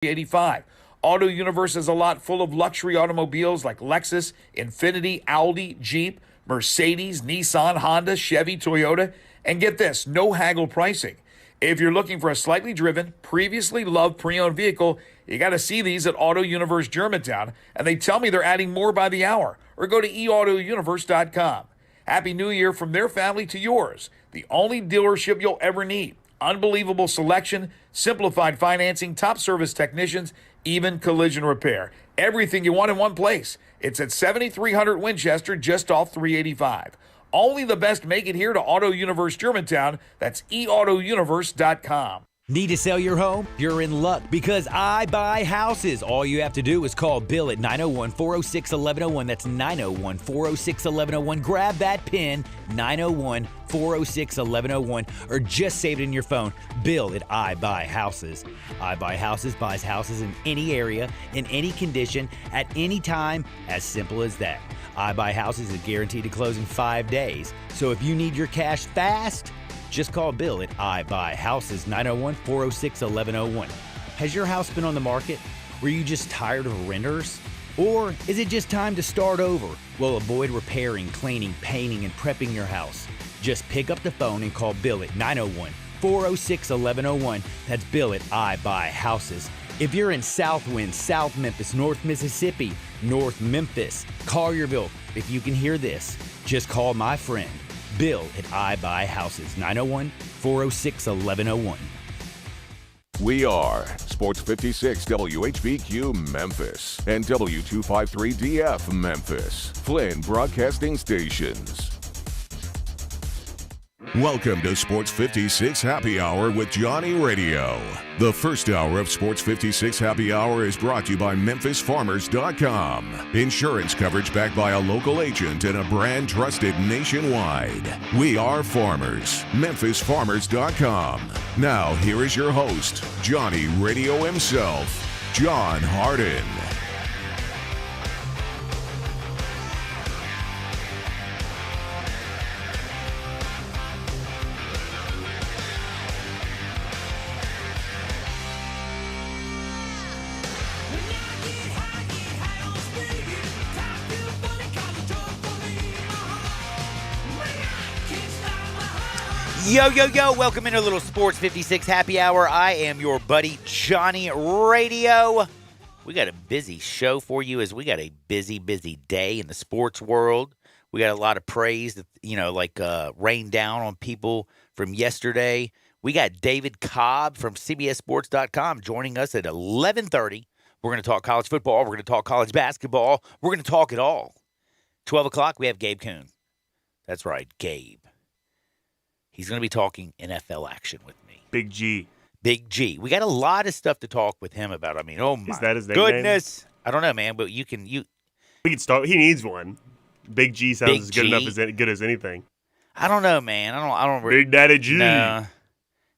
$385. Auto Universe is a lot full of luxury automobiles like Lexus, Infiniti, Audi, Jeep, Mercedes, Nissan, Honda, Chevy, Toyota. And get this, no haggle pricing. If you're looking for a slightly driven, previously loved pre-owned vehicle, you got to see these at Auto Universe Germantown, and they tell me they're adding more by the hour. Or go to eautouniverse.com. Happy New Year from their family to yours. The only dealership you'll ever need. Unbelievable selection, simplified financing, top service technicians, even collision repair. Everything you want in one place. It's at 7300 Winchester, just off 385. Only the best make it here to Auto Universe Germantown. That's eautouniverse.com. Need to sell your home? You're in luck because I buy houses. All you have to do is call Bill at 901-406-1101. That's 901-406-1101. Grab that pin, 901-406-1101, or just save it in your phone. Bill at I Buy Houses. I Buy Houses buys houses in any area, in any condition, at any time. As simple as that. I Buy Houses is guaranteed to close in 5 days. So if you need your cash fast, just call Bill at I Buy Houses, 901-406-1101. Has your house been on the market? Were you just tired of renters? Or is it just time to start over? Well, avoid repairing, cleaning, painting, and prepping your house. Just pick up the phone and call Bill at 901-406-1101. That's Bill at I Buy Houses. If you're in Southwind, South Memphis, North Mississippi, North Memphis, Collierville, if you can hear this, just call my friend Bill at I Buy Houses, 901-406-1101. We are Sports 56 WHBQ Memphis and W253DF Memphis, Flynn Broadcasting Stations. Welcome to Sports 56 Happy Hour with Johnny Radio. The first hour of Sports 56 Happy Hour is brought to you by MemphisFarmers.com. Insurance coverage backed by a local agent and a brand trusted nationwide. We are farmers. MemphisFarmers.com. Now, here is your host, Johnny Radio himself, John Harden. Yo, yo, yo, welcome into a little Sports 56 Happy Hour. I am your buddy, Johnny Radio. We got a busy show for you as we got a busy day in the sports world. We got a lot of praise that, rained down on people from yesterday. We got David Cobb from CBSSports.com joining us at 11:30. We're going to talk college football. We're going to talk college basketball. We're going to talk it all. 12 o'clock, we have Gabe Kuhn. That's right, Gabe. He's going to be talking NFL action with me. Big G. Big G. We got a lot of stuff to talk with him about. I mean, oh my Is that his nickname? goodness. I don't know, man, but you. We can start. He needs one. Big G sounds Big as good enough as good as anything. I don't know, man. I don't. Big Daddy G. No,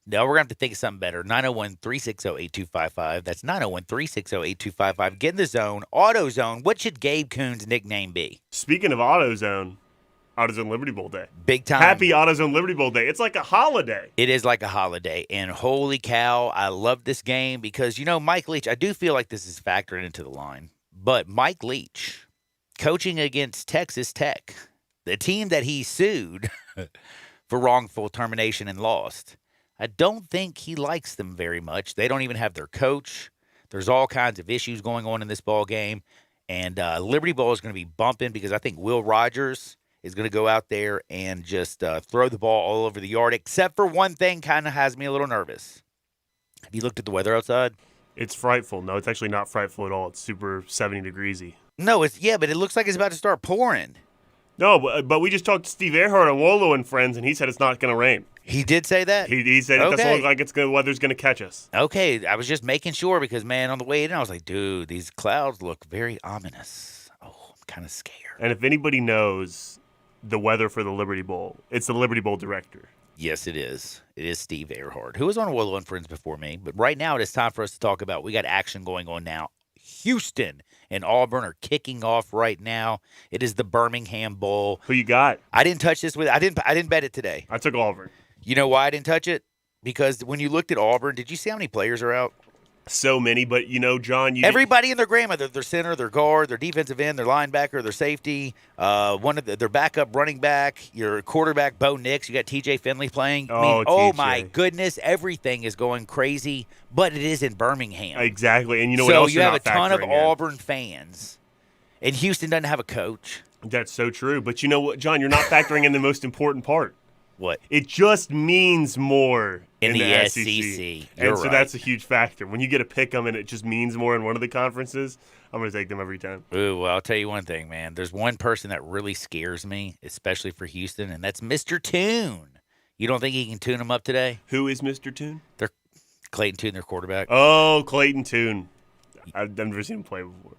we're going to have to think of something better. 901-360-8255. That's 901-360-8255. Get in the zone. AutoZone. What should Gabe Kuhn's nickname be? Speaking of AutoZone Liberty Bowl Day. Big time. Happy AutoZone Liberty Bowl Day. It's like a holiday. It is like a holiday. And holy cow, I love this game because, Mike Leach, I do feel like this is factored into the line. But Mike Leach, coaching against Texas Tech, the team that he sued for wrongful termination and lost, I don't think he likes them very much. They don't even have their coach. There's all kinds of issues going on in this ball game. And Liberty Bowl is going to be bumping because I think Will Rogers is going to go out there and just throw the ball all over the yard, except for one thing kind of has me a little nervous. Have you looked at the weather outside? It's frightful. No, it's actually not frightful at all. It's super 70 degreesy. No, but it looks like it's about to start pouring. No, but we just talked to Steve Earhart on Wolo and Friends, and he said it's not going to rain. He did say that? He said it doesn't look like the weather's going to catch us. Okay, I was just making sure because, man, on the way in, I was like, dude, these clouds look very ominous. Oh, I'm kind of scared. And if anybody knows the weather for the Liberty Bowl, it's the Liberty Bowl director. Yes, it is. It is Steve Earhart, who was on Willow and Friends before me. But right now, it is time for us to talk about. We got action going on now. Houston and Auburn are kicking off right now. It is the Birmingham Bowl. Who you got? I didn't touch this I didn't bet it today. I took Auburn. You know why I didn't touch it? Because when you looked at Auburn, did you see how many players are out? So many, but John, Everybody and their grandmother, their center, their guard, their defensive end, their linebacker, their safety, their backup running back, your quarterback, Bo Nix. You got TJ Finley playing. Oh, My TJ. goodness, everything is going crazy, but it is in Birmingham. Exactly, and you know so what else you you're have not a ton of factoring in? Auburn fans, and Houston doesn't have a coach. That's so true, but you know what, John? You're not factoring in the most important part. What? It just means more In the SEC. You're And so right. that's a huge factor. When you get a pick 'em and it just means more in one of the conferences, I'm going to take them every time. Ooh, well, I'll tell you one thing, man. There's one person that really scares me, especially for Houston, and that's Mr. Toon. You don't think he can tune him up today? Who is Mr. Toon? They're Clayton Toon, their quarterback. Oh, Clayton Toon. I've never seen him play before.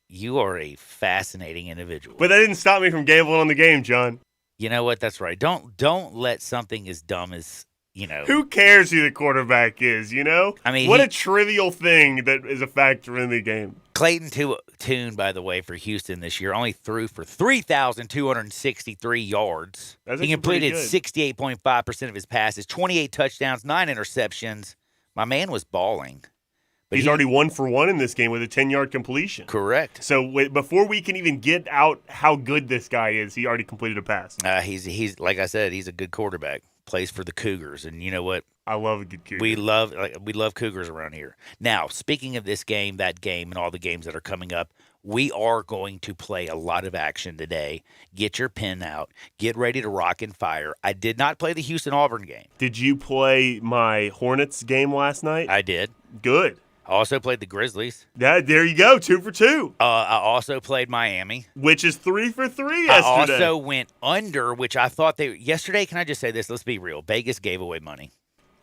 You are a fascinating individual. But that didn't stop me from gambling on the game, John. You know what? That's right. Don't let something as dumb as, Who cares who the quarterback is, I mean, what a trivial thing that is a factor in the game. Clayton Toon, by the way, for Houston this year, only threw for 3,263 yards. That's He actually pretty completed good. 68.5% of his passes, 28 touchdowns, 9 interceptions. My man was balling. But He's already 1 for 1 in this game with a 10-yard completion. Correct. So before we can even get out how good this guy is, he already completed a pass. He's like I said, he's a good quarterback. Plays for the Cougars, and you know what? I love a good Cougar. We love Cougars around here. Now, speaking of this game, that game, and all the games that are coming up, we are going to play a lot of action today. Get your pen out. Get ready to rock and fire. I did not play the Houston-Auburn game. Did you play my Hornets game last night? I did. Good. I also played the Grizzlies. There you go, 2 for 2. I also played Miami. Which is 3 for 3 I yesterday. also went under, which I thought yesterday, can I just say this? Let's be real. Vegas gave away money.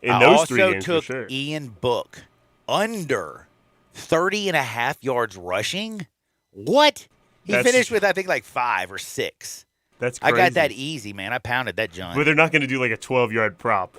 In those 3 I also games, took for sure. Ian Book under 30.5 yards rushing. What? He finished with, I think, like 5 or 6. That's I crazy. got that easy, man. I pounded that joint. But they're not going to do like a 12-yard prop.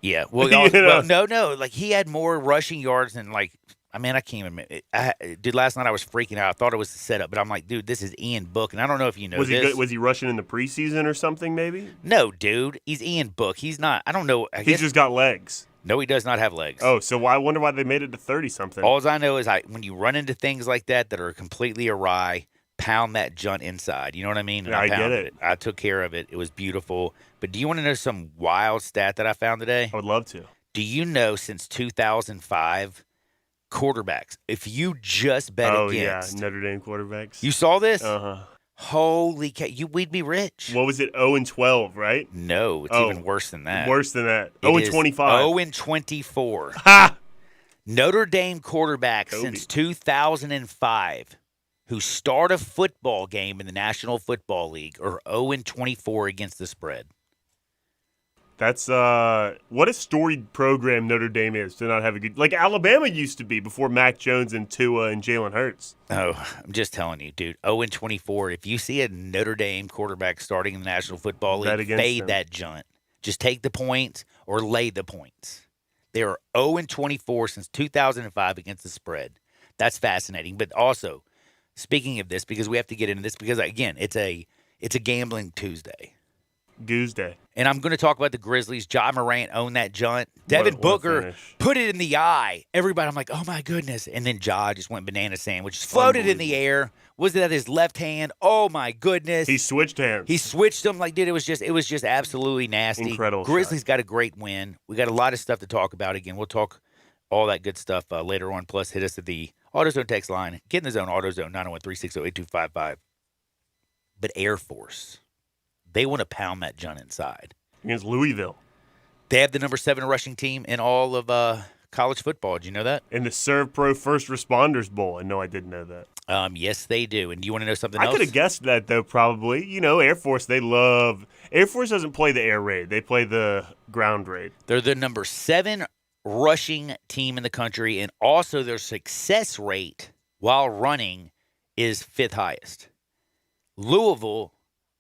Yeah. Well, You know? no. Like, he had more rushing yards than, like, I mean, I can't even admit it. Dude, last night I was freaking out. I thought it was the setup, but I'm like, dude, this is Ian Book, and I don't know if you know Was he this. good? Was he rushing in the preseason or something, maybe? No, dude. He's Ian Book. He's not. I don't know. He's just got legs. No, he does not have legs. Oh, so I wonder why they made it to 30-something. All I know is when you run into things like that are completely awry, pound that junt inside. You know what I mean? And Yeah, I get pounded it. I took care of it. It was beautiful. But do you want to know some wild stat that I found today? I would love to. Do you know since 2005, quarterbacks, if you just bet against. Yeah, Notre Dame quarterbacks. You saw this? Uh-huh. Holy cow. We'd be rich. What was it? 0-12, right? No, it's even worse than that. Worse than that. It 0-25. is 0-24. Ha! Notre Dame quarterback Kobe. since 2005 who start a football game in the National Football League are 0-24 against the spread. That's what a storied program Notre Dame is to not have a good, like Alabama used to be before Mac Jones and Tua and Jalen Hurts. Oh, I'm just telling you, dude. 0-24. If you see a Notre Dame quarterback starting in the National Football Bet League, against fade them. that junt. Just take the points or lay the points. They are 0-24 since 2005 against the spread. That's fascinating. But also, speaking of this, because we have to get into this, because again, it's a gambling Tuesday. Goose Day. And I'm going to talk about the Grizzlies. Ja Morant owned that junt. Devin What a Booker finish. put it in the eye. Everybody, I'm like, oh my goodness. And then Ja just went banana sandwich, floated in the air. Was it at his left hand? Oh my goodness. He switched hands. He switched them like, dude, it was just absolutely nasty. Incredible Grizzlies shot. got a great win. We got a lot of stuff to talk about. Again, we'll talk all that good stuff later on. Plus, hit us at the AutoZone text line. Get in the zone, AutoZone, 901-360-8255. But Air Force, they want to pound that junt inside. Against Louisville. They have the number 7 rushing team in all of college football. Did you know that? In the Serve Pro First Responders Bowl. And no, I didn't know that. Yes, they do. And do you want to know something I else? could have guessed that, though, probably. You know, Air Force, they love. Air Force doesn't play the air raid, they play the ground raid. They're the number 7 rushing team in the country, and also their success rate while running is 5th highest. Louisville,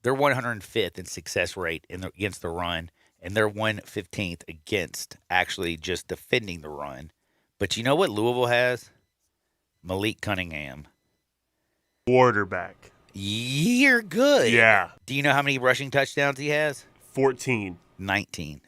they're 105th in success rate against the run, and they're 115th against actually just defending the run. But you know what Louisville has? Malik Cunningham. Quarterback. You're good. Yeah. Do you know how many rushing touchdowns he has? 14. 19.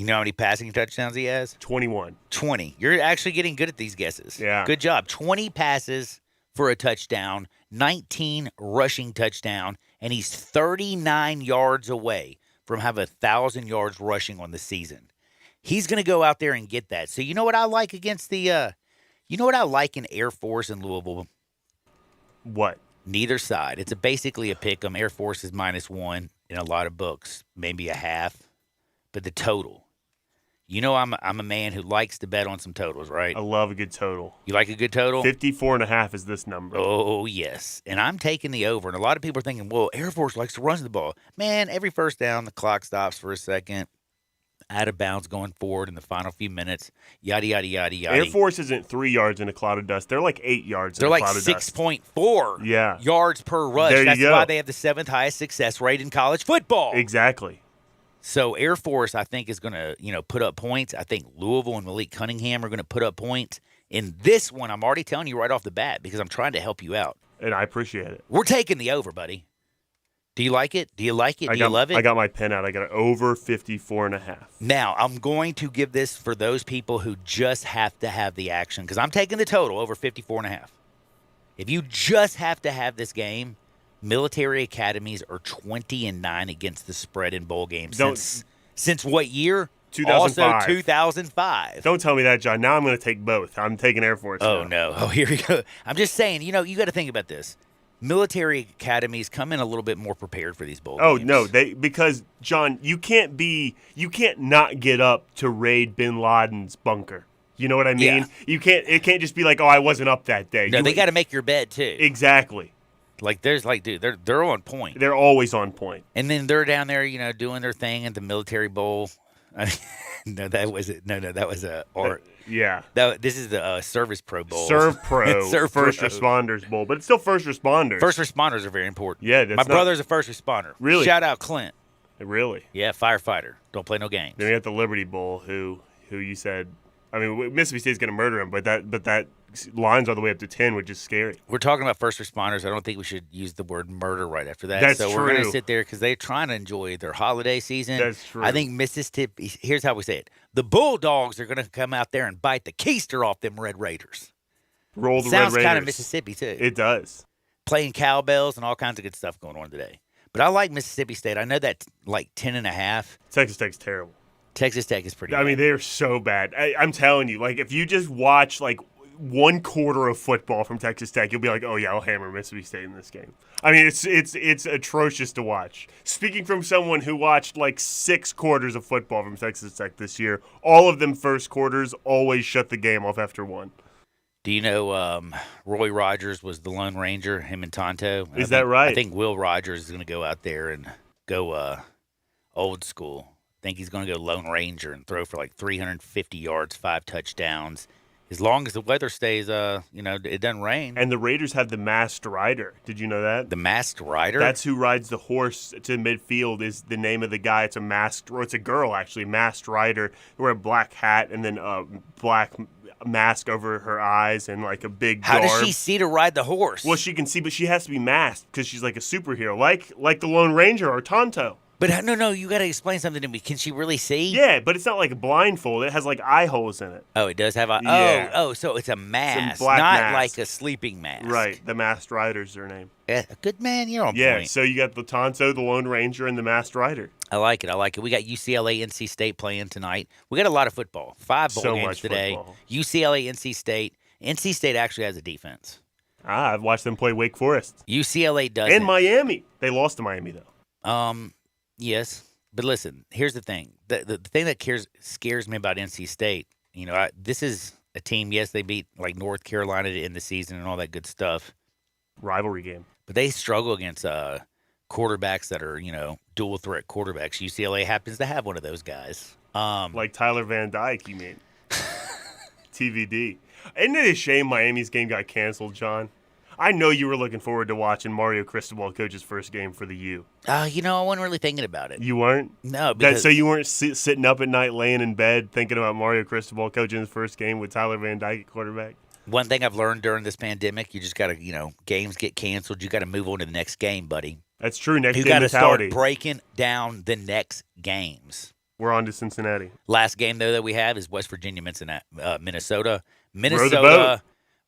You know how many passing touchdowns he has? 21. 20. You're actually getting good at these guesses. Yeah. Good job. 20 passes for a touchdown, 19 rushing touchdown, and he's 39 yards away from having 1,000 yards rushing on the season. He's going to go out there and get that. So you know what I like against the you know what I like in Air Force and Louisville? What? Neither side. It's basically a pick 'em. Air Force is -1 in a lot of books, maybe a half. But the total. You know I'm a man who likes to bet on some totals, right? I love a good total. You like a good total? 54.5 is this number. Oh, yes. And I'm taking the over. And a lot of people are thinking, well, Air Force likes to run the ball. Man, every first down, the clock stops for a second. Out of bounds going forward in the final few minutes. Yada, yada, yada, yada. Air Force isn't 3 yards in a cloud of dust. They're like 8 yards in a cloud of dust. They're like 6.4 yards per rush. There you That's go. why they have the 7th highest success rate in college football. Exactly. So Air Force, I think, is going to, put up points. I think Louisville and Malik Cunningham are going to put up points. In this one, I'm already telling you right off the bat because I'm trying to help you out. And I appreciate it. We're taking the over, buddy. Do you like it? Do you like it? Do you love it? I got my pen out. I got it over 54.5. Now, I'm going to give this for those people who just have to have the action because I'm taking the total over 54.5. If you just have to have this game, military academies are 20-9 against the spread in bowl games. Since what year? 2005. Also 2005. Don't tell me that, John. Now I'm going to take both. I'm taking Air Force. Oh, now. no. Oh, here we go. I'm just saying, you got to think about this. Military academies come in a little bit more prepared for these bowl games. Oh, no. Because, John, you can't not get up to raid bin Laden's bunker. You know what I mean? Yeah. It can't just be like, oh, I wasn't up that day. No, they got to make your bed, too. Exactly. Dude, they're on point. They're always on point. And then they're down there, doing their thing at the military bowl. That was yeah. This is the Service Pro Bowl. Serve Pro, First Pro. Responders Bowl, but it's still first responders. First responders are very important. Yeah, my brother's a first responder. Really? Shout out Clint. Really? Yeah, firefighter. Don't play no games. Then we got the Liberty Bowl, who you said, I mean, Mississippi State's going to murder him, but that line's all the way up to 10, which is scary. We're talking about first responders. I don't think we should use the word murder right after that. That's so true. We're going to sit there because they're trying to enjoy their holiday season. That's true. I think Mississippi, here's how we say it. The Bulldogs are going to come out there and bite the keister off them Red Raiders. Roll the Sounds Red Raiders. kind of Mississippi, too. It does. Playing cowbells and all kinds of good stuff going on today. But I like Mississippi State. I know that's like 10.5. Texas Tech's terrible. Texas Tech is pretty I bad. mean, they are so bad. I'm telling you, like, if you just watch, like, 1/4 of football from Texas Tech, you'll be like, oh, yeah, I'll hammer Mississippi State in this game. I mean, it's atrocious to watch. Speaking from someone who watched, like, 6 quarters of football from Texas Tech this year, all of them first quarters always shut the game off after 1. Do you know Roy Rogers was the Lone Ranger, him and Tonto? Is that right? I think Will Rogers is going to go out there and go old school. I think he's going to go Lone Ranger and throw for like 350 yards, 5 touchdowns. As long as the weather stays, it doesn't rain. And the Raiders have the Masked Rider. Did you know that? The Masked Rider? That's who rides the horse to midfield is the name of the guy. It's it's a girl, actually, Masked Rider. They wear a black hat and then a black mask over her eyes and like a big How garb. does she see to ride the horse? Well, she can see, but she has to be masked because she's like a superhero, like the Lone Ranger or Tonto. But no, you got to explain something to me. Can she really see? Yeah, but it's not like a blindfold. It has like eye holes in it. Oh, it does have Yeah. Oh, so it's a mask, black not mask. like a sleeping mask. Right, the Masked Rider's their name. Yeah, good man, you're on Yeah, point. so you got the Tonto, the Lone Ranger, and the Masked Rider. I like it. We got UCLA, NC State playing tonight. We got a lot of football. 5 bowl So games much today. football. UCLA, NC State. NC State actually has a defense. I've watched them play Wake Forest. UCLA doesn't. And Miami. They lost to Miami, though. Yes. But listen, here's the thing. The thing that scares me about NC State, this is a team, yes, they beat like North Carolina to end the season and all that good stuff. Rivalry game. But they struggle against quarterbacks that are, dual threat quarterbacks. UCLA happens to have one of those guys. Like Tyler Van Dyke, you mean? TVD. Isn't it a shame Miami's game got canceled, John? I know you were looking forward to watching Mario Cristobal coach his first game for the U. I wasn't really thinking about it. You weren't? No, because So you weren't sitting up at night, laying in bed, thinking about Mario Cristobal coaching his first game with Tyler Van Dyke at quarterback? one thing I've learned during this pandemic, you just got to, games get canceled. You got to move on to the next game, buddy. That's true. Next You game got to start mentality. breaking down the next games. We're on to Cincinnati. Last game, though, that we have is West Virginia, Minnesota. Row the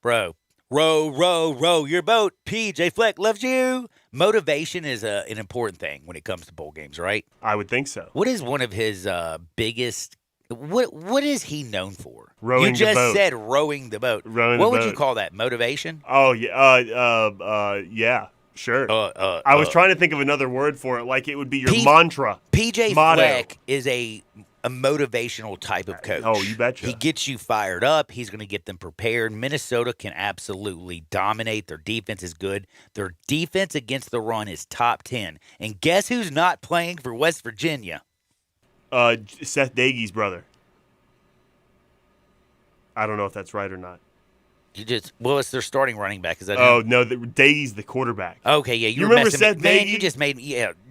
boat. Bro, row your boat. PJ Fleck loves you. Motivation is an important thing when it comes to bowl games, right? I would think so. What is one of his biggest? What is he known for? Rowing you the just boat. said rowing the boat. Rowing what the would you boat. call that? Motivation? Oh yeah, sure. I was trying to think of another word for it, like it would be your mantra. PJ motto. Fleck is a motivational type of coach. Oh, you betcha. He gets you fired up. He's going to get them prepared. Minnesota can absolutely dominate. Their defense is good. Their defense against the run is top 10. And guess who's not playing for West Virginia? Seth Daigie's brother. I don't know if that's right or not. It's their starting running back. Is that Oh, him? no, Daigie's the quarterback. Okay, yeah. You remember Seth Man, Daiggie? you just made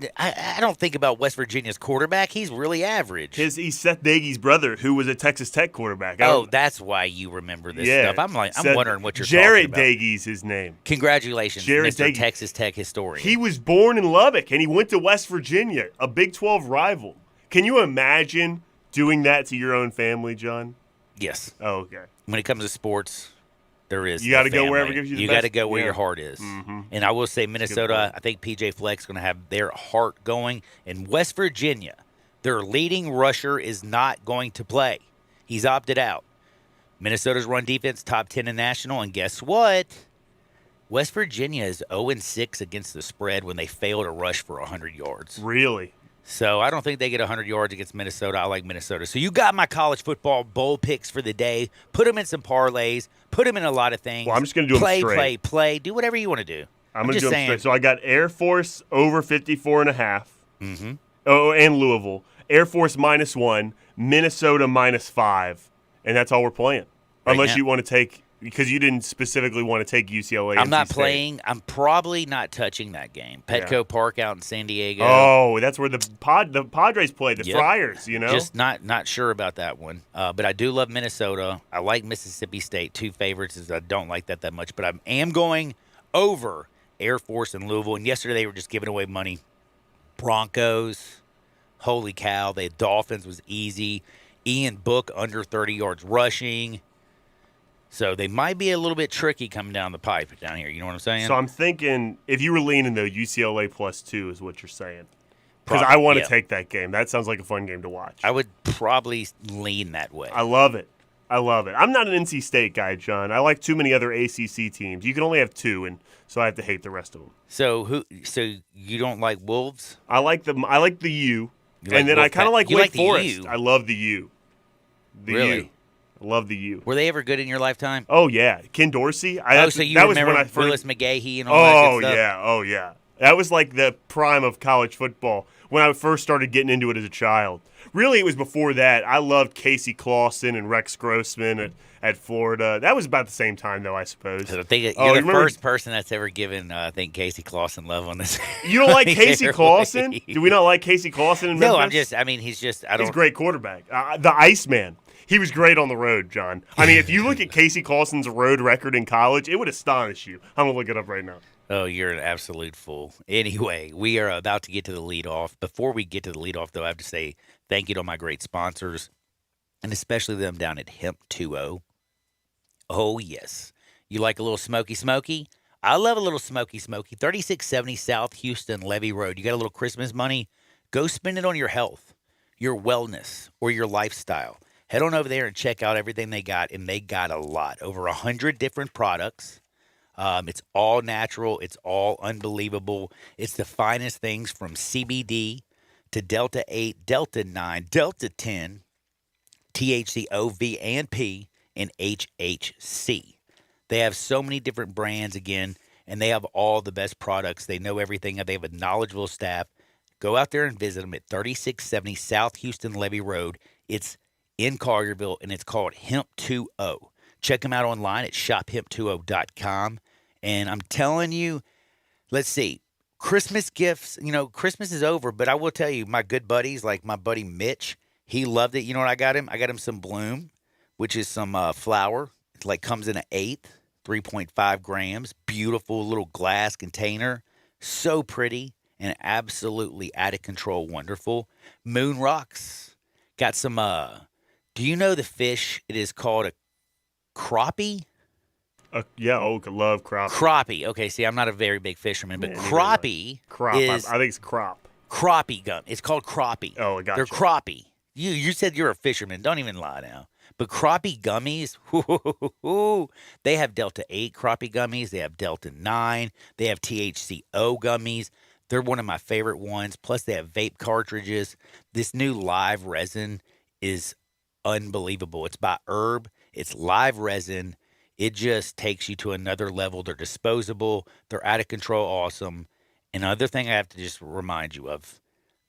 – I don't think about West Virginia's quarterback. He's really average. He's Seth Daigie's brother, who was a Texas Tech quarterback. That's why you remember this stuff. I'm wondering what you're Jarrett talking about. Daigie's his name. Congratulations, Jarrett Mr. Daiggie. Texas Tech historian. He was born in Lubbock, and he went to West Virginia, a Big 12 rival. Can you imagine doing that to your own family, John? Yes. Oh, okay. When it comes to sports, there is. You got to the go wherever family. gives you the You best. got to go where Yeah. your heart is. Mm-hmm. And I will say, Minnesota, point. I think PJ Fleck's going to have their heart going. And West Virginia, their leading rusher is not going to play. He's opted out. Minnesota's run defense, top 10 in national. And guess what? West Virginia is 0-6 against the spread when they fail to rush for 100 yards. Really? So I don't think they get 100 yards against Minnesota. I like Minnesota. So you got my college football bowl picks for the day. Put them in some parlays. Put them in a lot of things. Well, I'm just going to do them straight. Play. Do whatever you want to do. I'm going to just do them saying. straight. So I got Air Force over 54.5. Mm-hmm. Oh, and Louisville. Air Force -1, Minnesota -5. And that's all we're playing. Right Unless now. you want to take – because you didn't specifically want to take UCLA. I'm not NC State. playing. I'm probably not touching that game. Petco Park out in San Diego. Oh, that's where the Padres play, the Yep. Friars, you know? Just not sure about that one. But I do love Minnesota. I like Mississippi State. Two favorites is I don't like that much. But I am going over Air Force and Louisville. And yesterday they were just giving away money. Broncos, holy cow. The Dolphins was easy. Ian Book under 30 yards rushing. So they might be a little bit tricky coming down the pipe down here. You know what I'm saying? So I'm thinking, if you were leaning, though, UCLA +2 is what you're saying. Because I want to take that game. That sounds like a fun game to watch. I would probably lean that way. I love it. I'm not an NC State guy, John. I like too many other ACC teams. You can only have two, and so I have to hate the rest of them. So you don't like Wolves? I like the U, You like and then I kind of like You Wake like the Forest. U? I love the U. Really? U. I love the U. Were they ever good in your lifetime? Oh yeah, Ken Dorsey. So you that was remember when I first. Willis McGahee and all that Oh good stuff? yeah, That was like the prime of college football when I first started getting into it as a child. Really, it was before that. I loved Casey Clausen and Rex Grossman at Florida. That was about the same time, though, I suppose. I think you're Oh, the you remember- first person that's ever given, I think, Casey Clausen love on this. You don't like Casey Clausen? Do we not like Casey Clausen in Memphis? No, he's a great quarterback. The Iceman. He was great on the road, John. I mean, if you look at Casey Clausen's road record in college, it would astonish you. I'm going to look it up right now. Oh, you're an absolute fool. Anyway, we are about to get to the leadoff. Before we get to the leadoff, though, I have to say thank you to my great sponsors, and especially them down at Hemp 2.0. Oh, yes. You like a little smoky? I love a little smoky. 3670 South Houston Levee Road. You got a little Christmas money? Go spend it on your health, your wellness, or your lifestyle. Head on over there and check out everything they got, and they got a lot. Over 100 different products. It's all natural. It's all unbelievable. It's the finest things from CBD to Delta 8, Delta 9, Delta 10, THC, OV, and P, and HHC. They have so many different brands again, and they have all the best products. They know everything. They have a knowledgeable staff. Go out there and visit them at 3670 South Houston Levee Road. It's in Collierville, and it's called Hemp 2.0. Check them out online at shophemp20.com. And I'm telling you, let's see, Christmas gifts, Christmas is over, but I will tell you, my good buddies, like my buddy Mitch, he loved it. You know what I got him? I got him some Bloom, which is some flour. It comes in an eighth, 3.5 grams. Beautiful little glass container. So pretty and absolutely out of control wonderful. Moon Rocks. Got some, do you know the fish? It is called a crappie? Yeah, love crappie. Crappie. Okay, see, I'm not a very big fisherman, but Yeah, crappie Crop. is I think it's crop. crappie gum. It's called crappie. Oh, I gotcha. They're crappie. You said you're a fisherman. Don't even lie now. But crappie gummies, they have Delta 8 crappie gummies. They have Delta 9. They have THCO gummies. They're one of my favorite ones. Plus, they have vape cartridges. This new live resin is unbelievable. It's by Herb. It's live resin. It just takes you to another level. They're disposable. They're out of control awesome. And another thing I have to just remind you of,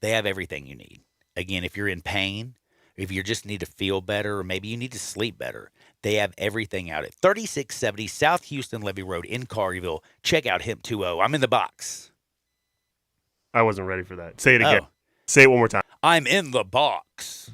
they have everything you need. Again, if you're in pain, if you just need to feel better, or maybe you need to sleep better, they have everything out at 3670 South Houston Levee Road in Cargiville. Check out Hemp 2.0. I'm in the box. I wasn't ready for that. Say it again. Oh. Say it one more time. I'm in the box.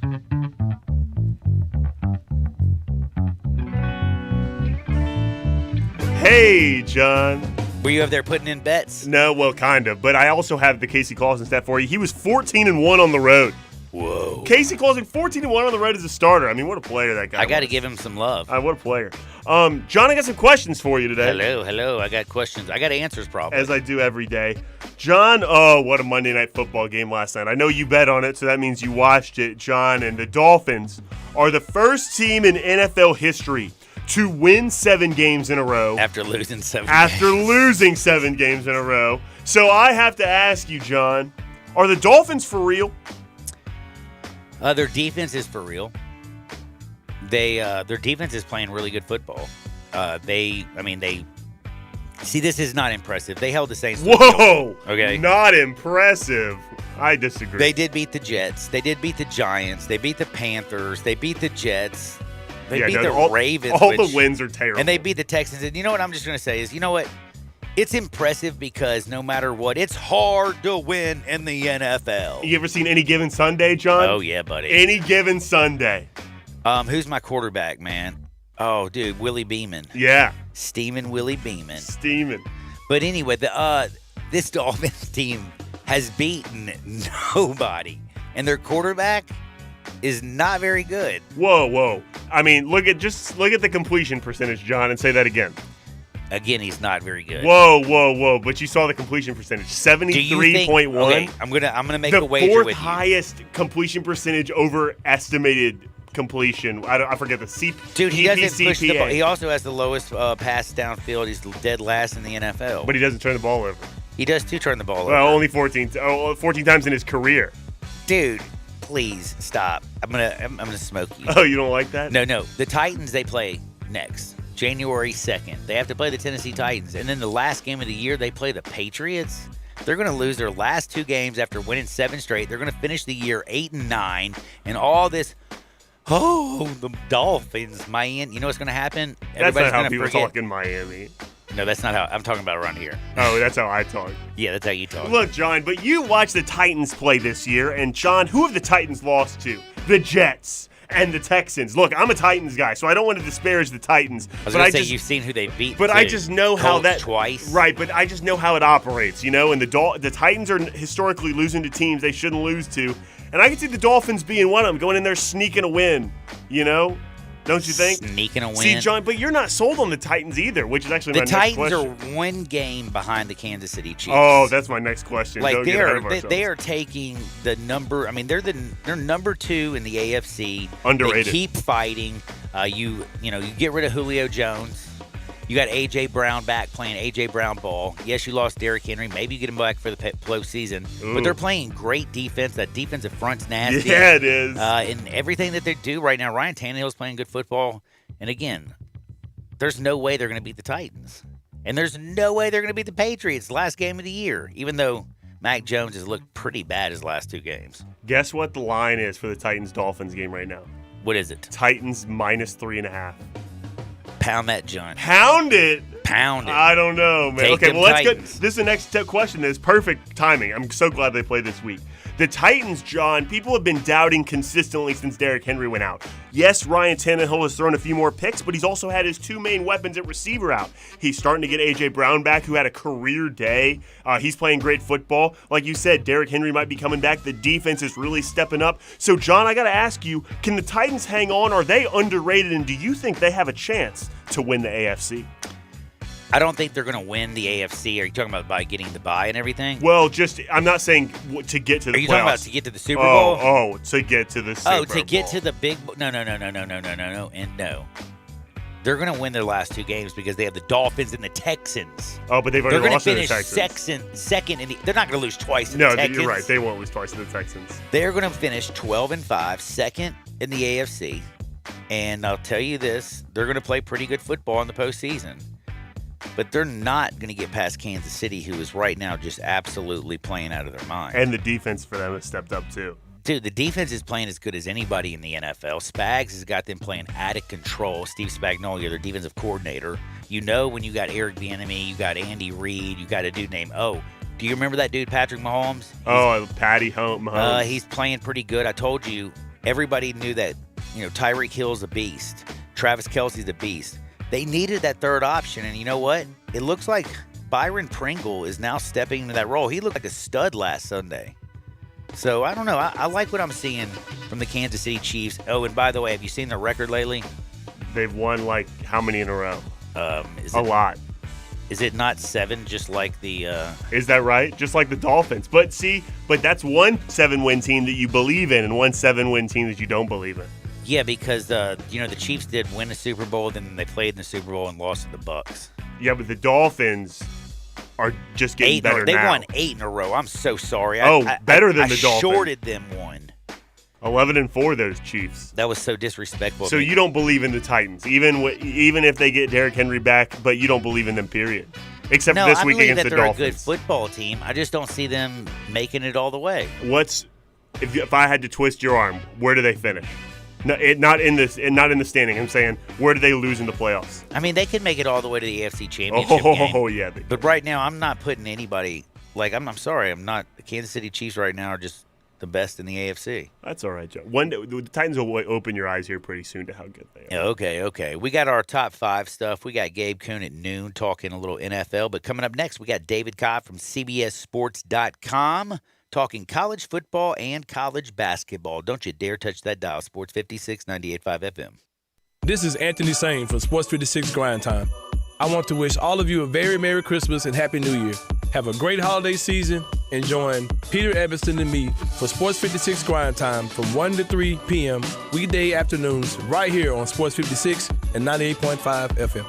Hey, John. Were you over there putting in bets? No, well, kind of. But I also have the Casey Clausen stat for you. He was 14-1 on the road. Whoa. Casey Clausen 14-1 on the road as a starter. I mean, what a player that guy I got to was. give him some love. What a player. John, I got some questions for you today. Hello. I got questions. I got answers probably. As I do every day. John, oh, what a Monday Night Football game last night. I know you bet on it, so that means you watched it, John. And the Dolphins are the first team in NFL history to win 7 games in a row. After losing 7 losing 7 games in a row. So I have to ask you, John, are the Dolphins for real? Their defense is for real. Their defense is playing really good football. See, this is not impressive. They held the Saints. Whoa! Okay. Not impressive. I disagree. They did beat the Jets. They did beat the Giants. They beat the Panthers. They beat the Jets. They beat the Ravens. All the wins are terrible. And they beat the Texans. And you know what I'm just going to say is, you know what? It's impressive because no matter what, it's hard to win in the NFL. You ever seen Any Given Sunday, John? Oh, yeah, buddy. Any Given Sunday. Who's my quarterback, man? Oh, dude, Willie Beeman. Yeah. Steamin' Willie Beeman. Steamin'. But anyway, this Dolphins team has beaten nobody. And their quarterback is not very good. Whoa. I mean, look at the completion percentage, John, and say that again. Again, he's not very good. Whoa. But you saw the completion percentage. 73.1. Okay, I'm gonna make a wager with you. The fourth highest completion percentage over estimated completion. I forget the Dude, he doesn't push the ball. PPCPA. He also has the lowest pass downfield. He's dead last in the NFL. But he doesn't turn the ball over. He does too turn the ball over. Well, only 14 times in his career. Dude, please stop. I'm gonna smoke you. Oh, you don't like that? No. The Titans, they play next. January 2nd. They have to play the Tennessee Titans. And then the last game of the year, they play the Patriots. They're going to lose their last 2 games after winning 7 straight. They're going to finish the year 8-9. And all this, the Dolphins, Miami. You know what's going to happen? That's not how people forget. talk in Miami. No, that's not how. I'm talking about around here. Oh, that's how I talk. Yeah, that's how you talk. Look, John, but you watched the Titans play this year. And, John, who have the Titans lost to? The Jets. And the Texans. Look, I'm a Titans guy, so I don't want to disparage the Titans. I was going to say you've seen who they beat. But I just know how that twice. Right, but I just know how it operates, you know. And the Titans are historically losing to teams they shouldn't lose to, and I can see the Dolphins being one of them, going in there sneaking a win, you know. Don't you think? Sneaking a win. See, John, but you're not sold on the Titans either, which is actually my next question. The Titans are 1 game behind the Kansas City Chiefs. Oh, that's my next question. Like Don't get ahead of ourselves. they are taking the number. I mean, they're number 2 in the AFC. Underrated. They keep fighting. You get rid of Julio Jones. You got A.J. Brown back playing A.J. Brown ball. Yes, you lost Derrick Henry. Maybe you get him back for the postseason. But they're playing great defense. That defensive front's nasty. Yeah, it is. And everything that they do right now, Ryan Tannehill's playing good football. And again, there's no way they're going to beat the Titans. And there's no way they're going to beat the Patriots last game of the year, even though Mac Jones has looked pretty bad his last 2 games. Guess what the line is for the Titans-Dolphins game right now? What is it? Titans -3.5. Pound that joint. Pound it. I don't know, man. Take Okay, them well, let's Titans. go. This is the next question. It's perfect timing. I'm so glad they played this week. The Titans, John, people have been doubting consistently since Derrick Henry went out. Yes, Ryan Tannehill has thrown a few more picks, but he's also had his two main weapons at receiver out. He's starting to get A.J. Brown back, who had a career day. He's playing great football. Like you said, Derrick Henry might be coming back. The defense is really stepping up. So, John, I got to ask you, can the Titans hang on? Are they underrated, and do you think they have a chance to win the AFC? I don't think they're going to win the AFC. Are you talking about by getting the bye and everything? Well, I'm not saying to get to the playoffs. Are you talking about to get to the Super Bowl? Oh, to get to the Super Bowl. Oh, to get to the big – no, and no. They're going to win their last two games because they have the Dolphins and the Texans. Oh, but they've already lost to the Texans. They're going to finish second. They're not going to lose twice in the Texans. No, you're right. They won't lose twice to the Texans. They're going to finish 12-5, second in the AFC. And I'll tell you this, they're going to play pretty good football in the postseason. But they're not going to get past Kansas City, who is right now just absolutely playing out of their mind. And the defense for them has stepped up, too. Dude, the defense is playing as good as anybody in the NFL. Spags has got them playing out of control. Steve Spagnuolo, their defensive coordinator. You know when you got Eric Bieniemy, you got Andy Reid, you got a dude named, do you remember that dude, Patrick Mahomes? Patty Mahomes. He's playing pretty good. I told you, everybody knew that, Tyreek Hill's a beast. Travis Kelce's a beast. They needed that third option, and you know what? It looks like Byron Pringle is now stepping into that role. He looked like a stud last Sunday. So, I don't know. I like what I'm seeing from the Kansas City Chiefs. Oh, and by the way, have you seen their record lately? They've won, how many in a row? A lot. Is it not 7, just like the... Is that right? Just like the Dolphins. But that's one 7-win team that you believe in and one 7-win team that you don't believe in. Yeah, because, the Chiefs did win the Super Bowl, then they played in the Super Bowl and lost to the Bucs. Yeah, but the Dolphins are just getting better now. They won 8 in a row. I'm so sorry. Better than the Dolphins. I shorted them one. 11-4, those Chiefs. That was so disrespectful. So you don't believe in the Titans, even if they get Derrick Henry back, but you don't believe in them, period. Except for this week against the Dolphins. No, I believe that they're a good football team. I just don't see them making it all the way. If I had to twist your arm, where do they finish? Not in the standing. I'm saying, where do they lose in the playoffs? I mean, they could make it all the way to the AFC Championship game. Oh, yeah. But right now, I'm not putting anybody. I'm sorry. I'm not. The Kansas City Chiefs right now are just the best in the AFC. That's all right, Joe. One day, the Titans will open your eyes here pretty soon to how good they are. Okay. We got our top 5 stuff. We got Gabe Kuhn at noon talking a little NFL. But coming up next, we got David Cobb from CBSSports.com. Talking college football and college basketball. Don't you dare touch that dial. Sports 56, 98.5 FM. This is Anthony Sane for Sports 56 Grind Time. I want to wish all of you a very Merry Christmas and Happy New Year. Have a great holiday season and join Peter Evanston and me for Sports 56 Grind Time from 1 to 3 p.m. weekday afternoons right here on Sports 56 and 98.5 FM.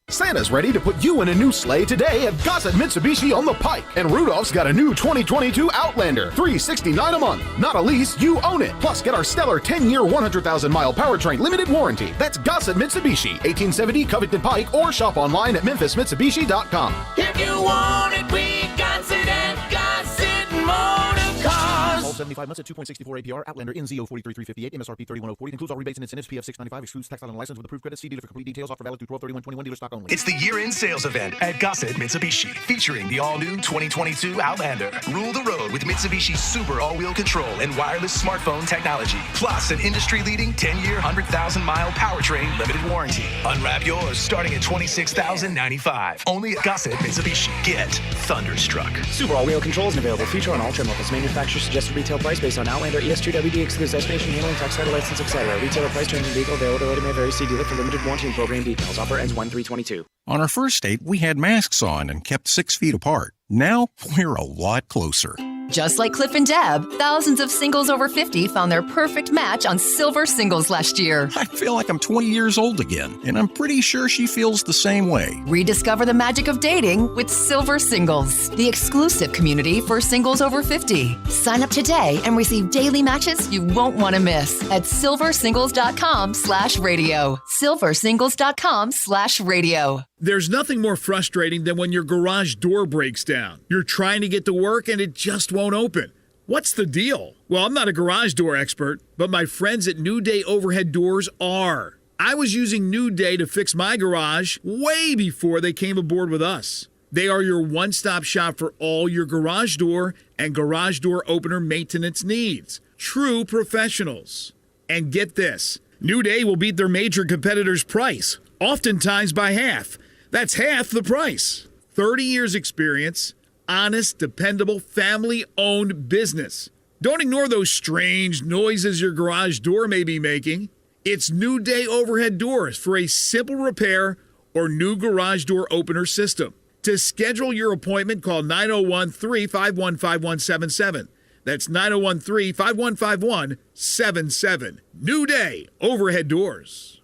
Santa's ready to put you in a new sleigh today at Gossett Mitsubishi on the Pike. And Rudolph's got a new 2022 Outlander, $369 a month. Not a lease, you own it. Plus, get our stellar 10-year, 100,000-mile powertrain limited warranty. That's Gossett Mitsubishi, 1870 Covington Pike, or shop online at memphismitsubishi.com. If you want it, we got it at Gossett Motor Cars. All 75 months at 2.64 APR. Outlander NZO 43358. MSRP 31040. Includes all rebates and incentives. PF 695. Excludes tax on license with approved credit. See dealer for complete details. Offer valid through 12/31/21. Dealer stock only. It's the year-end sales event at Gossett Mitsubishi, featuring the all-new 2022 Outlander. Rule the road with Mitsubishi's super all-wheel control and wireless smartphone technology, plus an industry-leading 10-year, 100,000-mile powertrain limited warranty. Unwrap yours starting at $26,095. Only at Gossett Mitsubishi. Get thunderstruck. Super all-wheel controls and available feature on all trim levels. Manufacturer suggested retail price based on Outlander ES2WD excludes destination handling, tax title license, etc. Retailer price terms and vehicle availability may vary. See dealer for limited warranty and program details. Offer ends 1/3/22. On our first date, we had masks on and kept 6 feet apart. Now, we're a lot closer. Just like Cliff and Deb, thousands of singles over 50 found their perfect match on Silver Singles last year. I feel like I'm 20 years old again, and I'm pretty sure she feels the same way. Rediscover the magic of dating with Silver Singles, the exclusive community for singles over 50. Sign up today and receive daily matches you won't want to miss at silversingles.com/radio. silversingles.com/radio. There's nothing more frustrating than when your garage door breaks down. You're trying to get to work and it just won't open. What's the deal? Well, I'm not a garage door expert, but my friends at New Day Overhead Doors are. I was using New Day to fix my garage way before they came aboard with us. They are your one-stop shop for all your garage door and garage door opener maintenance needs. True professionals. And get this, New Day will beat their major competitors' price, oftentimes by half. That's half the price. 30 years experience, honest, dependable, family-owned business. Don't ignore those strange noises your garage door may be making. It's New Day overhead doors for a simple repair or new garage door opener system. To schedule your appointment, call 901-351-5177. That's 901-351-5177. New Day overhead doors.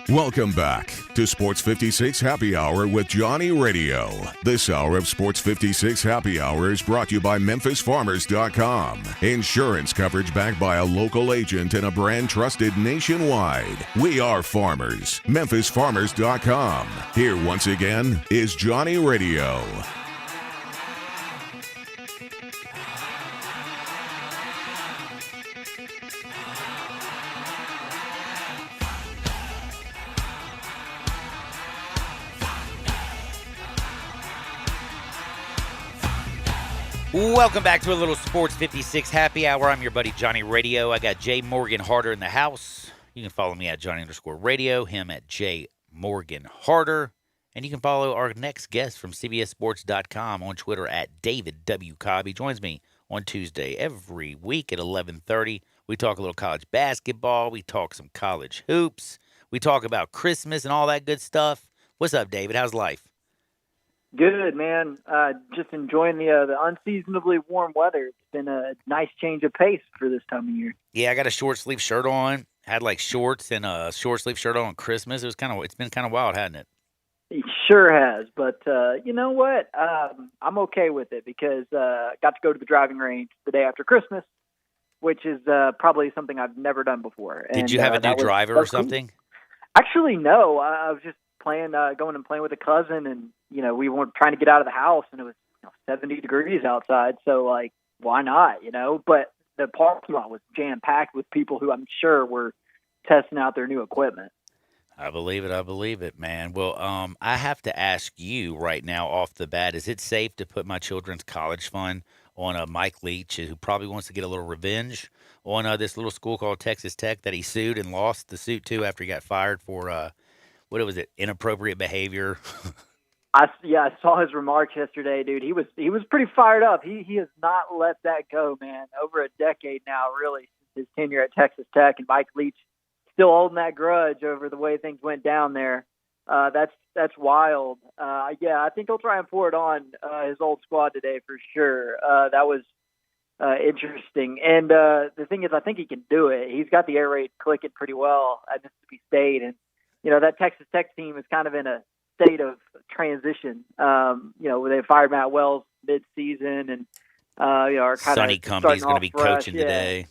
Welcome back to Sports 56 Happy Hour with Johnny Radio. This hour of Sports 56 Happy Hour is brought to you by MemphisFarmers.com. Insurance coverage backed by a local agent and a brand trusted nationwide. We are farmers. MemphisFarmers.com. Here once again is Johnny Radio. Welcome back to a little Sports 56 Happy Hour. I'm your buddy Johnny Radio. I got Jay Morgan Harder in the house. You can follow me at Johnny_Radio, him at Jay Morgan Harder. And you can follow our next guest from CBSSports.com on Twitter at David W. Cobb. He joins me on Tuesday every week at 11:30. We talk a little college basketball. We talk some college hoops. We talk about Christmas and all that good stuff. What's up, David? How's life? Good, man. Just enjoying the unseasonably warm weather. It's been a nice change of pace for this time of year. Yeah, I got a short sleeve shirt on. Had like shorts and a short sleeve shirt on Christmas. It's been kind of wild, hasn't it? It sure has. But you know what? I'm okay with it because got to go to the driving range the day after Christmas, which is probably something I've never done before. Did you have a new driver or something? Cool. Actually, no. I was just going and playing with a cousin, and we weren't trying to get out of the house, and it was 70 degrees outside, so like, why not? But the parking lot was jam packed with people who I'm sure were testing out their new equipment. I believe it, man. Well, I have to ask you right now off the bat: is it safe to put my children's college fund on Mike Leach, who probably wants to get a little revenge on this little school called Texas Tech that he sued and lost the suit to after he got fired for what was it? Inappropriate behavior. I saw his remarks yesterday, dude. He was pretty fired up. He has not let that go, man. Over a decade now, really, since his tenure at Texas Tech, and Mike Leach still holding that grudge over the way things went down there. That's wild. I think he'll try and pour it on his old squad today for sure. That was interesting. And the thing is, I think he can do it. He's got the air raid clicking pretty well at Mississippi State, and that Texas Tech team is kind of in a state of transition. Where they fired Matt Wells mid-season, and are kind of Sonny Cumbie's going to be coaching today.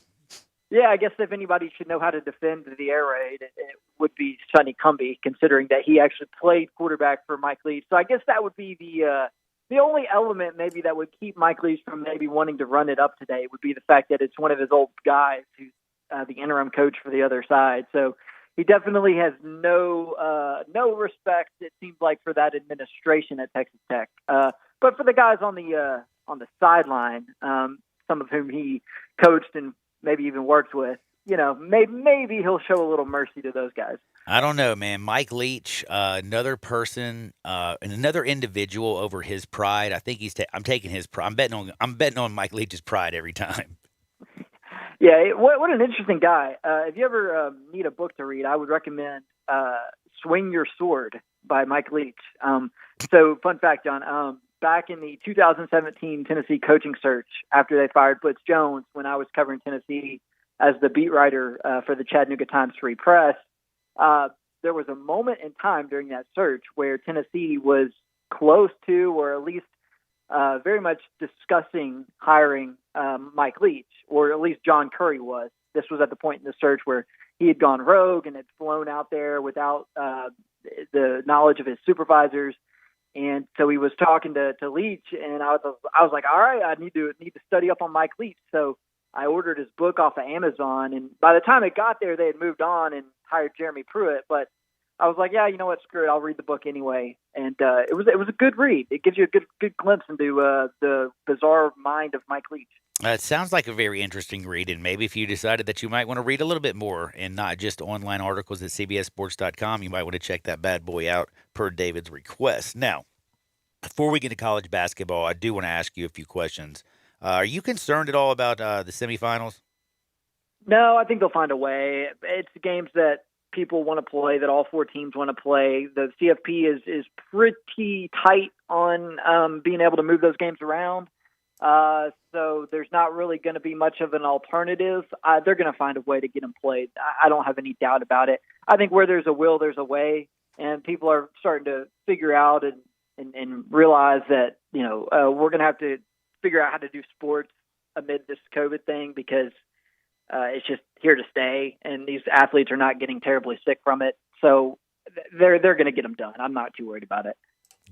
Yeah, I guess if anybody should know how to defend the air raid, it would be Sonny Cumbie, considering that he actually played quarterback for Mike Leach. So I guess that would be the only element maybe that would keep Mike Leach from maybe wanting to run it up today would be the fact that it's one of his old guys who's the interim coach for the other side. So he definitely has no respect, it seems like, for that administration at Texas Tech. But for the guys on the sideline, some of whom he coached and maybe even worked with, maybe he'll show a little mercy to those guys. I don't know, man. Mike Leach, another person, and another individual over his pride. I think I'm taking his pride. I'm betting on Mike Leach's pride every time. Yeah, what an interesting guy. If you ever need a book to read, I would recommend Swing Your Sword by Mike Leach. So, fun fact, John, back in the 2017 Tennessee coaching search, after they fired Butch Jones, when I was covering Tennessee as the beat writer for the Chattanooga Times Free Press, there was a moment in time during that search where Tennessee was close to, or at least very much discussing hiring Mike Leach, or at least John Curry was. This was at the point in the search where he had gone rogue and had flown out there without the knowledge of his supervisors. And so he was talking to Leach, and I was like, all right, I need to study up on Mike Leach. So I ordered his book off of Amazon, and by the time it got there, they had moved on and hired Jeremy Pruitt. But I was like, yeah, you know what, screw it, I'll read the book anyway. And it was a good read. It gives you a good glimpse into the bizarre mind of Mike Leach. It sounds like a very interesting read, and maybe if you decided that you might want to read a little bit more and not just online articles at CBSSports.com, you might want to check that bad boy out per David's request. Now, before we get to college basketball, I do want to ask you a few questions. Are you concerned at all about the semifinals? No, I think they'll find a way. It's games that people want to play, that all four teams want to play. The CFP is pretty tight on being able to move those games around. So there's not really going to be much of an alternative. They're going to find a way to get them played. I don't have any doubt about it. I think where there's a will, there's a way, and people are starting to figure out and realize that, we're going to have to figure out how to do sports amid this COVID thing, because it's just here to stay, and these athletes are not getting terribly sick from it. So they're going to get them done. I'm not too worried about it.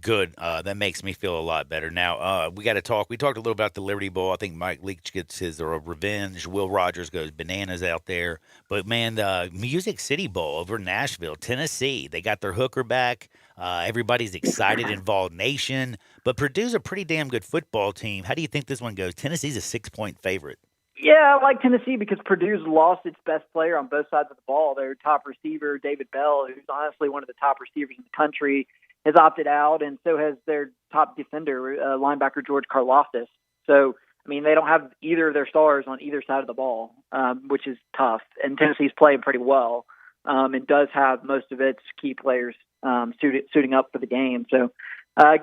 Good. That makes me feel a lot better. Now, we got to talk. We talked a little about the Liberty Bowl. I think Mike Leach gets his revenge. Will Rogers goes bananas out there. But, man, the Music City Bowl over in Nashville, Tennessee, they got their hooker back. Everybody's excited in Vol Nation. But Purdue's a pretty damn good football team. How do you think this one goes? Tennessee's a 6-point favorite. Yeah, I like Tennessee because Purdue's lost its best player on both sides of the ball. Their top receiver, David Bell, who's honestly one of the top receivers in the country, has opted out, and so has their top defender, linebacker George Karlaftis. So, I mean, they don't have either of their stars on either side of the ball, which is tough. And Tennessee's playing pretty well, and does have most of its key players suiting up for the game. So,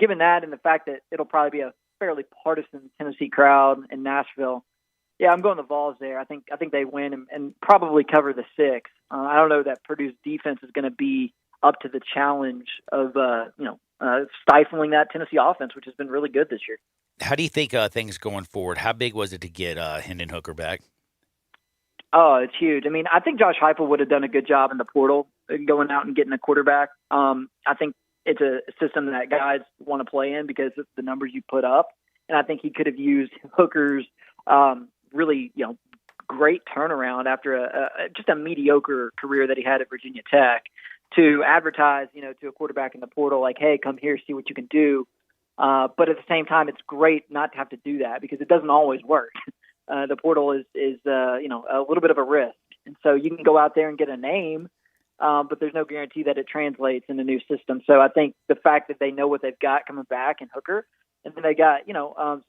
given that and the fact that it'll probably be a fairly partisan Tennessee crowd in Nashville, yeah, I'm going the Vols there. I think they win and probably cover the 6. I don't know that Purdue's defense is going to be up to the challenge of stifling that Tennessee offense, which has been really good this year. How do you think things going forward? How big was it to get Hendon Hooker back? Oh, it's huge. I mean, I think Josh Heupel would have done a good job in the portal, going out and getting a quarterback. I think it's a system that guys want to play in because of the numbers you put up, and I think he could have used Hooker's really, great turnaround after just a mediocre career that he had at Virginia Tech to advertise, to a quarterback in the portal, like, hey, come here, see what you can do. But at the same time, it's great not to have to do that because it doesn't always work. The portal is a little bit of a risk. And so you can go out there and get a name, but there's no guarantee that it translates in the new system. So I think the fact that they know what they've got coming back in Hooker, and then they got,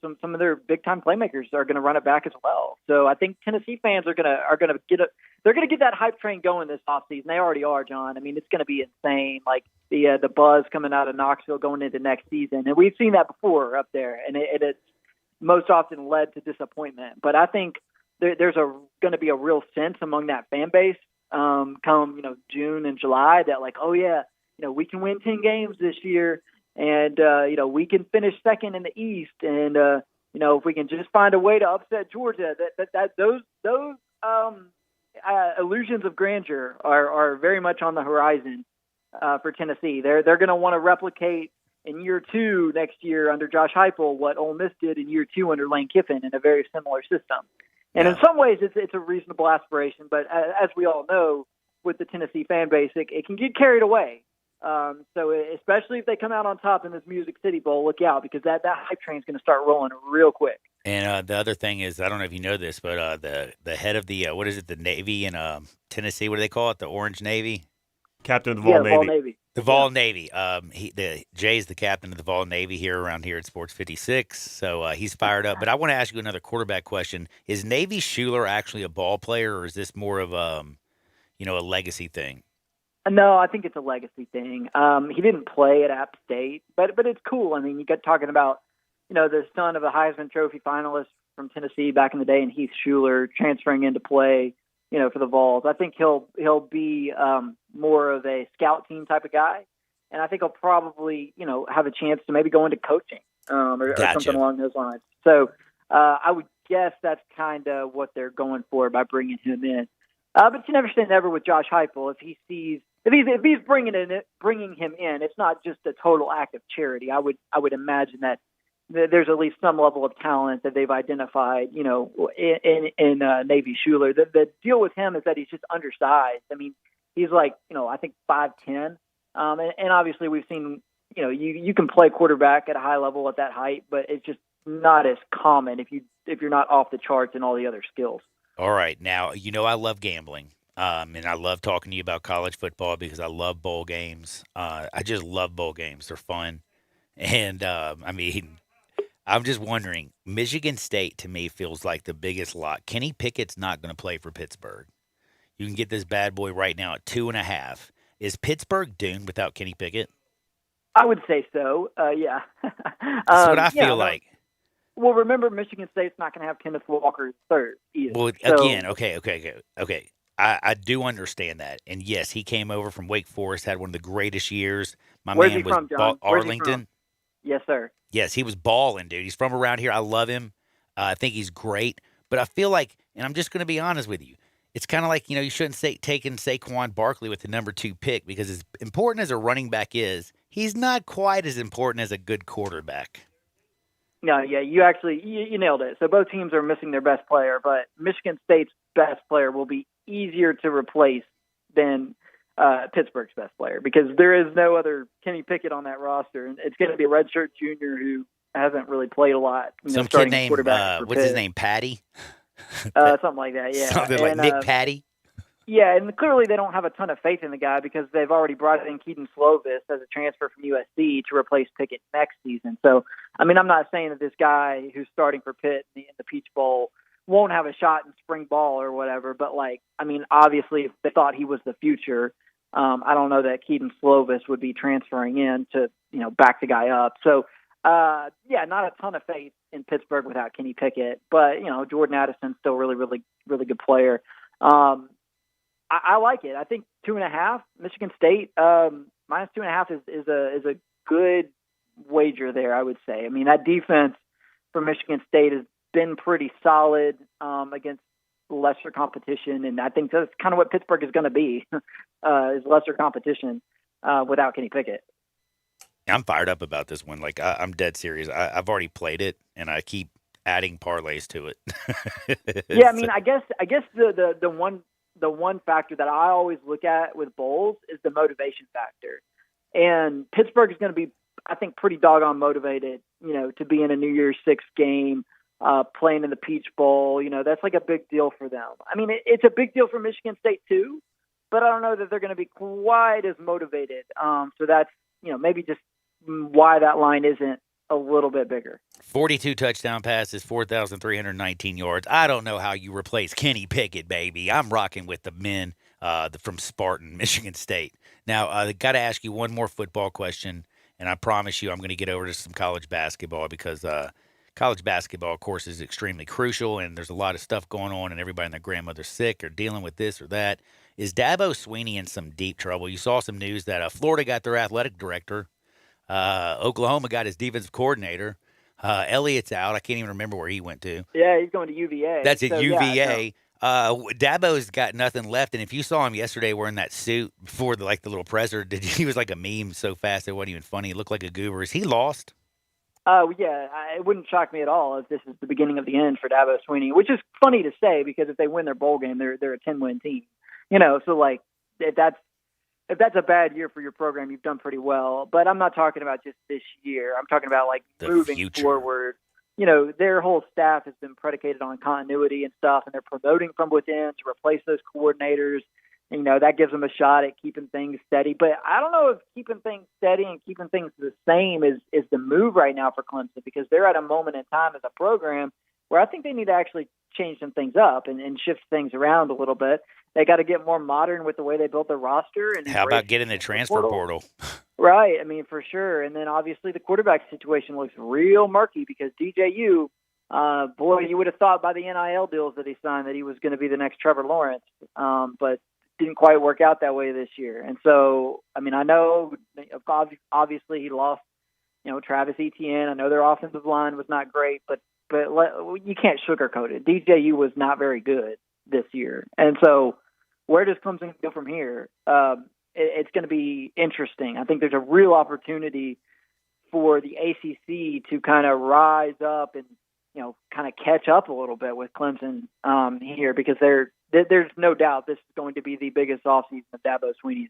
some of their big time playmakers are going to run it back as well. So I think Tennessee fans are going to get that hype train going this offseason. They already are, John. I mean, it's going to be insane. Like the buzz coming out of Knoxville going into next season, and we've seen that before up there, and it's most often led to disappointment. But I think there's going to be a real sense among that fan base come June and July that like, oh yeah, we can win 10 games this year. And, we can finish second in the East. And, if we can just find a way to upset Georgia, those illusions of grandeur are very much on the horizon for Tennessee. They're going to want to replicate in year 2 next year under Josh Heupel what Ole Miss did in year 2 under Lane Kiffin in a very similar system. And in some ways, it's a reasonable aspiration. But as we all know, with the Tennessee fan base, it can get carried away. So especially if they come out on top in this Music City Bowl, look out because that hype train is going to start rolling real quick. And the other thing is, I don't know if you know this, but the head of the the Navy in Tennessee, what do they call it? The Orange Navy, captain of the Vol Navy. Vol Navy. The Vol Navy. Jay's the captain of the Vol Navy here around here at Sports 56, so he's fired up. But I want to ask you another quarterback question: is Navy Schuler actually a ball player, or is this more of a legacy thing? No, I think it's a legacy thing. He didn't play at App State, but it's cool. I mean, you get talking about, the son of a Heisman Trophy finalist from Tennessee back in the day, and Heath Schuler transferring into play, for the Vols. I think he'll be more of a scout team type of guy, and I think he'll probably, have a chance to maybe go into coaching or something along those lines. So I would guess that's kind of what they're going for by bringing him in. But you never say never with Josh Heupel. If he's bringing him in, it's not just a total act of charity. I would imagine that there's at least some level of talent that they've identified, in Navy Schuler. The deal with him is that he's just undersized. I mean, he's like, I think 5'10", And obviously we've seen, you can play quarterback at a high level at that height, but it's just not as common if you're not off the charts in all the other skills. All right. Now, I love gambling. And I love talking to you about college football because I love bowl games. I just love bowl games. They're fun. And, I'm just wondering, Michigan State to me feels like the biggest lock. Kenny Pickett's not going to play for Pittsburgh. You can get this bad boy right now at 2.5. Is Pittsburgh doomed without Kenny Pickett? I would say so. Yeah. That's what I feel like. Well, remember, Michigan State's not going to have Kenneth Walker third either. Well, again, okay. I do understand that. And yes, he came over from Wake Forest, had one of the greatest years. Where's he from, John? Arlington. Yes, sir. Yes, he was balling, dude. He's from around here. I love him. I think he's great. But I feel like, and I'm just going to be honest with you, it's kind of like, you shouldn't say taking Saquon Barkley with the number 2 pick because as important as a running back is, he's not quite as important as a good quarterback. No, yeah, you nailed it. So both teams are missing their best player, but Michigan State's best player will be easier to replace than Pittsburgh's best player because there is no other Kenny Pickett on that roster, and it's going to be a redshirt junior who hasn't really played a lot. Some kid named what's his name, Patty? Something like that, yeah. Something like Nick Patty. Yeah, and clearly they don't have a ton of faith in the guy because they've already brought in Keaton Slovis as a transfer from USC to replace Pickett next season. So, I'm not saying that this guy who's starting for Pitt in the Peach Bowl won't have a shot in spring ball or whatever, but obviously if they thought he was the future, I don't know that Keaton Slovis would be transferring in to, back the guy up. So, not a ton of faith in Pittsburgh without Kenny Pickett, but, Jordan Addison's still really, really, really good player. I like it. I think 2.5, Michigan State, minus 2.5 is a good wager there, I would say. That defense for Michigan State has been pretty solid against lesser competition, and I think that's kind of what Pittsburgh is going to be, is lesser competition without Kenny Pickett. I'm fired up about this one. I'm dead serious. I've already played it, and I keep adding parlays to it. Yeah, I guess the one factor that I always look at with bowls is the motivation factor. And Pittsburgh is going to be, I think, pretty doggone motivated, to be in a New Year's Six game, playing in the Peach Bowl. That's like a big deal for them. It's a big deal for Michigan State too, but I don't know that they're going to be quite as motivated. So that's, maybe just why that line isn't a little bit bigger. 42 touchdown passes, 4,319 yards. I don't know how you replace Kenny Pickett, baby. I'm rocking with the men from Spartan, Michigan State. Now, I got to ask you one more football question, and I promise you I'm going to get over to some college basketball because college basketball, of course, is extremely crucial, and there's a lot of stuff going on, and everybody and their grandmother's sick or dealing with this or that. Is Dabo Swinney in some deep trouble? You saw some news that Florida got their athletic director. Oklahoma got his defensive coordinator. Elliott's out. I can't even remember where he went to. Yeah, he's going to UVA. That's at UVA. Yeah, Dabo's got nothing left. And if you saw him yesterday wearing that suit before the little presser, he was like a meme so fast it wasn't even funny. He looked like a goober. Is he lost? Yeah, it wouldn't shock me at all if this is the beginning of the end for Dabo Swinney, which is funny to say because if they win their bowl game, they're a 10-win team. So if that's a bad year for your program, you've done pretty well. But I'm not talking about just this year. I'm talking about the moving future. Forward. Their whole staff has been predicated on continuity and stuff, and they're promoting from within to replace those coordinators. And, that gives them a shot at keeping things steady. But I don't know if keeping things steady and keeping things the same is the move right now for Clemson because they're at a moment in time as a program where I think they need to actually change some things up and shift things around a little bit. They got to get more modern with the way they built their roster. And how about getting the transfer portal? Right. For sure. And then obviously the quarterback situation looks real murky because DJU, boy, you would have thought by the NIL deals that he signed that he was going to be the next Trevor Lawrence, but didn't quite work out that way this year. And so, I know obviously he lost, Travis Etienne. I know their offensive line was not great, but you can't sugarcoat it. DJU was not very good this year. And so where does Clemson go from here? It's going to be interesting. I think there's a real opportunity for the ACC to kind of rise up and, kind of catch up a little bit with Clemson here because there's no doubt this is going to be the biggest offseason of Dabo Swinney's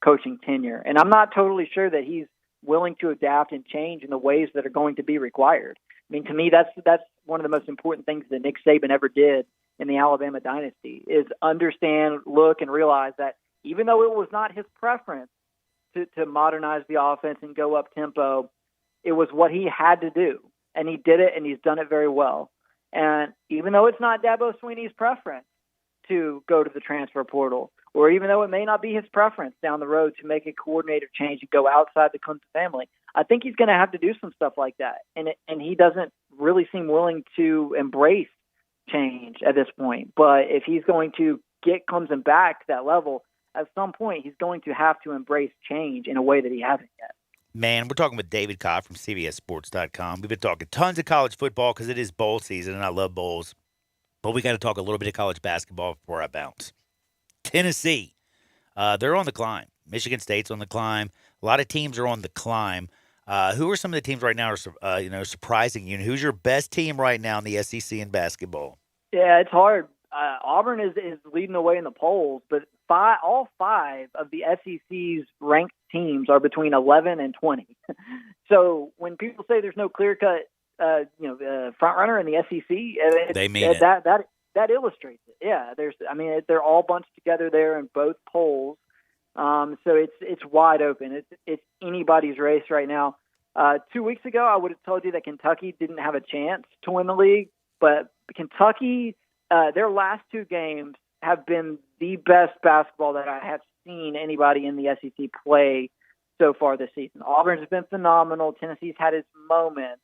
coaching tenure. And I'm not totally sure that he's willing to adapt and change in the ways that are going to be required. I mean, to me, that's one of the most important things that Nick Saban ever did in the Alabama dynasty is understand, look, and realize that even though it was not his preference to modernize the offense and go up tempo, it was what he had to do. And he did it, and he's done it very well. And even though it's not Dabo Swinney's preference to go to the transfer portal, or even though it may not be his preference down the road to make a coordinative change and go outside the Kuntz family, I think he's going to have to do some stuff like that. And he doesn't really seem willing to embrace change at this point. But if he's going to get Clemson back to that level, at some point he's going to have to embrace change in a way that he hasn't yet. Man, we're talking with David Cobb from CBSSports.com. We've been talking tons of college football because it is bowl season, and I love bowls. But we got to talk a little bit of college basketball before I bounce. Tennessee, they're on the climb. Michigan State's on the climb. A lot of teams are on the climb. Who are some of the teams right now are surprising you? And who's your best team right now in the SEC in basketball? Yeah, it's hard. Auburn is leading the way in the polls, but all five of the SEC's ranked teams are between 11 and 20. So when people say there's no clear-cut, front runner in the SEC, they mean that illustrates it. Yeah, they're all bunched together there in both polls. So it's wide open. It's anybody's race right now. 2 weeks ago, I would have told you that Kentucky didn't have a chance to win the league, but Kentucky, their last two games have been the best basketball that I have seen anybody in the SEC play so far this season. Auburn's been phenomenal. Tennessee's had its moments.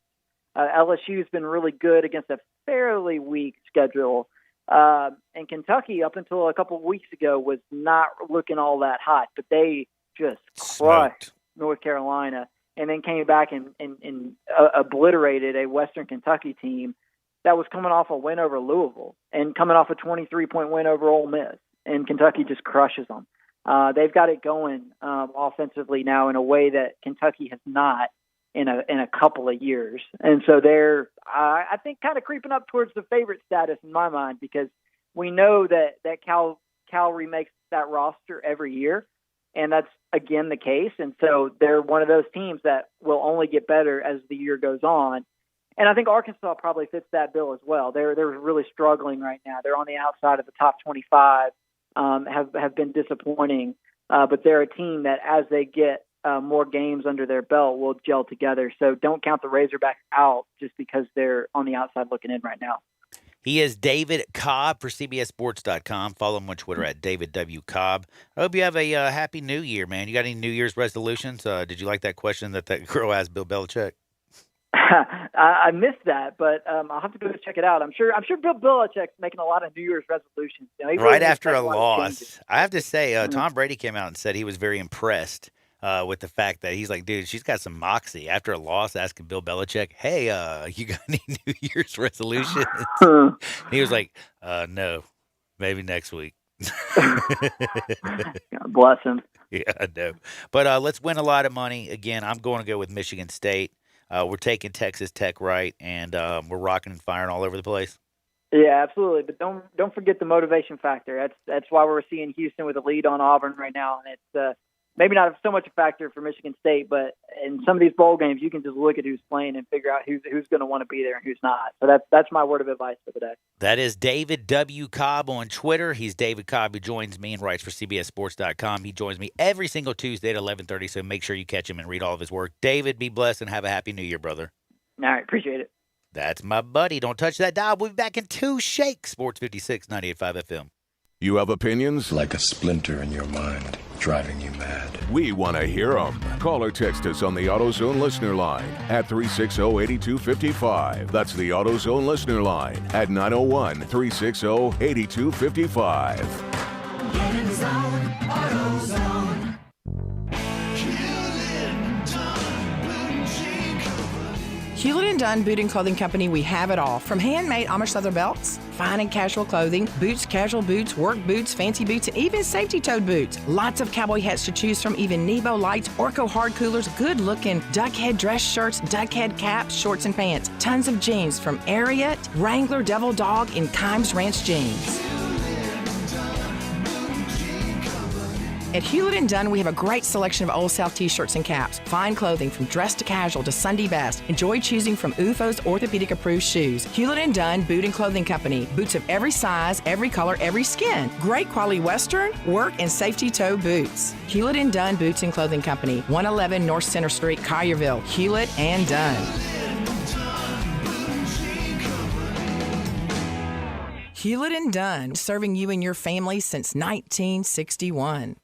LSU's been really good against a fairly weak schedule. And Kentucky, up until a couple of weeks ago, was not looking all that hot, but they just crushed North Carolina and then came back and obliterated a Western Kentucky team that was coming off a win over Louisville and coming off a 23-point win over Ole Miss. And Kentucky just crushes them. They've got it going offensively now in a way that Kentucky has not in a couple of years. And so they're, I think, kind of creeping up towards the favorite status in my mind, because we know that Cal remakes that roster every year, and that's, again, the case. And so they're one of those teams that will only get better as the year goes on. And I think Arkansas probably fits that bill as well. They're really struggling right now. They're on the outside of the top 25, have been disappointing, but they're a team that as they get more games under their belt will gel together. So don't count the Razorbacks out just because they're on the outside looking in right now. He is David Cobb for CBSSports.com. Follow him on Twitter at David W. Cobb. I hope you have a happy new year, man. You got any New Year's resolutions? Did you like that question that girl asked Bill Belichick? I missed that, but I'll have to go check it out. I'm sure Bill Belichick's making a lot of New Year's resolutions. You know, right after a loss. I have to say, Tom Brady came out and said he was very impressed with the fact that he's like, dude, she's got some moxie. After a loss, asking Bill Belichick, hey, you got any New Year's resolutions? He was like, no, maybe next week. God bless him. Yeah, I know. But let's win a lot of money. Again, I'm going to go with Michigan State. We're taking Texas Tech right, and we're rocking and firing all over the place. Yeah, absolutely. But don't forget the motivation factor. That's why we're seeing Houston with a lead on Auburn right now, and it's maybe not so much a factor for Michigan State, but in some of these bowl games, you can just look at who's playing and figure out who's going to want to be there and who's not. So that's my word of advice for the day. That is David W. Cobb on Twitter. He's David Cobb, who joins me and writes for CBSSports.com. He joins me every single Tuesday at 11:30, so make sure you catch him and read all of his work. David, be blessed and have a happy New Year, brother. All right, appreciate it. That's my buddy. Don't touch that dial. We'll be back in 2 shakes. Sports 56, 98.5 FM. You have opinions? Like a splinter in your mind, driving you mad. We want to hear them. Call or text us on the AutoZone listener line at 360-8255. That's the AutoZone listener line at 901-360-8255. Get in the zone, AutoZone. Hewlett & Dunn Boot and Clothing Company, we have it all. From handmade Amish leather belts, fine and casual clothing, boots, casual boots, work boots, fancy boots, and even safety-toed boots. Lots of cowboy hats to choose from, even Nebo lights, Orco hard coolers, good-looking duck head dress shirts, duck head caps, shorts, and pants. Tons of jeans from Ariat, Wrangler, Devil Dog, and Kimes Ranch jeans. At Hewlett & Dunn, we have a great selection of Old South t-shirts and caps. Fine clothing from dress to casual to Sunday best. Enjoy choosing from UFO's orthopedic-approved shoes. Hewlett & Dunn Boot and Clothing Company. Boots of every size, every color, every skin. Great quality Western, work, and safety toe boots. Hewlett & Dunn Boots and Clothing Company. 111 North Center Street, Collierville. Hewlett & Dunn. Hewlett & Dunn, serving you and your family since 1961.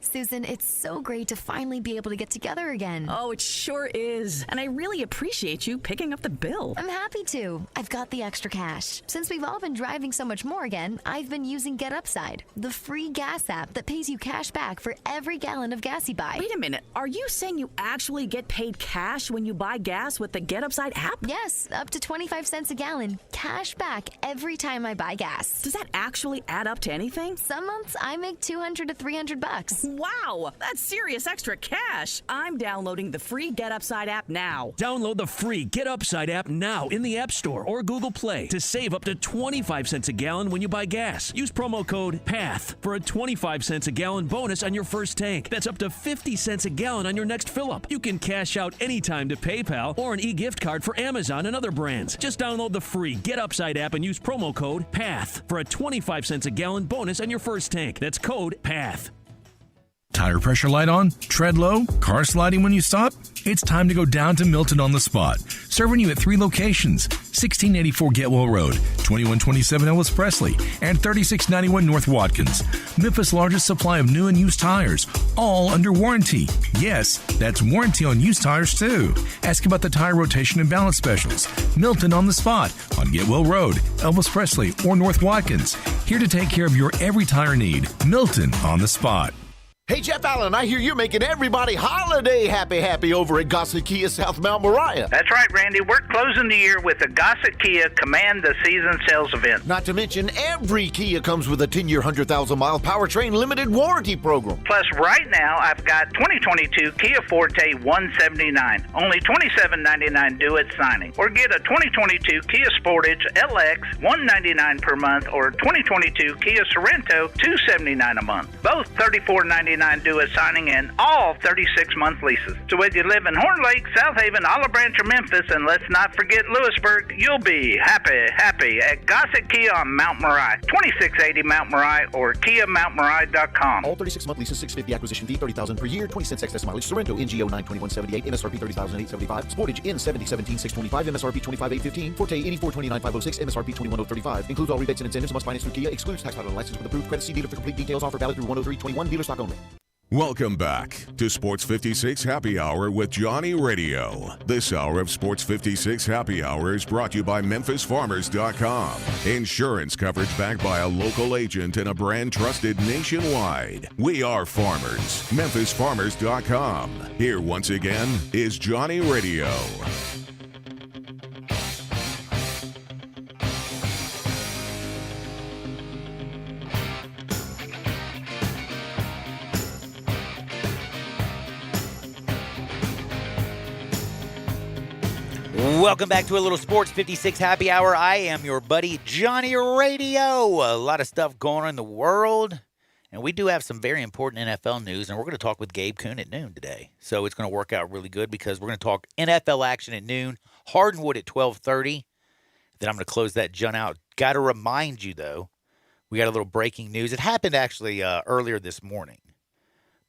Susan, it's so great to finally be able to get together again. Oh, it sure is. And I really appreciate you picking up the bill. I'm happy to. I've got the extra cash. Since we've all been driving so much more again, I've been using Get Upside, the free gas app that pays you cash back for every gallon of gas you buy. Wait a minute. Are you saying you actually get paid cash when you buy gas with the Get Upside app? Yes, up to 25 cents a gallon. Cash back every time I buy gas. Does that actually add up to anything? Some months I make $200 to $300. Wow, that's serious extra cash. I'm downloading the free Get Upside app now. Download the free Get Upside app now in the App Store or Google Play to save up to 25 cents a gallon when you buy gas. Use promo code PATH for a 25 cents a gallon bonus on your first tank. That's up to 50 cents a gallon on your next fill-up. You can cash out anytime to PayPal or an e-gift card for Amazon and other brands. Just download the free Get Upside app and use promo code PATH for a 25 cents a gallon bonus on your first tank. That's code PATH. Tire pressure light on? Tread low? Car sliding when you stop? It's time to go down to Milton on the Spot. Serving you at 3 locations, 1684 Getwell Road, 2127 Ellis Presley, and 3691 North Watkins. Memphis' largest supply of new and used tires, all under warranty. Yes, that's warranty on used tires too. Ask about the tire rotation and balance specials. Milton on the Spot on Getwell Road, Elvis Presley, or North Watkins. Here to take care of your every tire need. Milton on the Spot. Hey, Jeff Allen, I hear you're making everybody holiday happy over at Gossett Kia South Mount Moriah. That's right, Randy. We're closing the year with the Gossett Kia Command the Season sales event. Not to mention, every Kia comes with a 10-year, 100,000-mile powertrain limited warranty program. Plus, right now, I've got 2022 Kia Forte 179, only $27.99 due at signing. Or get a 2022 Kia Sportage LX 199 per month, or 2022 Kia Sorento $279 a month. Both $34.99 due at signing, and all 36-month leases. So whether you live in Horn Lake, South Haven, Olive Branch, or Memphis, and let's not forget Lewisburg, you'll be happy at Gossett Kia on Mount Moriah, 2680 Mount Moriah, or KiaMountMoriah.com. All 36-month leases, $650 acquisition fee, $30,000 per year, 20 cents excess mileage. Sorrento NGO 92178, MSRP $30,875. Sportage N7017 MSRP $25,815. Forte $8429,506, MSRP $21,035. Includes all rebates and incentives. Must finance through Kia. Excludes tax title and license with approved credit. See dealer for complete details. Offer valid through 10321. Dealer stock only. Welcome back to Sports 56 Happy Hour with Johnny Radio. This hour of Sports 56 Happy Hour is brought to you by MemphisFarmers.com. Insurance coverage backed by a local agent and a brand trusted nationwide. We are farmers. MemphisFarmers.com. Here once again is Johnny Radio. Welcome back to a little Sports 56 Happy Hour. I am your buddy Johnny Radio. A lot of stuff going on in the world, and we do have some very important NFL news, and we're going to talk with Gabe Kuhn at noon today. So it's going to work out really good because we're going to talk NFL action at noon, Hardwood at 12:30. Then I'm going to close that Jun out. Got to remind you, though, we got a little breaking news. It happened actually earlier this morning,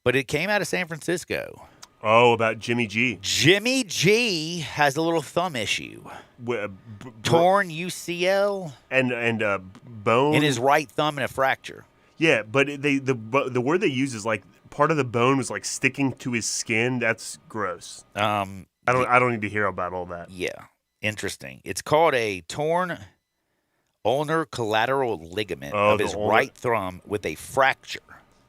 but it came out of San Francisco. Oh, about Jimmy G. Jimmy G has a little thumb issue. Torn UCL and bone in his right thumb and a fracture. Yeah, but the word they use is like part of the bone was like sticking to his skin. That's gross. I don't need to hear about all that. Yeah, interesting. It's called a torn ulnar collateral ligament of his right thumb with a fracture.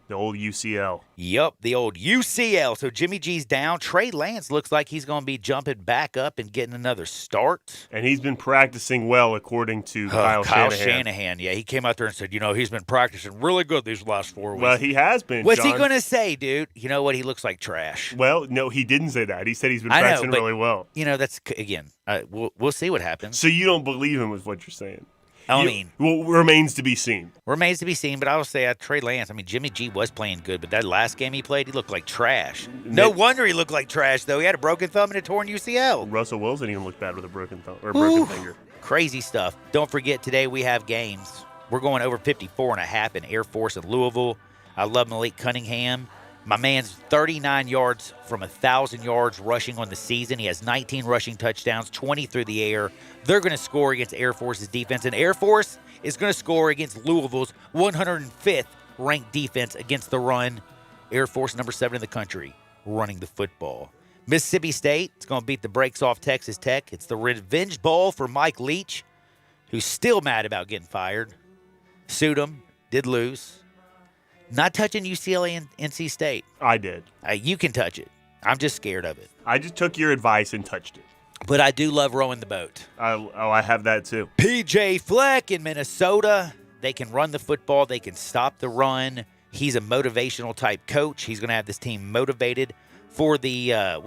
The old UCL. Yep, the old UCL. So Jimmy G's down. Trey Lance looks like he's going to be jumping back up and getting another start. And he's been practicing well, according to Kyle Shanahan. Yeah, he came out there and said, he's been practicing really good these last 4 weeks. Well, he has been, What's he going to say, dude? You know what? He looks like trash. Well, no, he didn't say that. He said he's been practicing really well. That's, again, we'll see what happens. So you don't believe him with what you're saying? remains to be seen. Remains to be seen, but I will say Trey Lance, Jimmy G was playing good, but that last game he played, he looked like trash. No wonder he looked like trash, though. He had a broken thumb and a torn UCL. Russell Wilson even looked bad with a broken thumb or broken finger. Crazy stuff. Don't forget, today we have games. We're going over 54.5 in Air Force in Louisville. I love Malik Cunningham. My man's 39 yards from 1,000 yards rushing on the season. He has 19 rushing touchdowns, 20 through the air. They're going to score against Air Force's defense, and Air Force is going to score against Louisville's 105th ranked defense against the run. Air Force number 7 in the country running the football. Mississippi State is going to beat the brakes off Texas Tech. It's the revenge bowl for Mike Leach, who's still mad about getting fired. Sued him, did lose. Not touching UCLA and NC State. I did. You can touch it. I'm just scared of it. I just took your advice and touched it. But I do love rowing the boat. I have that too. PJ Fleck in Minnesota. They can run the football. They can stop the run. He's a motivational type coach. He's going to have this team motivated for the,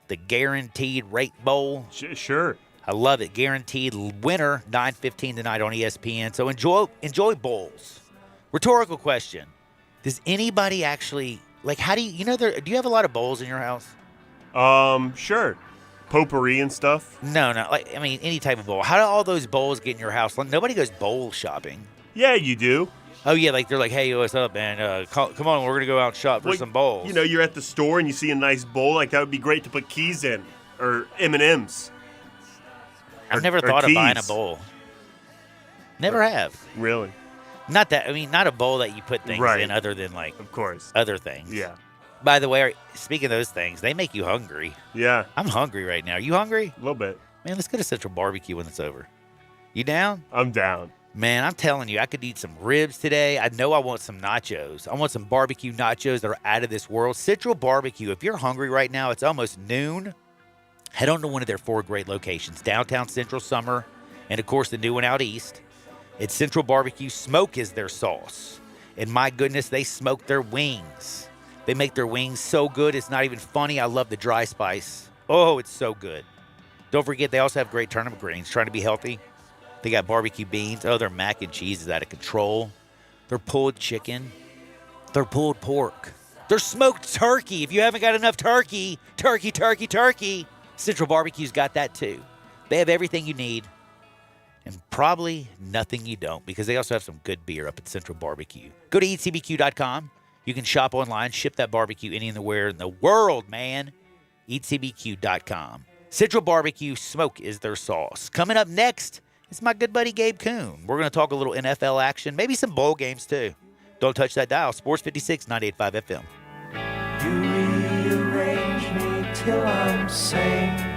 the Guaranteed Rate Bowl. Sure. I love it. Guaranteed winner, 9:15 tonight on ESPN. So enjoy bowls. Rhetorical question. Does anybody actually, how do do you have a lot of bowls in your house? Sure. Potpourri and stuff? No. Any type of bowl. How do all those bowls get in your house? Nobody goes bowl shopping. Yeah, you do. Oh, yeah, they're like, hey, what's up, man? Come on, we're going to go out and shop for some bowls. You're at the store and you see a nice bowl. That would be great to put keys in or M&Ms. I've never thought of buying a bowl. Never have. Really? Not a bowl that you put things in other than, of course, other things. Yeah. By the way, speaking of those things, they make you hungry. Yeah. I'm hungry right now. Are you hungry? A little bit. Man, let's go to Central Barbecue when it's over. You down? I'm down. Man, I'm telling you, I could eat some ribs today. I know I want some nachos. I want some barbecue nachos that are out of this world. Central Barbecue, if you're hungry right now, it's almost noon. Head on to one of their 4 great locations, downtown Central Summer, and, of course, the new one out east. It's Central Barbecue. Smoke is their sauce. And, my goodness, they smoke their wings. They make their wings so good, it's not even funny. I love the dry spice. Oh, it's so good. Don't forget, they also have great turnip greens. Trying to be healthy. They got barbecue beans. Oh, their mac and cheese is out of control. Their pulled chicken. Their pulled pork. Their smoked turkey. If you haven't got enough turkey, Central Barbecue's got that too. They have everything you need and probably nothing you don't, because they also have some good beer up at Central Barbecue. Go to eatcbq.com. You can shop online, ship that barbecue anywhere in the world, man. eatcbq.com. Central Barbecue, smoke is their sauce. Coming up next, it's my good buddy Gabe Kuhn. We're going to talk a little NFL action, maybe some bowl games too. Don't touch that dial. Sports 56, 98.5 FM. You rearrange me till I'm sane.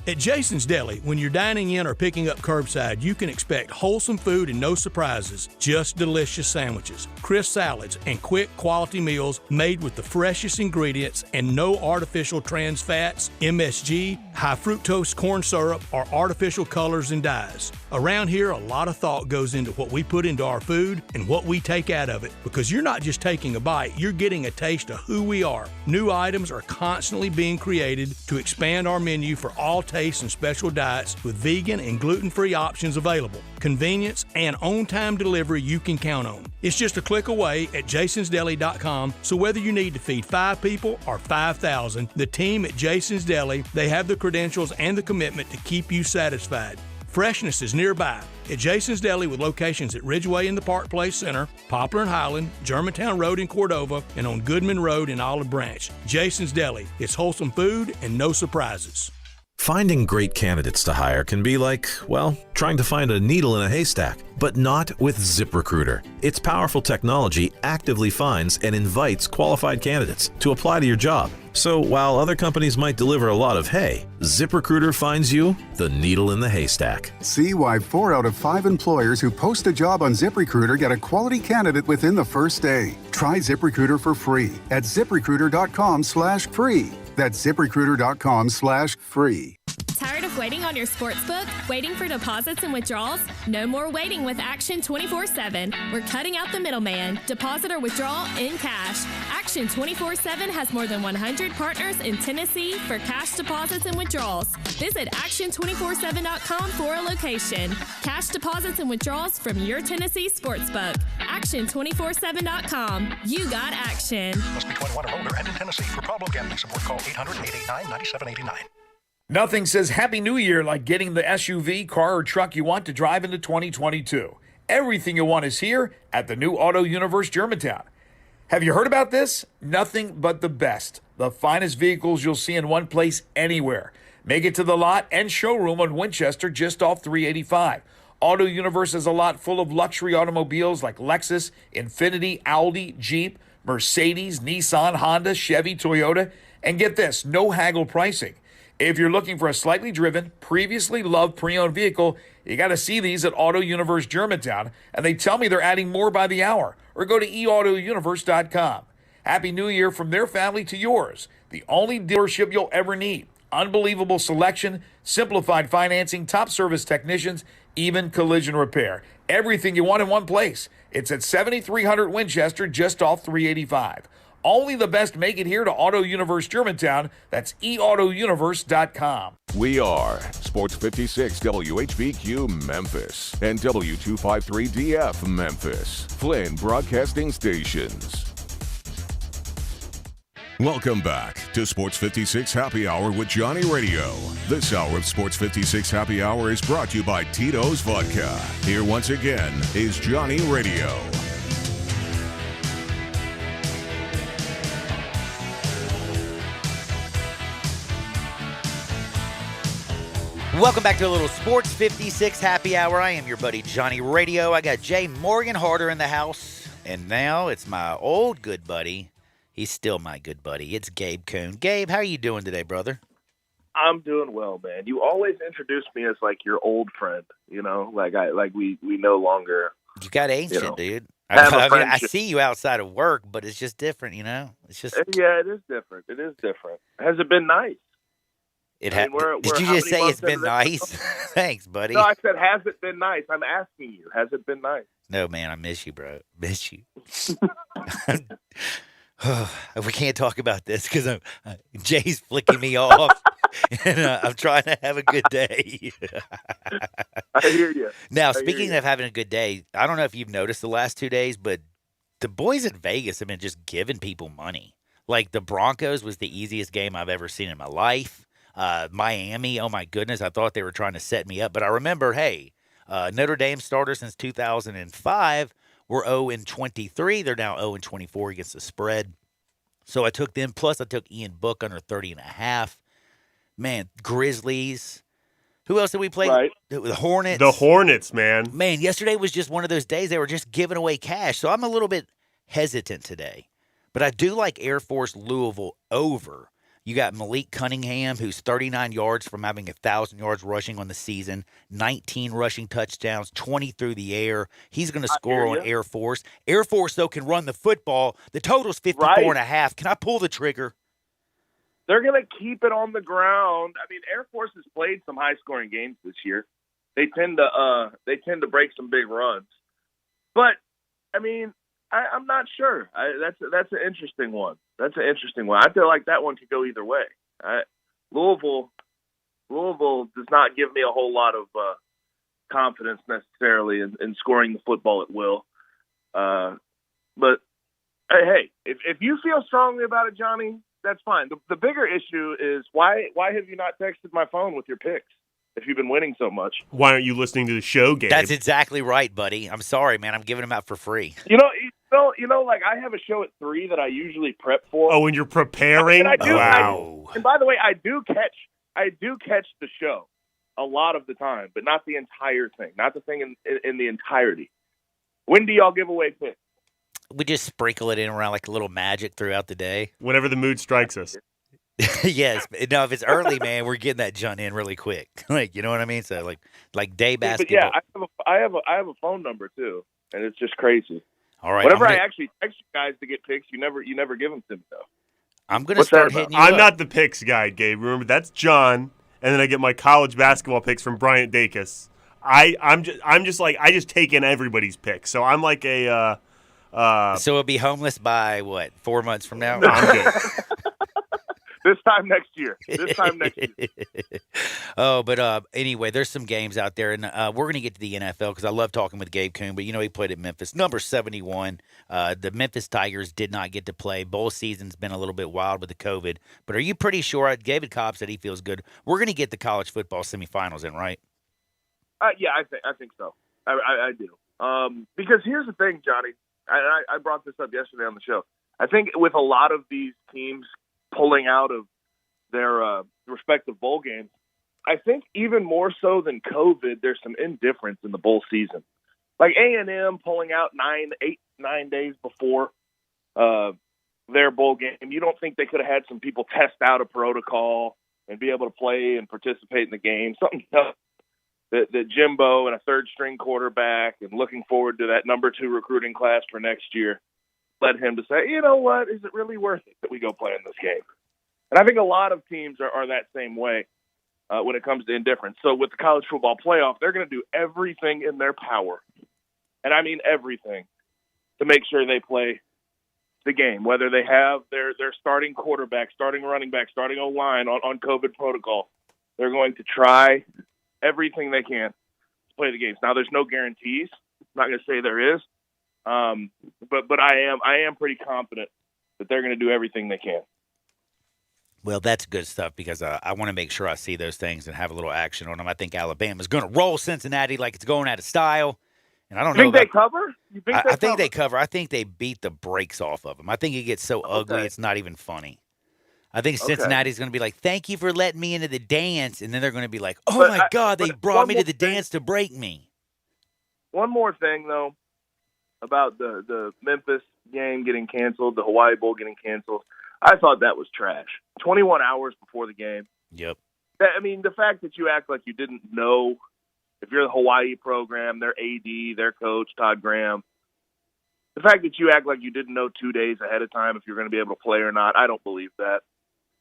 At Jason's Deli, when you're dining in or picking up curbside, you can expect wholesome food and no surprises, just delicious sandwiches, crisp salads, and quick quality meals made with the freshest ingredients and no artificial trans fats, MSG, high fructose corn syrup, or artificial colors and dyes. Around here, a lot of thought goes into what we put into our food and what we take out of it, because you're not just taking a bite, you're getting a taste of who we are. New items are constantly being created to expand our menu for all tastes and special diets, with vegan and gluten-free options available. Convenience and on-time delivery you can count on. It's just a click away at jasonsdeli.com, so whether you need to feed 5 people or 5,000, the team at Jason's Deli, they have the credentials and the commitment to keep you satisfied. Freshness is nearby at Jason's Deli, with locations at Ridgeway in the Park Place Center, Poplar and Highland, Germantown Road in Cordova, and on Goodman Road in Olive Branch. Jason's Deli. It's wholesome food and no surprises. Finding great candidates to hire can be like, well, trying to find a needle in a haystack, but not with ZipRecruiter. Its powerful technology actively finds and invites qualified candidates to apply to your job. So while other companies might deliver a lot of hay, ZipRecruiter finds you the needle in the haystack. See why 4 out of 5 employers who post a job on ZipRecruiter get a quality candidate within the first day. Try ZipRecruiter for free at ZipRecruiter.com/free. That's ZipRecruiter.com/free. Tired of waiting on your sportsbook? Waiting for deposits and withdrawals? No more waiting with Action 24/7. We're cutting out the middleman. Deposit or withdrawal in cash. Action 24/7 has more than 100 partners in Tennessee for cash deposits and withdrawals. Visit action247.com for a location. Cash deposits and withdrawals from your Tennessee sportsbook. Action247.com. You got action. Must be 21 or older and in Tennessee. For problem gambling support, call 800-889-9789. Nothing says Happy New Year like getting the SUV, car, or truck you want to drive into 2022. Everything you want is here at the new Auto Universe Germantown. Have you heard about this? Nothing but the best. The finest vehicles you'll see in one place anywhere. Make it to the lot and showroom on Winchester just off 385. Auto Universe is a lot full of luxury automobiles like Lexus, Infiniti, Audi, Jeep, Mercedes, Nissan, Honda, Chevy, Toyota. And get this, no haggle pricing. If you're looking for a slightly driven, previously loved pre-owned vehicle, you got to see these at Auto Universe Germantown, and they tell me they're adding more by the hour. Or go to eautouniverse.com. Happy New Year from their family to yours. The only dealership you'll ever need. Unbelievable selection, simplified financing, top service technicians, even collision repair. Everything you want in one place. It's at 7300 Winchester, just off 385. Only the best make it here to Auto Universe Germantown. That's eautouniverse.com. We are Sports 56 WHBQ Memphis and W253DF Memphis, Flynn Broadcasting Stations. Welcome back to Sports 56 Happy Hour with Johnny Radio. This hour of Sports 56 Happy Hour is brought to you by Tito's Vodka. Here once again is Johnny Radio. Welcome back to a little Sports 56 Happy Hour. I am your buddy Johnny Radio. I got Jay Morgan Harder in the house. And now it's my old good buddy. He's still my good buddy. It's Gabe Kuhn. Gabe, how are you doing today, brother? I'm doing well, man. You always introduce me as like your old friend, you know, like we no longer. You got ancient, you know, dude. I see you outside of work, but it's just different, you know. It's just yeah, it is different. It is different. Has it been nice? Did you just say it's been nice? Thanks, buddy. No, I said, has it been nice? I'm asking you, has it been nice? No, man, I miss you, bro. Miss you. We can't talk about this because Jay's flicking me off, and I'm trying to have a good day. I hear you. Now, speaking of having a good day, I don't know if you've noticed the last 2 days, but the boys in Vegas have been just giving people money. Like the Broncos was the easiest game I've ever seen in my life. Miami, oh my goodness, I thought they were trying to set me up. But I remember, hey, Notre Dame starter since 2005 were 0-23. They're now 0-24 against the spread. So I took them. Plus, I took Ian Book under 30.5. Man, Grizzlies. Who else did we play? Right. The Hornets. The Hornets, man. Man, yesterday was just one of those days they were just giving away cash. So I'm a little bit hesitant today. But I do like Air Force Louisville over. You got Malik Cunningham, who's 39 yards from having 1,000 yards rushing on the season, 19 rushing touchdowns, 20 through the air. He's going to score on Air Force. Air Force, though, can run the football. The total's 54.5. Can I pull the trigger? They're going to keep it on the ground. I mean, Air Force has played some high-scoring games this year. They tend to break some big runs. But, I mean, I'm not sure. That's an interesting one. I feel like that one could go either way. Louisville does not give me a whole lot of confidence necessarily in scoring the football at will. But hey, if you feel strongly about it, Johnny, that's fine. The bigger issue is why have you not texted my phone with your picks if you've been winning so much? Why aren't you listening to the show, Gabe? That's exactly right, buddy. I'm sorry, man. I'm giving them out for free. You know, like I have a show at 3 that I usually prep for. Oh, when you're preparing? Wow. And by the way, I do catch the show a lot of the time, but not the entire thing, not the thing in the entirety. When do y'all give away picks? We just sprinkle it in around like a little magic throughout the day. Whenever the mood strikes us. Yes. No, if it's early, man, we're getting that junk in really quick. Like, you know what I mean? So like day basketball. But yeah, I have a phone number too, and it's just crazy. All right. Whenever I actually text you guys to get picks, you never give them to me though. I'm gonna start hitting you up. I'm not the picks guy, Gabe. Remember, that's John, and then I get my college basketball picks from Bryant Dacus. I'm just like I just take in everybody's picks. So I'm like a So we'll be homeless by, what, 4 months from now? No, I'm good. This time next year. Oh, but anyway, there's some games out there, and we're going to get to the NFL because I love talking with Gabe Kuhn, but he played at Memphis. Number 71, the Memphis Tigers did not get to play. Bowl season's been a little bit wild with the COVID, but are you pretty sure? David Cobb said he feels good. We're going to get the college football semifinals in, right? Yeah, I think so. I do. Because here's the thing, Johnny. I brought this up yesterday on the show. I think with a lot of these teams pulling out of their respective bowl games, I think even more so than COVID, there's some indifference in the bowl season. Like A&M pulling out 9 days before their bowl game. You don't think they could have had some people test out a protocol and be able to play and participate in the game? Something else that Jimbo and a third-string quarterback and looking forward to that number 2 recruiting class for next year led him to say, you know what, is it really worth it that we go play in this game? And I think a lot of teams are that same way when it comes to indifference. So with the college football playoff, they're going to do everything in their power, and I mean everything, to make sure they play the game, whether they have their starting quarterback, starting running back, starting O-line on COVID protocol. They're going to try everything they can to play the games. Now, there's no guarantees. I'm not going to say there is. But I am pretty confident that they're going to do everything they can. Well, that's good stuff because I want to make sure I see those things and have a little action on them. I think Alabama's going to roll Cincinnati like it's going out of style. And I don't know. Think they cover? I think they cover. I think they beat the brakes off of them. I think it gets so ugly it's not even funny. I think Cincinnati's going to be like, thank you for letting me into the dance. And then they're going to be like, oh, my God, they brought me to the dance to break me. One more thing, though, about the Memphis game getting canceled, the Hawaii Bowl getting canceled. I thought that was trash. 21 hours before the game. Yep. I mean, the fact that you act like you didn't know, if you're the Hawaii program, their AD, their coach, Todd Graham, the fact that you act like you didn't know 2 days ahead of time if you're going to be able to play or not, I don't believe that.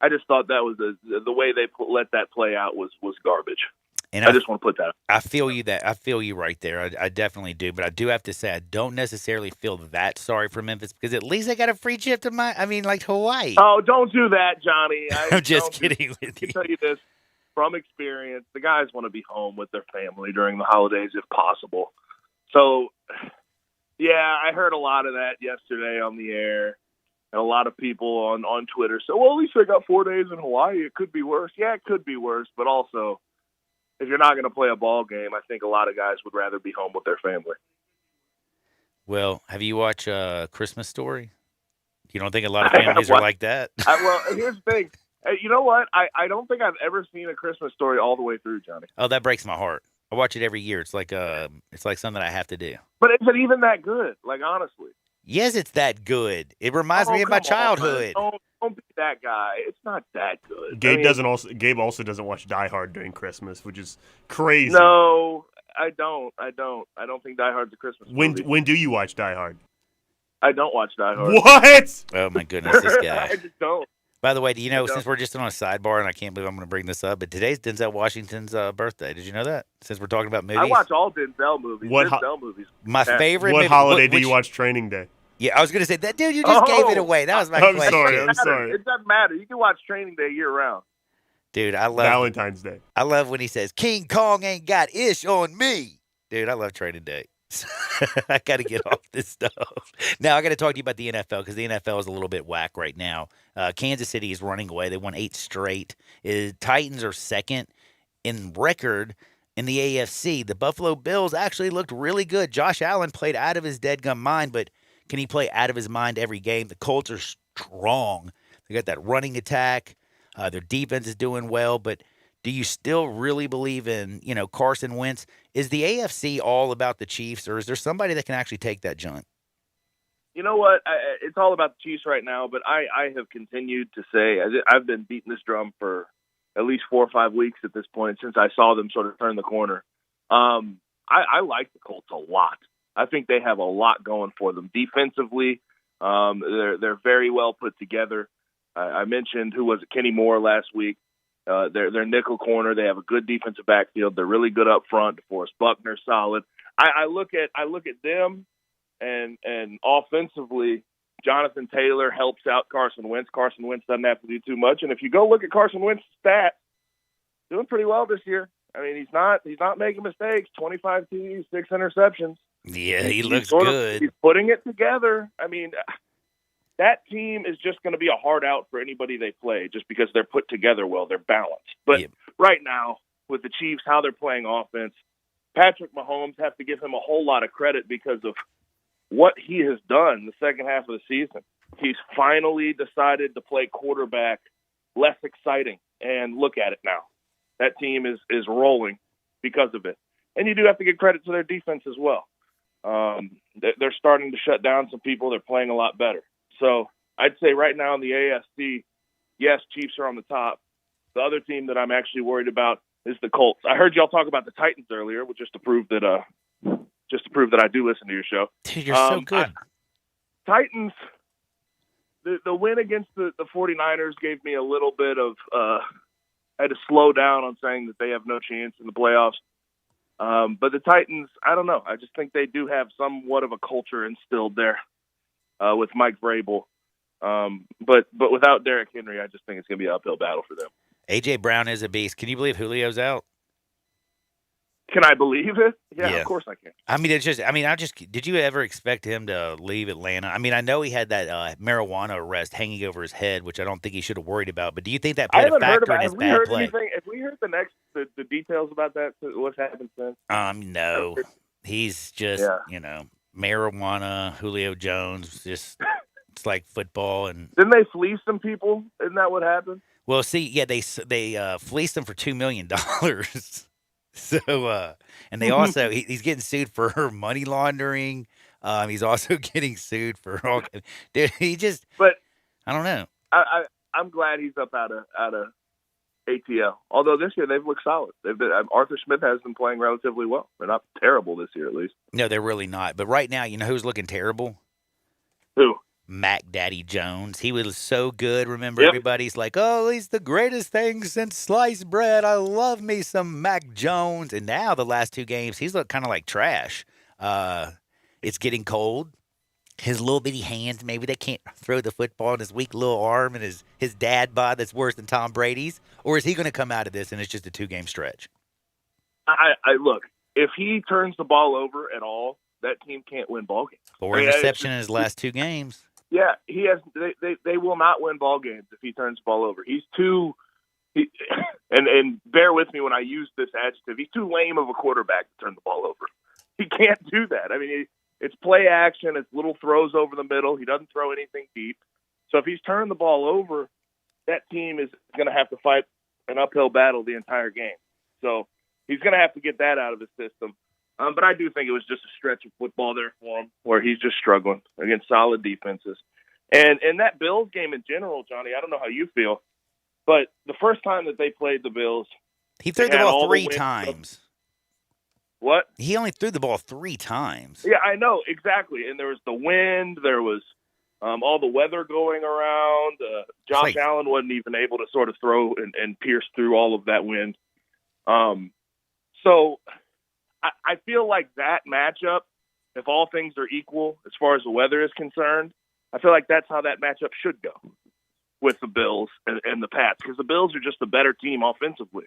I just thought that was the way they let that play out was garbage. And I just want to put that up. I feel you I feel you right there. I definitely do. But I do have to say I don't necessarily feel that sorry for Memphis because at least they got a free trip to Hawaii. Oh, don't do that, Johnny. I'm just kidding with you. I can tell you this from experience. The guys want to be home with their family during the holidays if possible. So, yeah, I heard a lot of that yesterday on the air. And a lot of people on Twitter said, well, at least they got 4 days in Hawaii. It could be worse. Yeah, it could be worse. But also, if you're not going to play a ball game, I think a lot of guys would rather be home with their family. Well, have you watched Christmas Story? You don't think a lot of families are like that? Well, here's the thing. You know what? I don't think I've ever seen a Christmas Story all the way through, Johnny. Oh, that breaks my heart. I watch it every year. It's like something I have to do. But is it even that good? Like, honestly. Yes, it's that good. It reminds me of my childhood. Don't be that guy. It's not that good. Gabe also doesn't watch Die Hard during Christmas, which is crazy. No, I don't. I don't think Die Hard's a Christmas movie. When do you watch Die Hard? I don't watch Die Hard. What? Oh my goodness, this guy. I just don't. By the way, do you know, since we're just on a sidebar, and I can't believe I'm going to bring this up, but today's Denzel Washington's birthday. Did you know that? Since we're talking about movies. I watch all Denzel movies. Denzel movies. My favorite What movie. holiday do you watch Training Day? Yeah, I was going to say, that dude, you just gave it away. That was my question. I'm sorry. It doesn't matter. You can watch Training Day year-round. Dude, I love Valentine's Day. I love when he says, King Kong ain't got ish on me. Dude, I love Training Day. I got to get off this stuff. Now, I got to talk to you about the NFL because the NFL is a little bit whack right now. Kansas City is running away. They won 8 straight. Titans are second in record in the AFC. The Buffalo Bills actually looked really good. Josh Allen played out of his deadgum mind, but can he play out of his mind every game? The Colts are strong. They got that running attack. Their defense is doing well, but do you still really believe in, Carson Wentz? Is the AFC all about the Chiefs, or is there somebody that can actually take that joint? You know what? It's all about the Chiefs right now, but I have continued to say, I've been beating this drum for at least 4 or 5 weeks at this point since I saw them sort of turn the corner. I like the Colts a lot. I think they have a lot going for them defensively. They're very well put together. I mentioned Kenny Moore last week. Their nickel corner. They have a good defensive backfield. They're really good up front. DeForest Buckner's solid. I look at them and offensively, Jonathan Taylor helps out Carson Wentz. Carson Wentz doesn't have to do too much. And if you go look at Carson Wentz's stats, doing pretty well this year. I mean, he's not making mistakes. 25 TDs, 6 interceptions. Yeah, he looks good. He's putting it together. I mean, that team is just going to be a hard out for anybody they play just because they're put together well. They're balanced. But right now, with the Chiefs, how they're playing offense, Patrick Mahomes have to give him a whole lot of credit because of what he has done the second half of the season. He's finally decided to play quarterback less exciting, and look at it now. That team is rolling because of it. And you do have to give credit to their defense as well. They're starting to shut down some people. They're playing a lot better. So I'd say right now in the AFC, yes, Chiefs are on the top. The other team that I'm actually worried about is the Colts. I heard y'all talk about the Titans earlier, just to prove that I do listen to your show. Dude, you're so good. Titans, the win against the 49ers gave me a little bit of I had to slow down on saying that they have no chance in the playoffs. But the Titans, I don't know. I just think they do have somewhat of a culture instilled there with Mike Vrabel. But without Derrick Henry, I just think it's going to be an uphill battle for them. A.J. Brown is a beast. Can you believe Julio's out? Can I believe it? Yeah, of course I can. I mean, did you ever expect him to leave Atlanta? I mean, I know he had that marijuana arrest hanging over his head, which I don't think he should have worried about. But do you think that played a factor in his bad play? Have we heard the details about that? What's happened since? No. He's just, marijuana, Julio Jones, just it's like football. And didn't they fleece some people? Isn't that what happened? Well, see, yeah, they fleeced him for $2 million. So, and they also he's getting sued for money laundering. He's also getting sued for all. Dude, But I don't know. I'm glad he's up out of ATL. Although this year they've looked solid. Arthur Smith has been playing relatively well. They're not terrible this year, at least. No, they're really not. But right now, you know who's looking terrible? Who? Mac Daddy Jones. He was so good. Remember, everybody's like, oh, he's the greatest thing since sliced bread. I love me some Mac Jones. And now the last 2 games, he's looked kind of like trash. It's getting cold. His little bitty hands, maybe they can't throw the football, and his weak little arm and his dad bod that's worse than Tom Brady's. Or is he going to come out of this and it's just a 2-game stretch? I look, if he turns the ball over at all, that team can't win ball games. 4 interceptions in his last 2 games. Yeah, he has. They will not win ball games if he turns the ball over. He's too. And bear with me when I use this adjective. He's too lame of a quarterback to turn the ball over. He can't do that. I mean, it's play action. It's little throws over the middle. He doesn't throw anything deep. So if he's turned the ball over, that team is going to have to fight an uphill battle the entire game. So he's going to have to get that out of his system. But I do think it was just a stretch of football there for him where he's just struggling against solid defenses. And that Bills game in general, Johnny, I don't know how you feel, but the first time that they played the Bills, he threw the ball 3 times. What? He only threw the ball 3 times. Yeah, I know, exactly. And there was the wind, there was all the weather going around. Josh Allen wasn't even able to sort of throw and pierce through all of that wind. So I feel like that matchup, if all things are equal as far as the weather is concerned, I feel like that's how that matchup should go with the Bills and the Pats, because the Bills are just a better team offensively.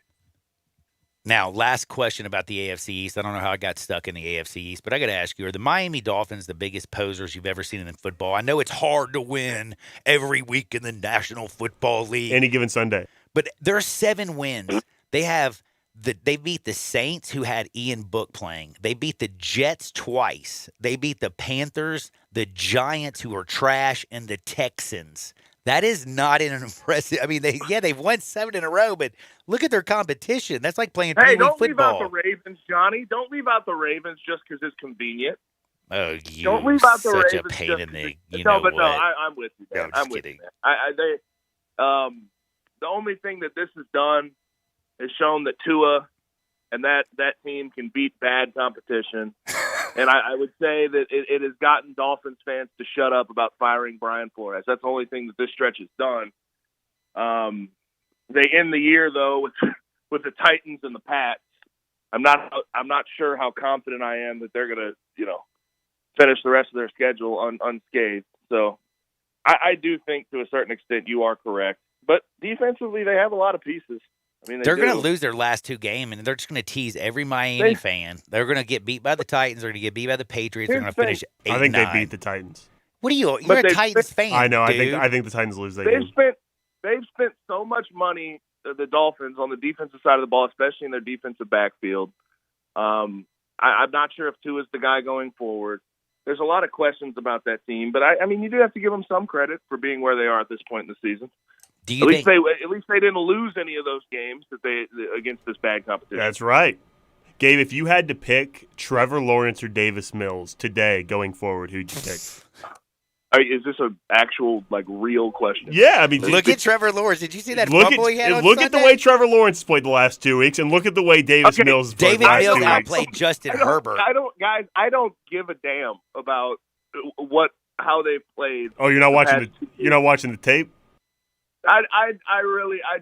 Now, last question about the AFC East. I don't know how I got stuck in the AFC East, but I got to ask you, are the Miami Dolphins the biggest posers you've ever seen in football? I know it's hard to win every week in the National Football League. Any given Sunday. But there are 7 wins. They beat the Saints, who had Ian Book playing. They beat the Jets twice. They beat the Panthers, the Giants, who are trash, and the Texans. That is not an impressive. I mean, they've won 7 in a row, but look at their competition. That's like playing Pee Wee football. Don't leave out the Ravens, Johnny. Don't leave out the Ravens just because it's convenient. Oh, you don't leave out the such Ravens a pain in the. I'm with you. Man. I'm with you. Man. The only thing that this has done is shown that Tua and that team can beat bad competition. And I would say that it has gotten Dolphins fans to shut up about firing Brian Flores. That's the only thing that this stretch has done. They end the year, though, with the Titans and the Pats. I'm not sure how confident I am that they're going to, finish the rest of their schedule unscathed. So I do think to a certain extent you are correct. But defensively, they have a lot of pieces. I mean, they're going to lose their last 2 games, and they're just going to tease every Miami fan. They're going to get beat by the Titans. They're going to get beat by the Patriots. They're going to finish 8-9. I think they beat the Titans. What are you? You're a Titans fan. I know. Dude. I think the Titans lose that They've game. spent so much money, the Dolphins, on the defensive side of the ball, especially in their defensive backfield. I'm not sure if Tua is the guy going forward. There's a lot of questions about that team, but I mean, you do have to give them some credit for being where they are at this point in the season. At least they didn't lose any of those games against this bad competition. That's right. Gabe, if you had to pick Trevor Lawrence or Davis Mills today going forward, who'd you pick? Is this an actual, real question? Yeah, I mean, look at Trevor Lawrence. Did you see that fumble he had on Look Sunday? at the way Trevor Lawrence played the last 2 weeks, and look at the way Davis Mills played the last 2 weeks. outplayed Justin Herbert. I don't give a damn about how they played. Oh, you're not watching the tape? I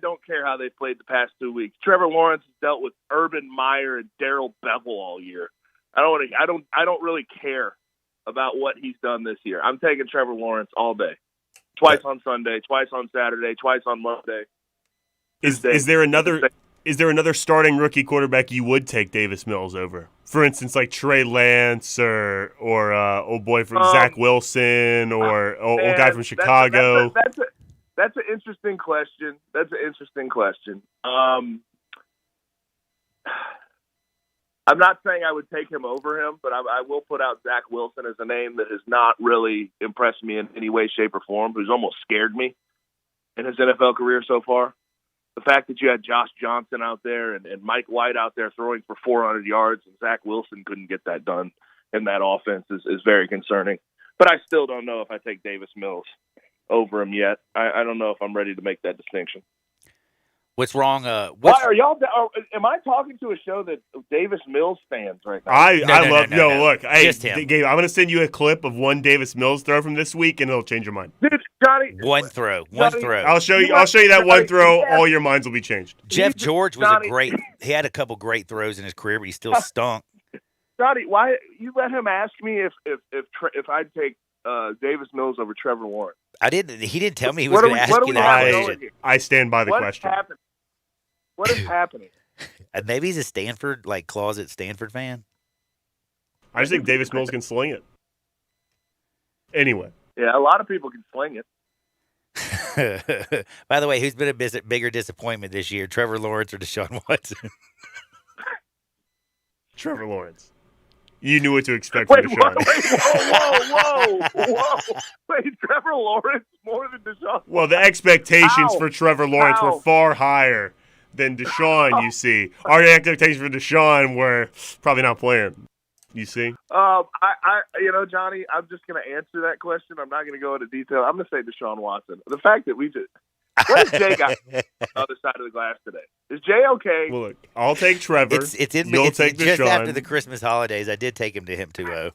don't care how they played the past 2 weeks. Trevor Lawrence has dealt with Urban Meyer and Darrell Bevell all year. I don't really care about what he's done this year. I'm taking Trevor Lawrence all day. Twice on Sunday, twice on Saturday, twice on Monday. Is there another starting rookie quarterback you would take Davis Mills over? For instance, like Trey Lance or old boy from Zach Wilson or old guy from Chicago. That's an interesting question. I'm not saying I would take him over him, but I will put out Zach Wilson as a name that has not really impressed me in any way, shape, or form, who's almost scared me in his NFL career so far. The fact that you had Josh Johnson out there and Mike White out there throwing for 400 yards and Zach Wilson couldn't get that done in that offense is very concerning. But I still don't know if I take Davis Mills over him yet. I don't know if I'm ready to make that distinction. What's wrong? Why are y'all? Am I talking to a show that Davis Mills fans right now? I love. Look, just him. Gabe, I'm going to send you a clip of one Davis Mills throw from this week, and it'll change your mind. Dude, Johnny, one throw. I'll show you that one throw. All your minds will be changed. Jeff George was he had a couple great throws in his career, but he still stunk. Johnny, why you let him ask me if I'd take Davis Mills over Trevor Lawrence? I didn't. He didn't tell me he was going to ask you that question. I stand by the question. What is happening? Maybe he's a Stanford, closet Stanford fan. I just think Davis Mills can sling it. Anyway. Yeah, a lot of people can sling it. By the way, who's been a bigger disappointment this year, Trevor Lawrence or Deshaun Watson? Trevor Lawrence. You knew what to expect from Deshaun. Whoa. Wait, Trevor Lawrence more than Deshaun? Well, the expectations for Trevor Lawrence were far higher than Deshaun, you see. Our expectations for Deshaun were probably not playing, you see. Johnny, I'm just going to answer that question. I'm not going to go into detail. I'm going to say Deshaun Watson. The fact that what has Jay got on the other side of the glass today? Is Jay okay? Well, look, I'll take Trevor. It's take just Deshaun. After the Christmas holidays, I did take him to him 2-0.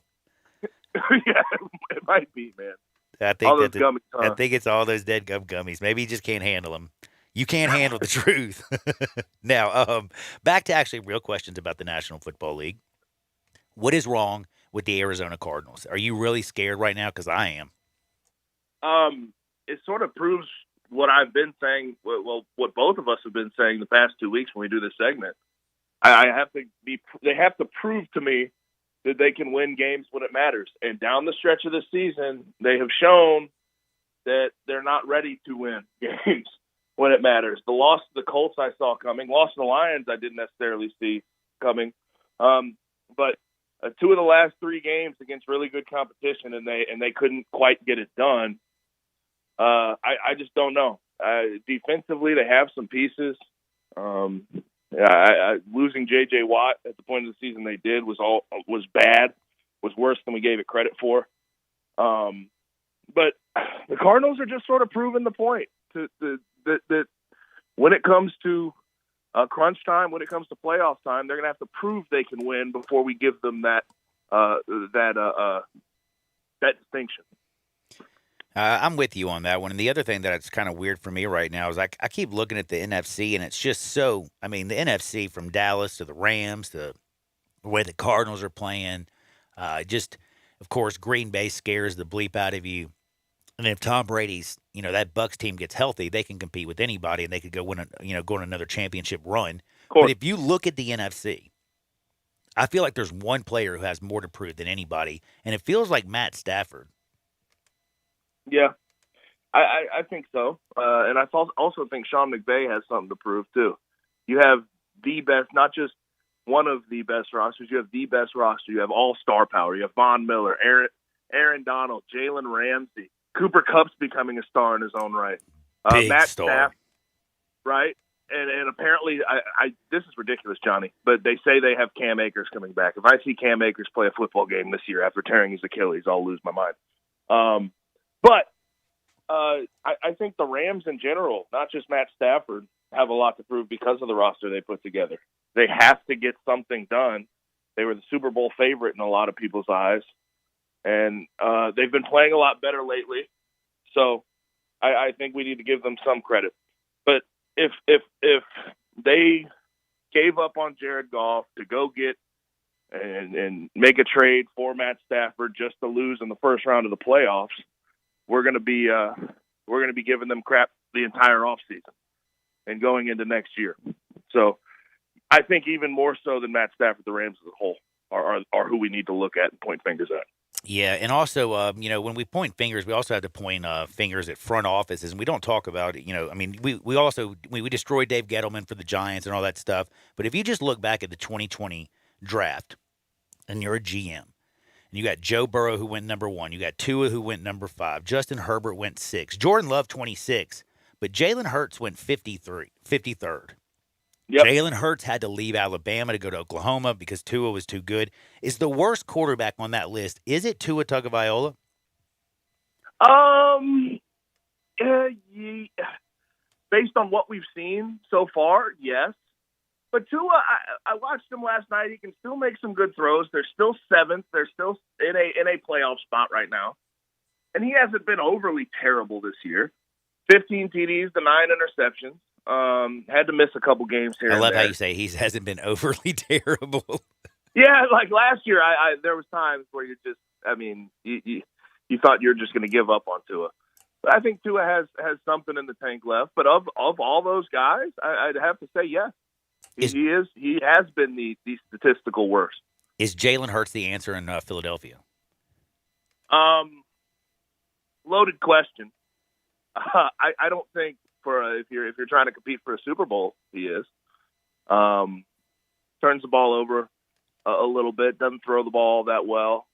Yeah, it might be, man. I think it's all those dead gummies. Maybe he just can't handle them. You can't handle the truth. Now, back to actually real questions about the National Football League. What is wrong with the Arizona Cardinals? Are you really scared right now? Because I am. It sort of proves what I've been saying, what both of us have been saying the past 2 weeks when we do this segment. They have to prove to me that they can win games when it matters. And down the stretch of the season, they have shown that they're not ready to win games when it matters. The loss to the Colts I saw coming. Loss to the Lions I didn't necessarily see coming. But 2 of the last 3 games against really good competition, and they couldn't quite get it done. I just don't know. Defensively, they have some pieces. Losing J.J. Watt at the point of the season they did was bad. Was worse than we gave it credit for. But the Cardinals are just sort of proving the point that when it comes to crunch time, when it comes to playoff time, they're going to have to prove they can win before we give them that distinction. I'm with you on that one. And the other thing that's kind of weird for me right now is I keep looking at the NFC, and it's just so – the NFC from Dallas to the Rams to the way the Cardinals are playing, Of course, Green Bay scares the bleep out of you. And if Tom Brady's, that Bucs team gets healthy, they can compete with anybody, and they could go go on another championship run. But if you look at the NFC, I feel like there's one player who has more to prove than anybody, and it feels like Matt Stafford. Yeah, I think so. And I also think Sean McVay has something to prove, too. You have the best, not just one of the best rosters, you have the best roster. You have all-star power. You have Von Miller, Aaron Donald, Jalen Ramsey. Cooper Kupp's becoming a star in his own right. Matt Stafford, right? And apparently, this is ridiculous, Johnny, but they say they have Cam Akers coming back. If I see Cam Akers play a football game this year after tearing his Achilles, I'll lose my mind. But I think the Rams in general, not just Matt Stafford, have a lot to prove because of the roster they put together. They have to get something done. They were the Super Bowl favorite in a lot of people's eyes. And they've been playing a lot better lately. So I think we need to give them some credit. But if they gave up on Jared Goff to go get and make a trade for Matt Stafford just to lose in the first round of the playoffs, we're going to be giving them crap the entire offseason and going into next year. So I think even more so than Matt Stafford, the Rams as a whole are who we need to look at and point fingers at. Yeah, and also, when we point fingers, we also have to point fingers at front offices, and we don't talk about it. We destroyed Dave Gettleman for the Giants and all that stuff. But if you just look back at the 2020 draft, and you're a GM, and you got Joe Burrow who went number 1, you got Tua who went number 5, Justin Herbert went 6, Jordan Love 26, but Jalen Hurts went 53rd. Yep. Jalen Hurts had to leave Alabama to go to Oklahoma because Tua was too good. Is the worst quarterback on that list, is it Tua Tagovailoa? Based on what we've seen so far, yes. But Tua, I watched him last night. He can still make some good throws. They're still 7th. They're still in a playoff spot right now. And he hasn't been overly terrible this year. 15 TDs to 9 interceptions. Had to miss a couple games here. I love how you say he hasn't been overly terrible. Yeah, like last year, I there was times where you just, you thought you're just going to give up on Tua. But I think Tua has something in the tank left. But of all those guys, I'd have to say yes. He has been the statistical worst. Is Jalen Hurts the answer in Philadelphia? Loaded question. I don't think if you're trying to compete for a Super Bowl, he is. Turns the ball over a little bit, doesn't throw the ball that well,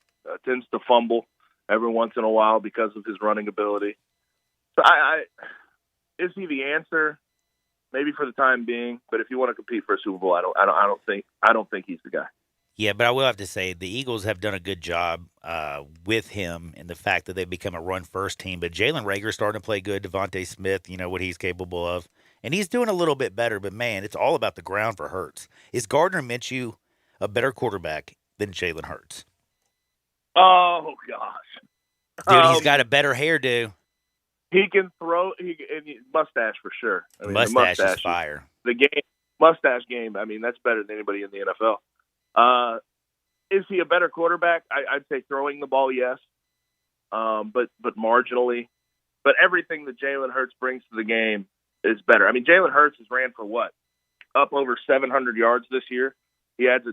tends to fumble every once in a while because of his running ability. So is he the answer? Maybe for the time being, but if you want to compete for a Super Bowl, I don't think he's the guy. Yeah, but I will have to say the Eagles have done a good job with him in the fact that they've become a run-first team. But Jalen Reagor's starting to play good. Devontae Smith, what he's capable of. And he's doing a little bit better. But, man, it's all about the ground for Hurts. Is Gardner Minshew a better quarterback than Jalen Hurts? Oh, gosh. Dude, he's got a better hairdo. He can throw mustache for sure. The mustache is fire. The mustache game, that's better than anybody in the NFL. Is he a better quarterback? I'd say throwing the ball, yes, but marginally. But everything that Jalen Hurts brings to the game is better. Jalen Hurts has ran for what? Up over 700 yards this year. He adds a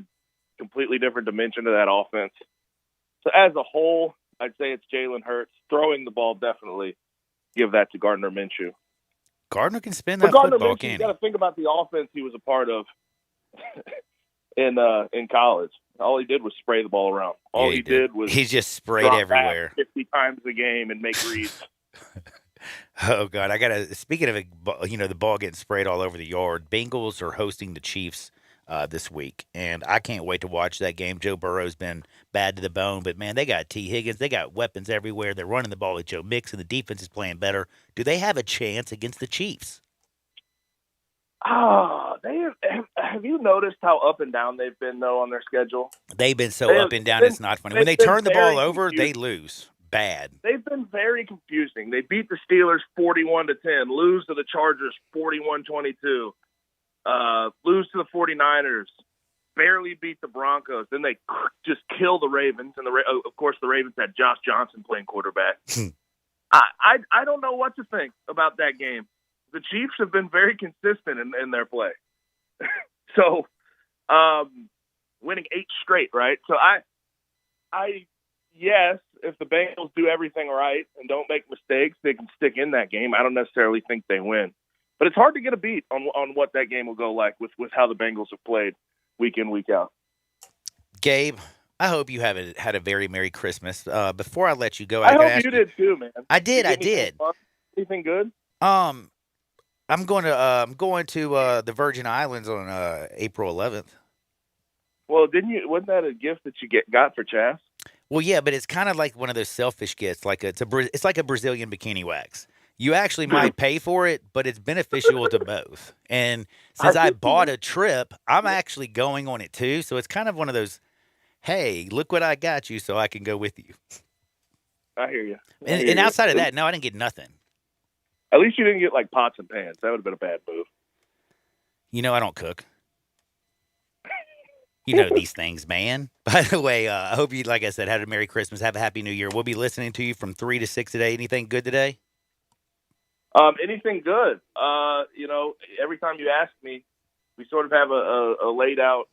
completely different dimension to that offense. So as a whole, I'd say it's Jalen Hurts. Throwing the ball, definitely give that to Gardner Minshew. Gardner can spin that football, can he? You got to think about the offense he was a part of in college. All he did was spray the ball around. All he did was he just sprayed everywhere 50 times a game and make reads. Oh God, speaking of the ball getting sprayed all over the yard. Bengals are hosting the Chiefs this week, and I can't wait to watch that game. Joe Burrow's been bad to the bone, but man, they got T. Higgins, they got weapons everywhere. They're running the ball with Joe Mixon. The defense is playing better. Do they have a chance against the Chiefs? Oh, have you noticed how up and down they've been though on their schedule? They've been up and down. It's not funny. When they turn the ball over, they lose bad. They've been very confusing. They beat the Steelers 41-10, lose to the Chargers 41-22, lose to the 49ers barely beat the Broncos. Then they just kill the Ravens, and of course the Ravens had Josh Johnson playing quarterback. I don't know what to think about that game. The Chiefs have been very consistent in their play. So, winning 8 straight, right? So yes, if the Bengals do everything right and don't make mistakes, they can stick in that game. I don't necessarily think they win. But it's hard to get a beat on what that game will go like with how the Bengals have played week in, week out. Gabe, I hope you had a very Merry Christmas. Before I let you go, I hope you did too, man. I did. Anything good? I'm going to the Virgin Islands on April 11th. Well, wasn't that a gift that you got for Chas? Well, yeah, but it's kind of like one of those selfish gifts. It's like a Brazilian bikini wax. You actually might pay for it, but it's beneficial to both. And since I bought a trip, I'm actually going on it too. So it's kind of one of those, hey, look what I got you, so I can go with you. I hear you. And outside of that, no, I didn't get nothing. At least you didn't get like pots and pans. That would have been a bad move. You know, I don't cook. You know these things, man. By the way, I hope you, like I said, had a Merry Christmas. Have a Happy New Year. We'll be listening to you from 3 to 6 today. Anything good today? Anything good? Every time you ask me, we sort of have a laid out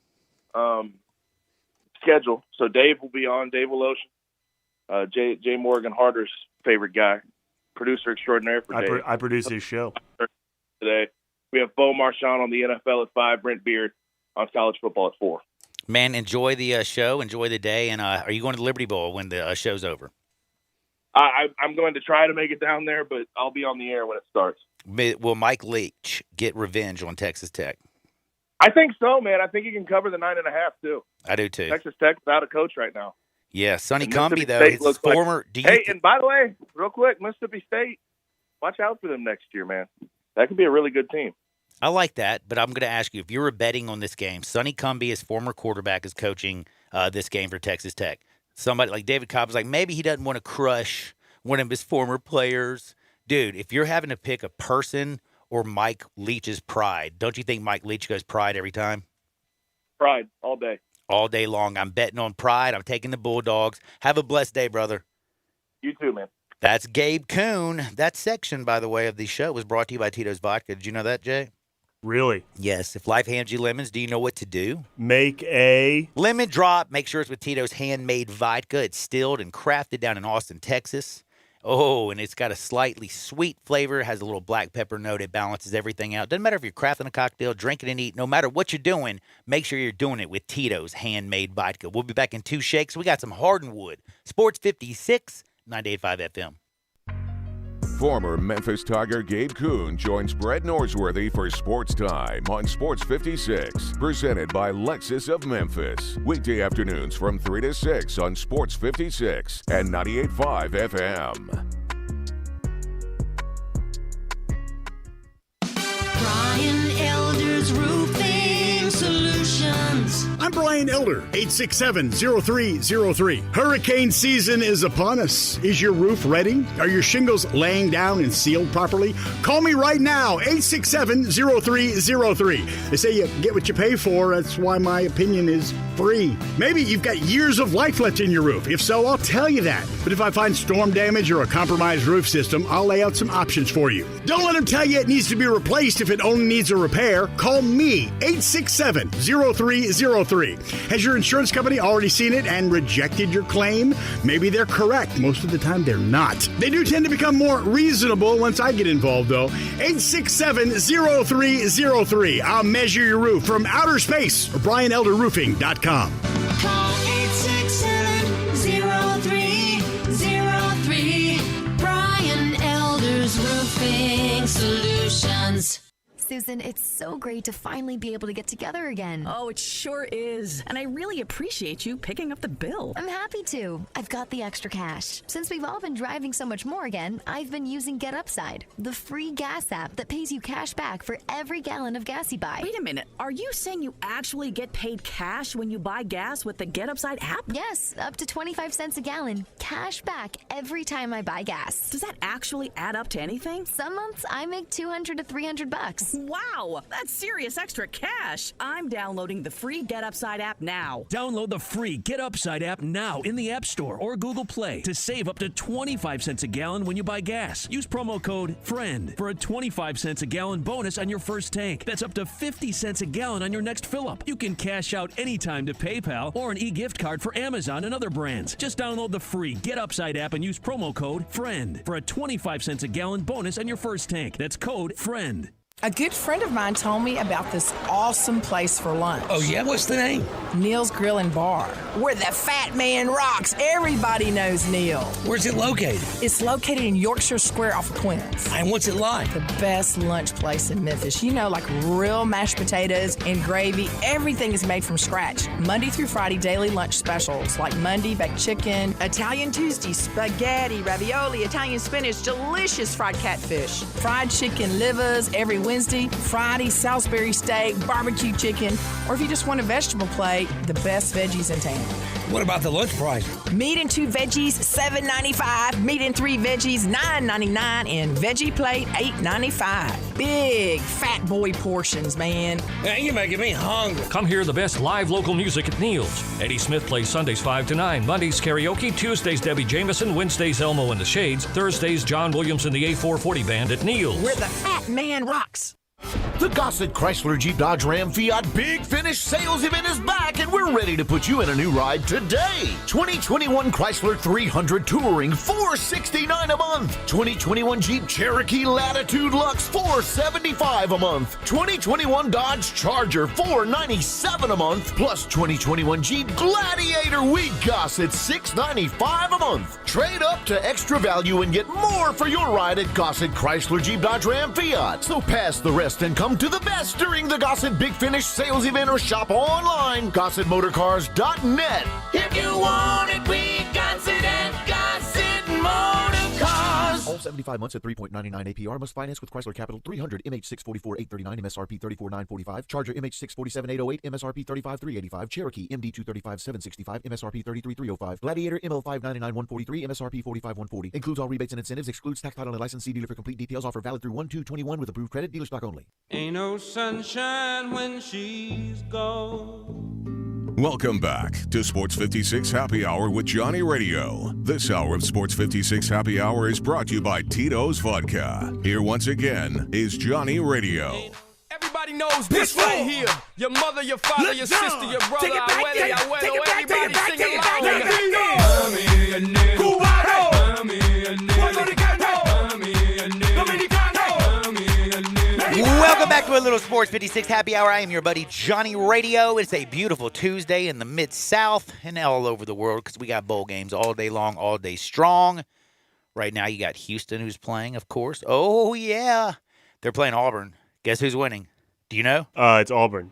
schedule. So Dave will be on, Dave Woloshyn, Jay Morgan Harder's favorite guy, producer extraordinaire for Dave. I produce his show. Today. We have Bo Marchand on the NFL at 5, Brent Beard on college football at 4. Man, enjoy the show, enjoy the day, and are you going to the Liberty Bowl when the show's over? I'm going to try to make it down there, but I'll be on the air when it starts. Will Mike Leach get revenge on Texas Tech? I think so, man. I think he can cover the 9.5 too. I do too. Texas Tech without a coach right now. Yeah, Sonny Cumbie though, his former. And by the way, real quick, Mississippi State, watch out for them next year, man. That could be a really good team. I like that, but I'm going to ask you, if you were betting on this game, Sonny Cumbie, his former quarterback, is coaching this game for Texas Tech. Somebody like David Cobb is like, maybe he doesn't want to crush one of his former players. Dude, if you're having to pick a person or Mike Leach's pride, don't you think Mike Leach goes pride every time? Pride, all day. All day long. I'm betting on pride. I'm taking the Bulldogs. Have a blessed day, brother. You too, man. That's Gabe Kuhn. That section, by the way, of the show was brought to you by Tito's Vodka. Did you know that, Jay? Really? Yes. If life hands you lemons, do you know what to do? Make a lemon drop. Make sure it's with Tito's handmade vodka. It's distilled and crafted down in Austin, Texas. Oh, and it's got a slightly sweet flavor. It has a little black pepper note. It balances everything out. Doesn't matter if you're crafting a cocktail, drinking and eating. No matter what you're doing, make sure you're doing it with Tito's handmade vodka. We'll be back in 2 shakes. We got some Hardenwood. Sports 56, 98.5 FM. Former Memphis Tiger Gabe Kuhn joins Brett Norsworthy for Sports Time on Sports 56, presented by Lexus of Memphis. Weekday afternoons from 3 to 6 on Sports 56 and 98.5 FM. Brian Elder's Roofing Solutions. I'm Brian Elder, 867-0303. Hurricane season is upon us. Is your roof ready? Are your shingles laying down and sealed properly? Call me right now, 867-0303. They say you get what you pay for. That's why my opinion is free. Maybe you've got years of life left in your roof. If so, I'll tell you that. But if I find storm damage or a compromised roof system, I'll lay out some options for you. Don't let them tell you it needs to be replaced if it only needs a repair. Call me, 867-0303. Has your insurance company already seen it and rejected your claim? Maybe they're correct. Most of the time, they're not. They do tend to become more reasonable once I get involved, though. 867-0303. I'll measure your roof from outer space or BrianElderRoofing.com. Call 867-0303. Brian Elder's Roofing Solutions. Susan, it's so great to finally be able to get together again. Oh, it sure is. And I really appreciate you picking up the bill. I'm happy to. I've got the extra cash. Since we've all been driving so much more again, I've been using Get Upside, the free gas app that pays you cash back for every gallon of gas you buy. Wait a minute. Are you saying you actually get paid cash when you buy gas with the Get Upside app? Yes, up to 25 cents a gallon. Cash back every time I buy gas. Does that actually add up to anything? Some months I make $200 to $300. Wow, that's serious extra cash. I'm downloading the free Get Upside app now. Download the free Get Upside app now in the App Store or Google Play to save up to 25 cents a gallon when you buy gas. Use promo code FRIEND for a 25 cents a gallon bonus on your first tank. That's up to 50 cents a gallon on your next fill-up. You can cash out anytime to PayPal or an e-gift card for Amazon and other brands. Just download the free Get Upside app and use promo code FRIEND for a 25 cents a gallon bonus on your first tank. That's code FRIEND. A good friend of mine told me about this awesome place for lunch. Oh, yeah? What's the name? Neil's Grill and Bar, where the fat man rocks. Everybody knows Neil. Where's it located? It's located in Yorkshire Square off of Quince. And what's it like? The best lunch place in Memphis. You know, like real mashed potatoes and gravy. Everything is made from scratch. Monday through Friday, daily lunch specials like Monday baked chicken, Italian Tuesday, spaghetti, ravioli, Italian spinach, delicious fried catfish, fried chicken livers every Wednesday, Friday, Salisbury steak, barbecue chicken, or if you just want a vegetable plate, the best veggies in town. What about the lunch price? Meat and 2 veggies, $7.95. Meat and 3 veggies, $9.99. And veggie plate, $8.95. Big fat boy portions, man. Man, you're making me hungry. Come hear the best live local music at Neil's. Eddie Smith plays Sundays 5 to 9, Mondays karaoke, Tuesdays Debbie Jameson, Wednesdays Elmo and the Shades, Thursdays John Williams and the A440 Band at Neil's. Where the fat man rocks. The Gossett Chrysler Jeep Dodge Ram Fiat Big Finish sales event is back, and we're ready to put you in a new ride today. 2021 Chrysler 300 Touring, $469 a month. 2021 Jeep Cherokee Latitude Luxe, $475 a month. 2021 Dodge Charger, $497 a month. Plus 2021 Jeep Gladiator, we Gossett, $695 a month. Trade up to extra value and get more for your ride at Gossett Chrysler Jeep Dodge Ram Fiat. So pass the rest and come to the best during the Gossett Big Finish sales event or shop online, GossettMotorCars.net. If you want it, we Gossett at Gossett Motor Cars. All 75 months at 3.99 APR. Must finance with Chrysler Capital 300 MH644-839 MSRP 34,945. Charger MH647-808 MSRP 35,385. Cherokee MD235-765 MSRP 33,305. Gladiator ML599-143 MSRP 45,140. Includes all rebates and incentives. Excludes tax, title, and licensee dealer for complete details. Offer valid through 1/2/21 with approved credit. Dealer stock only. Ain't no sunshine when she's gone. Welcome back to Sports 56 Happy Hour with Johnny Radio. This hour of Sports 56 Happy Hour is brought to you by Tito's Vodka. Here once again is Johnny Radio. Everybody knows this right here. Your mother, your father, your sister, your brother. Everybody sing Welcome back to a little Sports 56 Happy Hour. I am your buddy Johnny Radio. It's a beautiful Tuesday in the Mid-South and all over the world because we got bowl games all day long, all day strong. Right now you got Houston who's playing, of course. Oh, yeah. They're playing Auburn. Guess who's winning? Do you know? It's Auburn.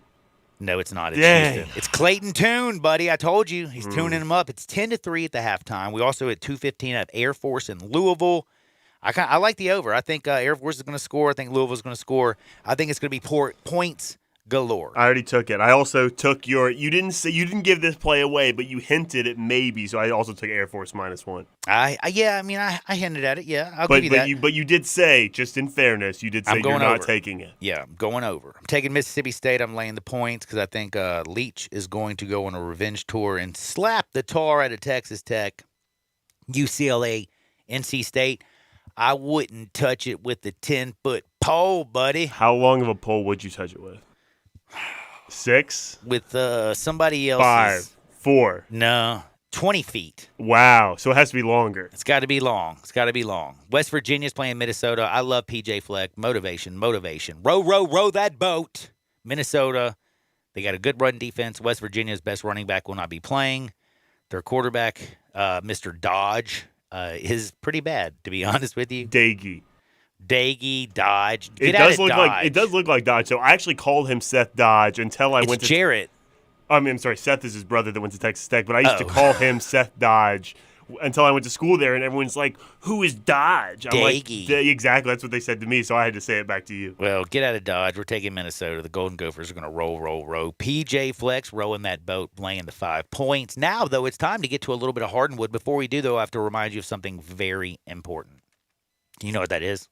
No, it's not. It's Dang. Houston. It's Clayton Tune, buddy. I told you. He's tuning them up. It's 10-3 at the halftime. We also had 2:15 at Air Force in Louisville. I like the over. I think Air Force is going to score. I think Louisville's going to score. I think it's going to be points galore. I already took it. I also took you didn't give this play away, but you hinted at maybe, so I also took Air Force -1. I hinted at it. Yeah, I'll give you that. But you did say, just in fairness, you did say you're not taking it. Yeah, I'm going over. I'm taking Mississippi State. I'm laying the points because I think Leach is going to go on a revenge tour and slap the tar out of Texas Tech, UCLA, NC State. I wouldn't touch it with the 10-foot pole, buddy. How long of a pole would you touch it with? 6? With somebody else's. 5, 4. No, 20 feet. Wow. So it has to be longer. It's got to be long. West Virginia's playing Minnesota. I love PJ Fleck. Motivation. Row that boat. Minnesota, they got a good run defense. West Virginia's best running back will not be playing. Their quarterback, Mr. Dodge, is pretty bad, to be honest with you. Daggy, Dodge. It does look like Dodge. So I actually called him Seth Dodge until I went to Jarrett. I'm sorry, Seth is his brother that went to Texas Tech, but I used to call him Seth Dodge until I went to school there, and everyone's like, "Who is Dodge?" I'm Daggy. like, exactly. That's what they said to me, so I had to say it back to you. Well, get out of Dodge. We're taking Minnesota. The Golden Gophers are going to roll. PJ Fleck's rowing that boat, laying the 5 points. Now, though, it's time to get to a little bit of Hardwood. Before we do, though, I have to remind you of something very important. You know what that is?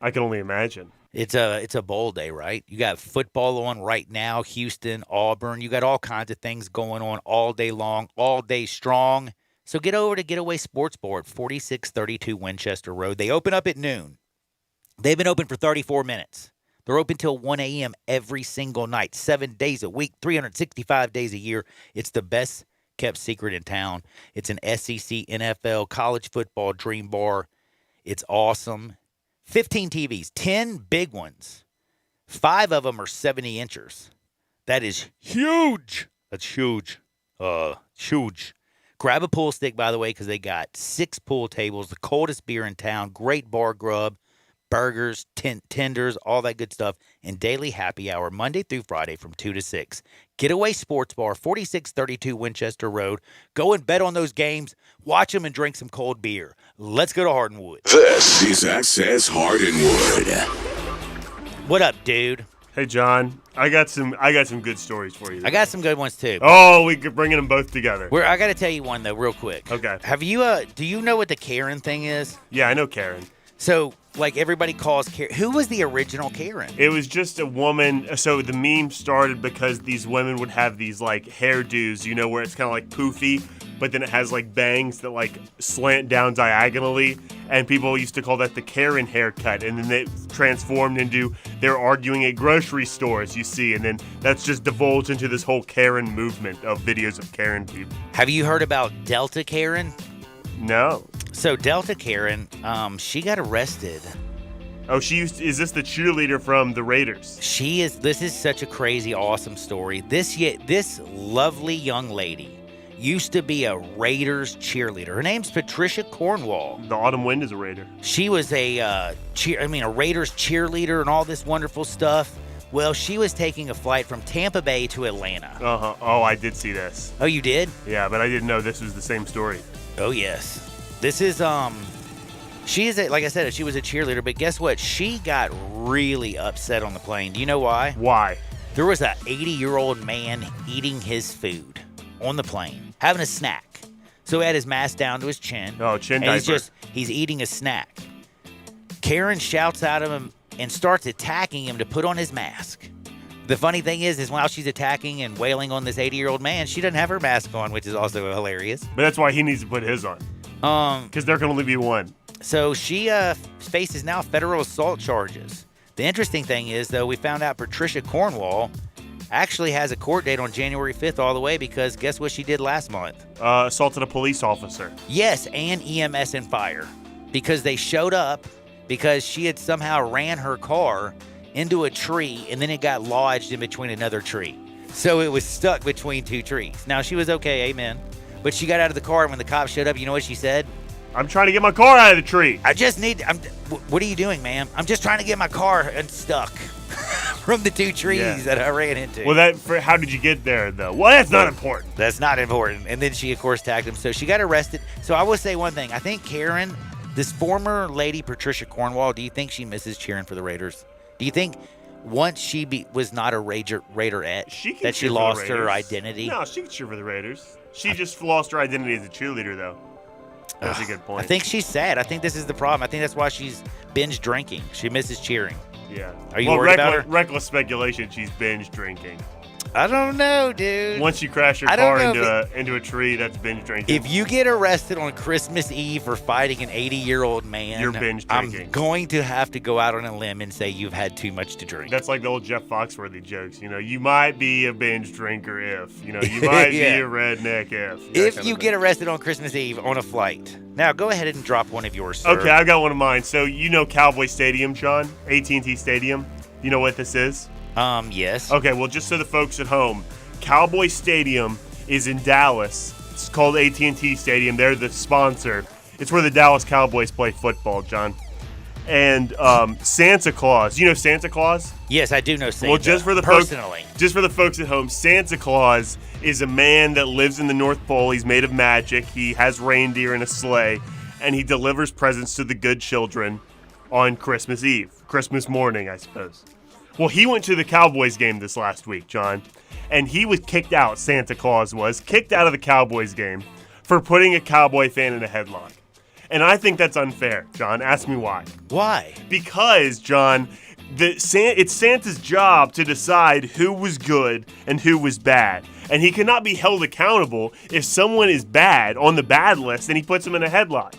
I can only imagine. It's a bowl day, right? You got football on right now, Houston, Auburn. You got all kinds of things going on all day long, all day strong. So get over to Getaway Sports Bar, 4632 Winchester Road. They open up at noon. They've been open for 34 minutes. They're open till 1 a.m. every single night, 7 days a week, 365 days a year. It's the best kept secret in town. It's an SEC, NFL, college football dream bar. It's awesome. 15 TVs, 10 big ones. 5 of them are 70 inchers. That is huge. That's huge. Huge. Grab a pool stick, by the way, because they got 6 pool tables, the coldest beer in town, great bar grub, burgers, tenders, all that good stuff, and daily happy hour Monday through Friday from 2 to 6. Getaway Sports Bar, 4632 Winchester Road. Go and bet on those games, watch them, and drink some cold beer. Let's go to Hardwood. This is Access Hardwood. What up, dude? Hey, John. I got some good stories for you. I got some good ones too. Oh, we could bringing them both together. I got to tell you one though, real quick. Okay. Have you? Do you know what the Karen thing is? Yeah, I know Karen. So, like, everybody calls Karen. Who was the original Karen? It was just a woman. So the meme started because these women would have these, like, hairdos, you know, where it's kind of like poofy, but then it has, like, bangs that, like, slant down diagonally. And people used to call that the Karen haircut. And then it transformed into they're arguing at grocery stores, you see. And then that's just divulged into this whole Karen movement of videos of Karen people. Have you heard about Delta Karen? No. So Delta Karen, she got arrested. Oh, is this the cheerleader from the Raiders? She is. This is such a crazy, awesome story. This lovely young lady used to be a Raiders cheerleader. Her name's Patricia Cornwall. The Autumn Wind is a Raider. She was a Raiders cheerleader and all this wonderful stuff. Well, she was taking a flight from Tampa Bay to Atlanta. Uh-huh. Oh, I did see this. Oh, you did? Yeah, but I didn't know this was the same story. Oh, yes. This is, she is, like I said, she was a cheerleader, but guess what? She got really upset on the plane. Do you know why? Why? There was an 80-year-old man eating his food on the plane, having a snack. So he had his mask down to his chin. Oh, chin and diaper. He's eating a snack. Karen shouts out at him and starts attacking him to put on his mask. The funny thing is while she's attacking and wailing on this 80-year-old man, she doesn't have her mask on, which is also hilarious. But that's why he needs to put his on. Because there can only be one. So she faces now federal assault charges. The interesting thing is, though, we found out Patricia Cornwall actually has a court date on January 5th all the way because guess what she did last month? Assaulted a police officer. Yes, and EMS and fire. Because they showed up because she had somehow ran her car into a tree, and then it got lodged in between another tree. So it was stuck between 2 trees. Now, she was okay, amen. But she got out of the car, and when the cops showed up, you know what she said? I'm trying to get my car out of the tree. What are you doing, ma'am? I'm just trying to get my car unstuck from the 2 trees that I ran into. Well, how did you get there, though? Well, that's not important. That's not important. And then she, of course, tagged him. So she got arrested. So I will say one thing. I think Karen, this former lady, Patricia Cornwall, do you think she misses cheering for the Raiders? Do you think once she was not a Raiderette, that she lost her identity? No, she can cheer for the Raiders. She just lost her identity as a cheerleader, though. That's a good point. I think she's sad. I think this is the problem. I think that's why she's binge drinking. She misses cheering. Yeah. Are you worried about her? Reckless speculation, she's binge drinking. I don't know, dude. Once you crash your car into a tree, that's binge drinking. If you get arrested on Christmas Eve for fighting an 80-year-old man, you're binge drinking. I'm going to have to go out on a limb and say you've had too much to drink. That's like the old Jeff Foxworthy jokes. You know, you might be a binge drinker if. You know, you might be a redneck if. If you get arrested on Christmas Eve on a flight. Now, go ahead and drop one of yours, sir. Okay, I've got one of mine. So, you know Cowboy Stadium, John? AT&T Stadium? You know what this is? Yes. Okay, well, just so the folks at home, Cowboy Stadium is in Dallas. It's called AT&T Stadium. They're the sponsor. It's where the Dallas Cowboys play football, John. And Santa Claus. You know Santa Claus? Yes, I do know Santa. Well, just for the folks at home, Santa Claus is a man that lives in the North Pole. He's made of magic. He has reindeer in a sleigh, and he delivers presents to the good children on Christmas Eve, Christmas morning, I suppose. Well, he went to the Cowboys game this last week, John, and he was kicked out, Santa Claus was, kicked out of the Cowboys game for putting a Cowboy fan in a headlock. And I think that's unfair, John. Ask me why. Why? Because, John, It's Santa's job to decide who was good and who was bad. And he cannot be held accountable if someone is bad on the bad list and he puts them in a headlock.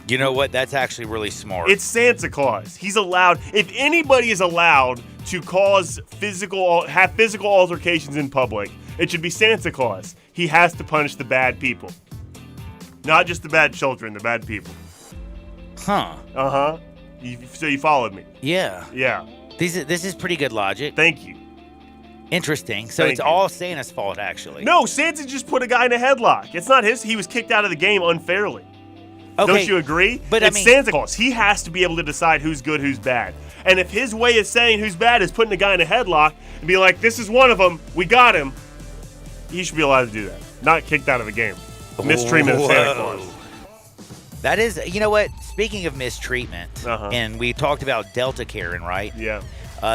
You know what? That's actually really smart. It's Santa Claus. He's allowed, if anybody is allowed to have physical altercations in public, it should be Santa Claus. He has to punish the bad people. Not just the bad children, the bad people. Huh. Uh-huh. So you followed me. Yeah. Yeah. This is pretty good logic. Thank you. Interesting. So it's all Santa's fault, actually. No, Santa just put a guy in a headlock. It's not his. He was kicked out of the game unfairly. Okay. Don't you agree? But it's Santa Claus. He has to be able to decide who's good, who's bad. And if his way of saying who's bad is putting a guy in a headlock and be like, this is one of them, we got him, he should be allowed to do that. Not kicked out of the game. Mistreatment of Santa Claus. That is, you know what? Speaking of mistreatment, and we talked about Delta Karen, right? Yeah.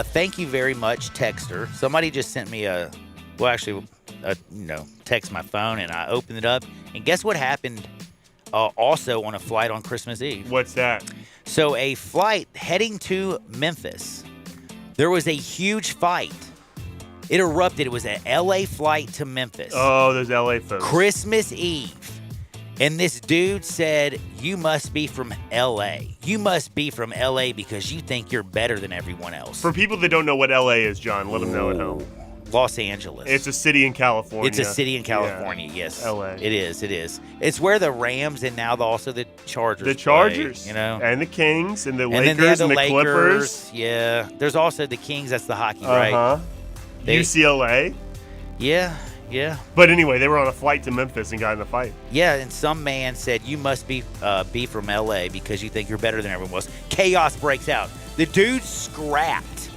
Thank you very much, Texter. Somebody just sent me text my phone, and I opened it up, and guess what happened also on a flight on Christmas Eve? What's that? So a flight heading to Memphis, there was a huge fight. It erupted. It was an L.A. flight to Memphis. Oh, those L.A. folks. Christmas Eve. And this dude said, you must be from L.A. You must be from L.A. because you think you're better than everyone else. For people that don't know what L.A. is, John, let them know at home. Los Angeles. It's a city in California. It's a city in California, yes. L.A. It is. It's where the Rams and now also the Chargers The Chargers. play, you know? And the Kings and the And Lakers then they have the and the Lakers. Clippers. Yeah. There's also the Kings. That's the hockey, right? Uh-huh. UCLA. Yeah. But anyway, they were on a flight to Memphis and got in a fight. Yeah, and some man said, you must be from L.A. because you think you're better than everyone else. Chaos breaks out. The dude scrapped.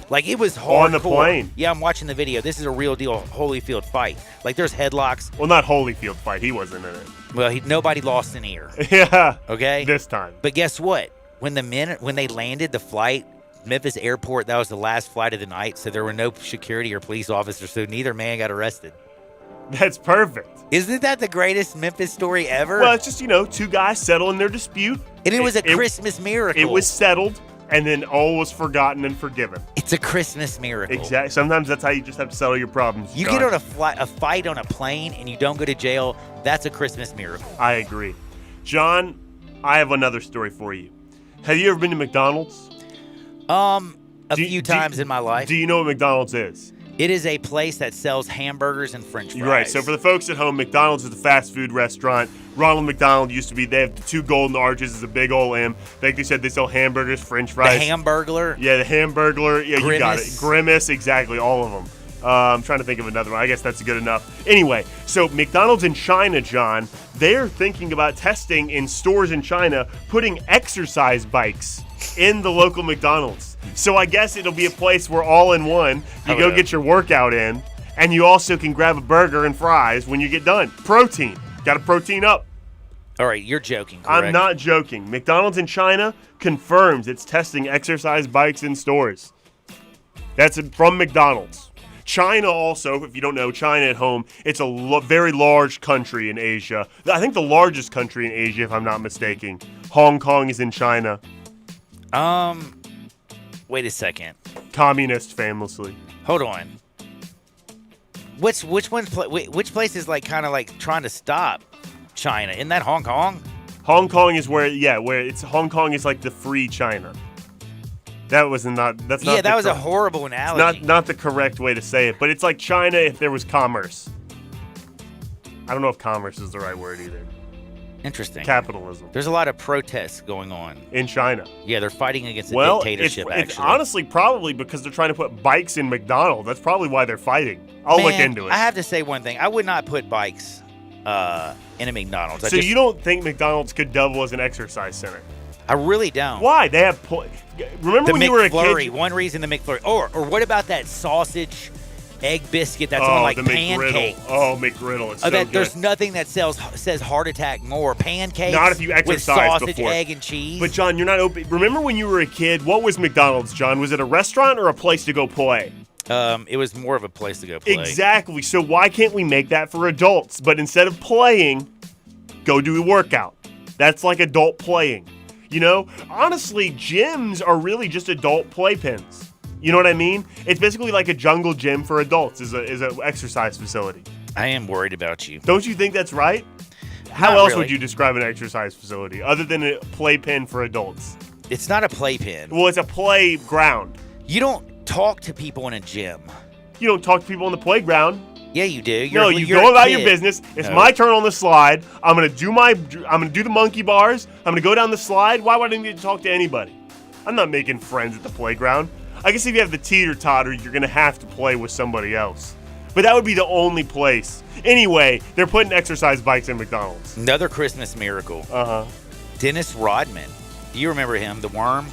Like, it was hardcore. On the plane. Yeah, I'm watching the video. This is a real deal Holyfield fight. Like, there's headlocks. Well, not Holyfield fight. He wasn't in it. Well, nobody lost an ear. Yeah. Okay? This time. But guess what? When they landed the flight, Memphis Airport, that was the last flight of the night, so there were no security or police officers, so neither man got arrested. That's perfect. Isn't that the greatest Memphis story ever? Well, it's just, two guys settling their dispute. And it was a Christmas miracle. It was settled, and then all was forgotten and forgiven. It's a Christmas miracle. Exactly. Sometimes that's how you just have to settle your problems. You John. get on a fight on a plane and you don't go to jail, that's a Christmas miracle. I agree. John, I have another story for you. Have you ever been to McDonald's? A few times in my life. Do you know what McDonald's is? It is a place that sells hamburgers and French fries. Right. So for the folks at home, McDonald's is a fast food restaurant. Ronald McDonald they have the two golden arches, is a big old M. Like they said, they sell hamburgers, French fries. The Hamburglar. Yeah, the Hamburglar. Yeah, Grimace. You got it. Grimace, exactly, all of them. I'm trying to think of another one. I guess that's good enough. Anyway, so McDonald's in China, John, they're thinking about testing in stores in China, putting exercise bikes in the local McDonald's. So I guess it'll be a place where all in one, you go get your workout in, and you also can grab a burger and fries when you get done. Protein. Got to protein up. All right, you're joking, correct? I'm not joking. McDonald's in China confirms it's testing exercise bikes in stores. That's from McDonald's. China also, if you don't know, China at home, it's a very large country in Asia. I think the largest country in Asia, if I'm not mistaken. Hong Kong is in China. Wait a second. Communist, famously. Hold on. Which place is kind of trying to stop China? Isn't that Hong Kong? Hong Kong is where it's Hong Kong is like the free China. That was not. That's not. Yeah, that was a horrible analogy. Not the correct way to say it, but it's like China if there was commerce. I don't know if commerce is the right word either. Interesting. Capitalism. There's a lot of protests going on in China. Yeah, they're fighting against the dictatorship. It's honestly probably because they're trying to put bikes in McDonald's. That's probably why they're fighting. I'll look into it. I have to say one thing. I would not put bikes in a McDonald's. So you don't think McDonald's could double as an exercise center? I really don't. Why? They have. Remember when you were a kid? One reason the McFlurry. Or what about that sausage egg biscuit that's on the pancakes? McGriddle. It's so good. There's nothing that says heart attack more. Pancakes. Not if you exercise with sausage, before. egg, and cheese. But John, you're not open. Remember when you were a kid? What was McDonald's, John? Was it a restaurant or a place to go play? It was more of a place to go play. Exactly. So why can't we make that for adults? But instead of playing, go do a workout. That's like adult playing. You know, honestly, gyms are really just adult playpens. You know what I mean? It's basically like a jungle gym for adults is an exercise facility. I am worried about you. Don't you think that's right? How Not else really. would you describe an exercise facility other than a playpen for adults? It's not a playpen. Well, it's a playground. You don't talk to people in a gym. You don't talk to people on the playground. Yeah, you do. You go about your business. It's my turn on the slide. I'm gonna do the monkey bars. I'm gonna go down the slide. Why would I need to talk to anybody? I'm not making friends at the playground. I guess if you have the teeter-totter, you're gonna have to play with somebody else. But that would be the only place. Anyway, they're putting exercise bikes in McDonald's. Another Christmas miracle. Uh-huh. Dennis Rodman. Do you remember him, the worm?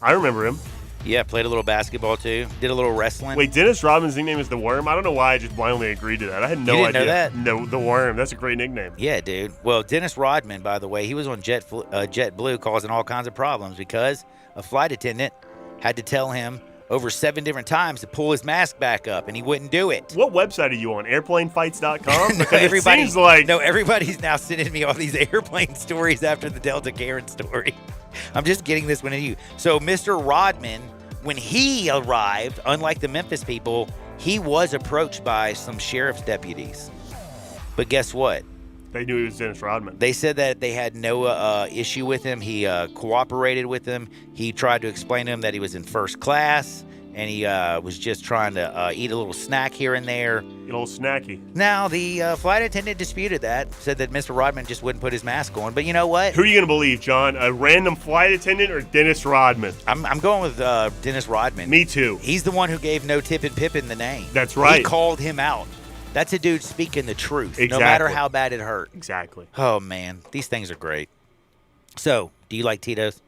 I remember him. Yeah, played a little basketball too. Did a little wrestling. Wait, Dennis Rodman's nickname is the Worm? I don't know why I just blindly agreed to that. I had no You idea. didn't know that? No, the Worm. That's a great nickname. Yeah, dude. Well, Dennis Rodman, by the way, he was on JetBlue causing all kinds of problems because a flight attendant had to tell him over 7 different times to pull his mask back up, and he wouldn't do it. What website are you on? Airplanefights.com? Because everybody, it seems like... No, everybody's now sending me all these airplane stories after the Delta Karen story. I'm just getting this one to you. So Mr. Rodman, when he arrived, unlike the Memphis people, he was approached by some sheriff's deputies. But guess what? They knew he was Dennis Rodman. They said that they had no issue with him. He cooperated with them. He tried to explain to them that he was in first class, and he was just trying to eat a little snack here and there. A little snacky. Now, the flight attendant disputed that, said that Mr. Rodman just wouldn't put his mask on. But you know what? Who are you going to believe, John? A random flight attendant or Dennis Rodman? I'm going with Dennis Rodman. Me too. He's the one who gave No Tippin' Pippin the name. That's right. He called him out. That's a dude speaking the truth, Exactly. no matter how bad it hurt. Exactly. Oh, man. These things are great. So, do you like Tito's?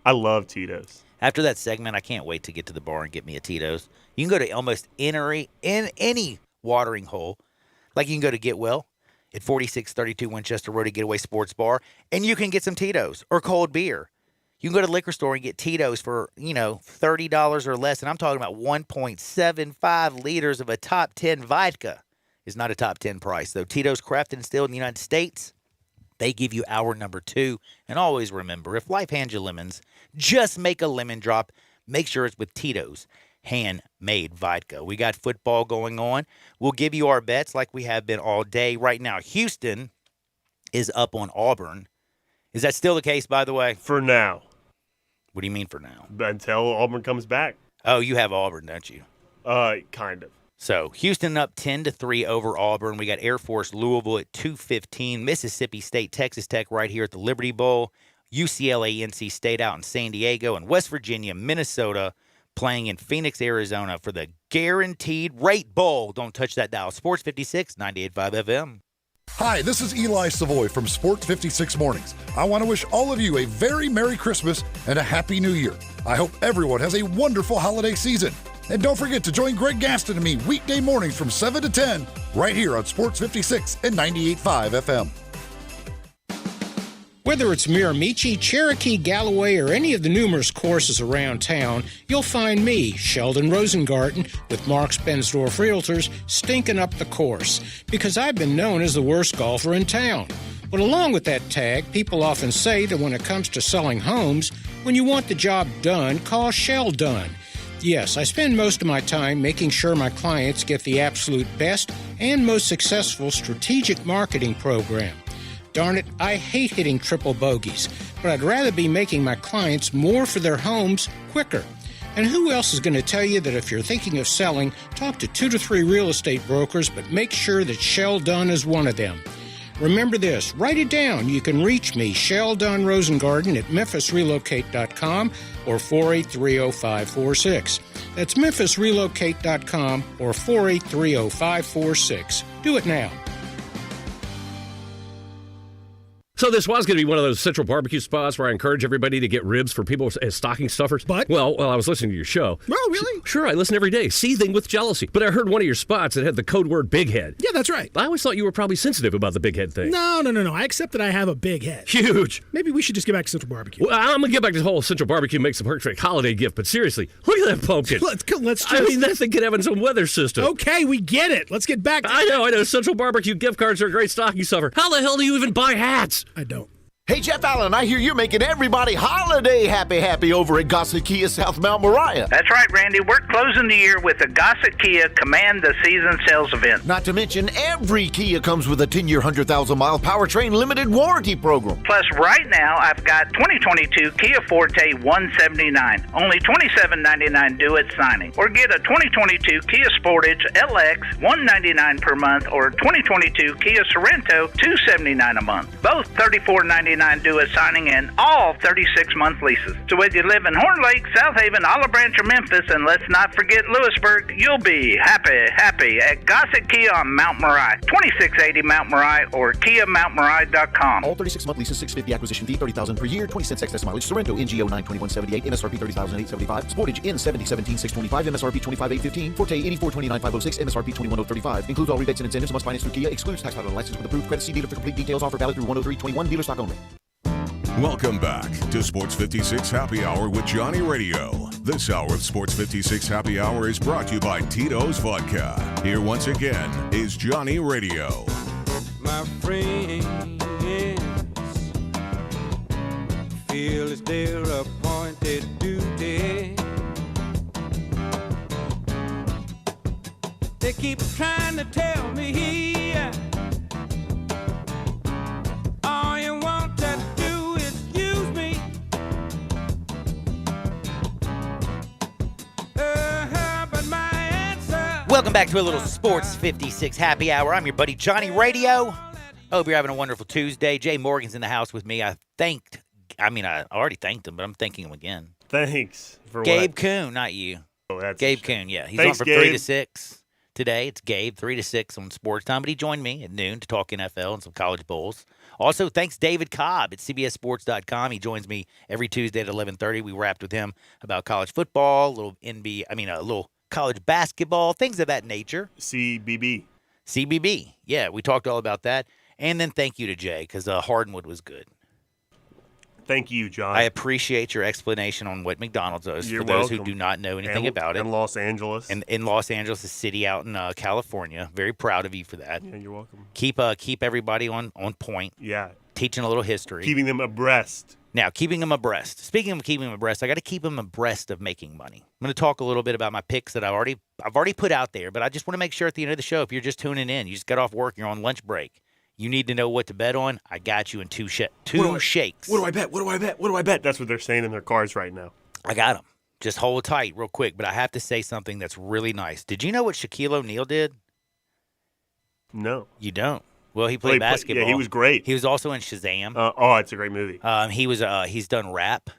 I love Tito's. After that segment, I can't wait to get to the bar and get me a Tito's. You can go to almost any watering hole. Like you can go to Get Well at 4632 Winchester Road at Getaway Sports Bar, and you can get some Tito's or cold beer. You can go to the liquor store and get Tito's for, $30 or less. And I'm talking about 1.75 liters of a top 10 vodka. Is not a top 10 price, though. Tito's crafted and distilled in the United States. They give you hour number 2. And always remember, if life hands you lemons, just make a lemon drop. Make sure it's with Tito's handmade vodka. We got football going on. We'll give you our bets like we have been all day. Right now, Houston is up on Auburn. Is that still the case, by the way? For now. What do you mean for now? Until Auburn comes back. Oh, you have Auburn, don't you? Kind of. So, Houston up 10-3 over Auburn. We got Air Force Louisville at 2:15. Mississippi State, Texas Tech right here at the Liberty Bowl. UCLA, NC State out in San Diego. And West Virginia, Minnesota playing in Phoenix, Arizona for the Guaranteed Rate Bowl. Don't touch that dial. Sports 56, 98.5 FM. Hi, this is Eli Savoy from Sports 56 Mornings. I want to wish all of you a very Merry Christmas and a Happy New Year. I hope everyone has a wonderful holiday season. And don't forget to join Greg Gaston and me weekday mornings from 7 to 10 right here on Sports 56 and 98.5 FM. Whether it's Miramichi, Cherokee, Galloway, or any of the numerous courses around town, you'll find me, Sheldon Rosengarten, with Mark's Bensdorf Realtors, stinking up the course, because I've been known as the worst golfer in town. But along with that tag, people often say that when it comes to selling homes, when you want the job done, call Sheldon. Yes, I spend most of my time making sure my clients get the absolute best and most successful strategic marketing program. Darn it, I hate hitting triple bogeys, but I'd rather be making my clients more for their homes quicker. And who else is going to tell you that if you're thinking of selling, talk to 2 to 3 real estate brokers, but make sure that Sheldon is one of them. Remember this, write it down. You can reach me, Sheldon Rosengarten, at memphisrelocate.com or 4830546. That's memphisrelocate.com or 4830546. Do it now. So this was going to be one of those central barbecue spots where I encourage everybody to get ribs for people as stocking stuffers. But? Well, I was listening to your show. Oh, really? Sure, I listen every day, seething with jealousy. But I heard one of your spots that had the code word big head. Yeah, that's right. I always thought you were probably sensitive about the big head thing. No. I accept that I have a big head. Huge. Maybe we should just get back to Central Barbecue. Well, I'm going to get back to the whole Central Barbecue makes a perfect holiday gift. But seriously, look at that pumpkin. I mean, that thing could have its own weather system. Okay, we get it. Let's get back to I know. Central Barbecue gift cards are a great stocking stuffer. How the hell do you even buy hats? I don't. Hey, Jeff Allen, I hear you're making everybody holiday happy over at Gossett Kia South Mount Moriah. That's right, Randy. We're closing the year with the Gossett Kia Command the Season sales event. Not to mention, every Kia comes with a 10-year, 100,000-mile powertrain limited warranty program. Plus, right now, I've got 2022 Kia Forte 179, only $27.99 due at signing. Or get a 2022 Kia Sportage LX $199 per month, or 2022 Kia Sorento $279 a month. Both $34.99 due at signing, and all 36-month leases. So whether you live in Horn Lake, South Haven, Olive Branch, or Memphis, and let's not forget Lewisburg, you'll be happy at Gossett Kia on Mount Moriah, 2680 Mount Moriah, or KiaMountMoriah.com. All 36-month leases, $650 acquisition fee, $30,000 per year, 20 cents excess mileage. Sorento NGO 92178, MSRP $30,875. Sportage in 7017,625, MSRP 25,815. Forte 8429,506, MSRP 21,035. Includes all rebates and incentives. Must finance through Kia. Excludes tax title license with approved credit. See dealer for complete details. Offer valid through 10321. Dealer stock only. Welcome back to Sports 56 Happy Hour with Johnny Radio. This hour of Sports 56 Happy Hour is brought to you by Tito's Vodka. Here once again is Johnny Radio. My friends feel it's their appointed duty. They keep trying to tell me all you want to do is use me. But my answer. Welcome back to a little Sports 56 Happy Hour. I'm your buddy Johnny Radio. Hope you're having a wonderful Tuesday. Jay Morgan's in the house with me. I already thanked him, but I'm thanking him again. Thanks for Gabe what? Kuhn, not you. Oh, that's Gabe Kuhn, yeah. He's Thanks, on from Gabe. 3 to 6 today. It's Gabe, 3 to 6 on Sports Time, but he joined me at noon to talk NFL and some college bowls. Also, thanks David Cobb at CBSSports.com. He joins me every Tuesday at 11:30. We wrapped with him about college football, a little college basketball, things of that nature. CBB. Yeah, we talked all about that. And then thank you to Jay, because Hardwood was good. Thank you, John. I appreciate your explanation on what McDonald's is You're for those who welcome. do not know anything about it. In Los Angeles. And in Los Angeles, a city out in California. Very proud of you for that. Yeah, you're welcome. Keep everybody on point. Yeah. Teaching a little history. Keeping them abreast. Now, keeping them abreast. Speaking of keeping them abreast, I got to keep them abreast of making money. I'm going to talk a little bit about my picks that I've already put out there, but I just want to make sure at the end of the show, if you're just tuning in, you just got off work, you're on lunch break, you need to know what to bet on. I got you in two shakes. What do I bet? That's what they're saying in their cars right now. I got them. Just hold tight real quick, but I have to say something that's really nice. Did you know what Shaquille O'Neal did? No. You don't? Well, he played basketball. Yeah, he was great. He was also in Shazam. It's a great movie. He's done rap.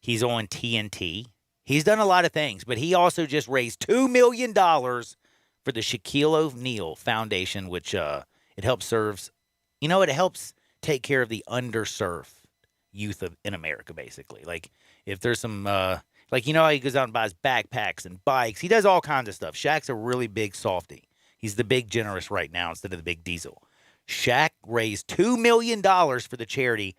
He's on TNT. He's done a lot of things, but he also just raised $2 million for the Shaquille O'Neal Foundation, which it helps it helps take care of the underserved youth in America, basically. Like if there's some, how he goes out and buys backpacks and bikes. He does all kinds of stuff. Shaq's a really big softy. He's the big generous right now instead of the big diesel. Shaq raised $2 million for the charity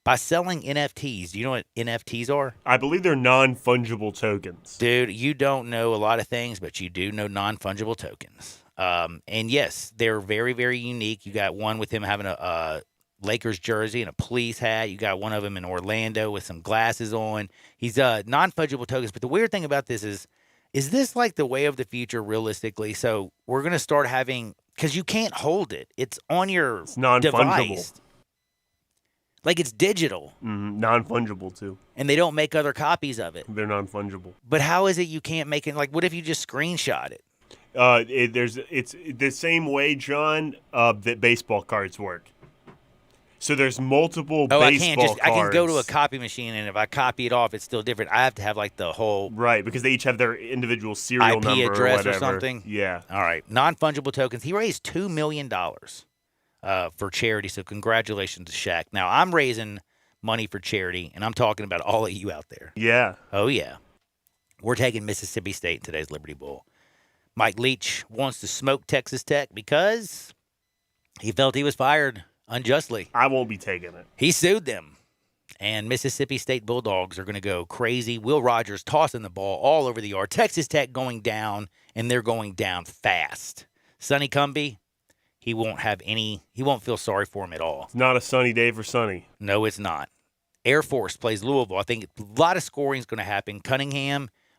by selling NFTs. Do you know what NFTs are? I believe they're non-fungible tokens. Dude, you don't know a lot of things, but you do know non-fungible tokens. And yes, they're very, very unique. You got one with him having a Lakers jersey and a police hat. You got one of them in Orlando with some glasses on. He's non-fungible tokens. But the weird thing about this is this like the way of the future realistically? So we're going to start having, because you can't hold it. It's on your device. Like it's digital. Non-fungible too. And they don't make other copies of it. They're non-fungible. But how is it you can't make it? Like what if you just screenshot it? It's the same way, John, that baseball cards work. So there's multiple baseball cards. I can go to a copy machine, and if I copy it off, it's still different. I have to have like the whole because they each have their individual serial IP number address or whatever. something. Yeah. All right. Non-fungible tokens. He raised $2 million for charity. So congratulations to Shaq. Now I'm raising money for charity, and I'm talking about all of you out there. Yeah. Oh yeah. We're taking Mississippi State in today's Liberty Bowl. Mike Leach wants to smoke Texas Tech because he felt he was fired unjustly. I won't be taking it. He sued them. And Mississippi State Bulldogs are going to go crazy. Will Rogers tossing the ball all over the yard. Texas Tech going down, and they're going down fast. Sonny Cumbie, he won't feel sorry for him at all. It's not a sunny day for Sonny. No, it's not. Air Force plays Louisville. I think a lot of scoring is going to happen.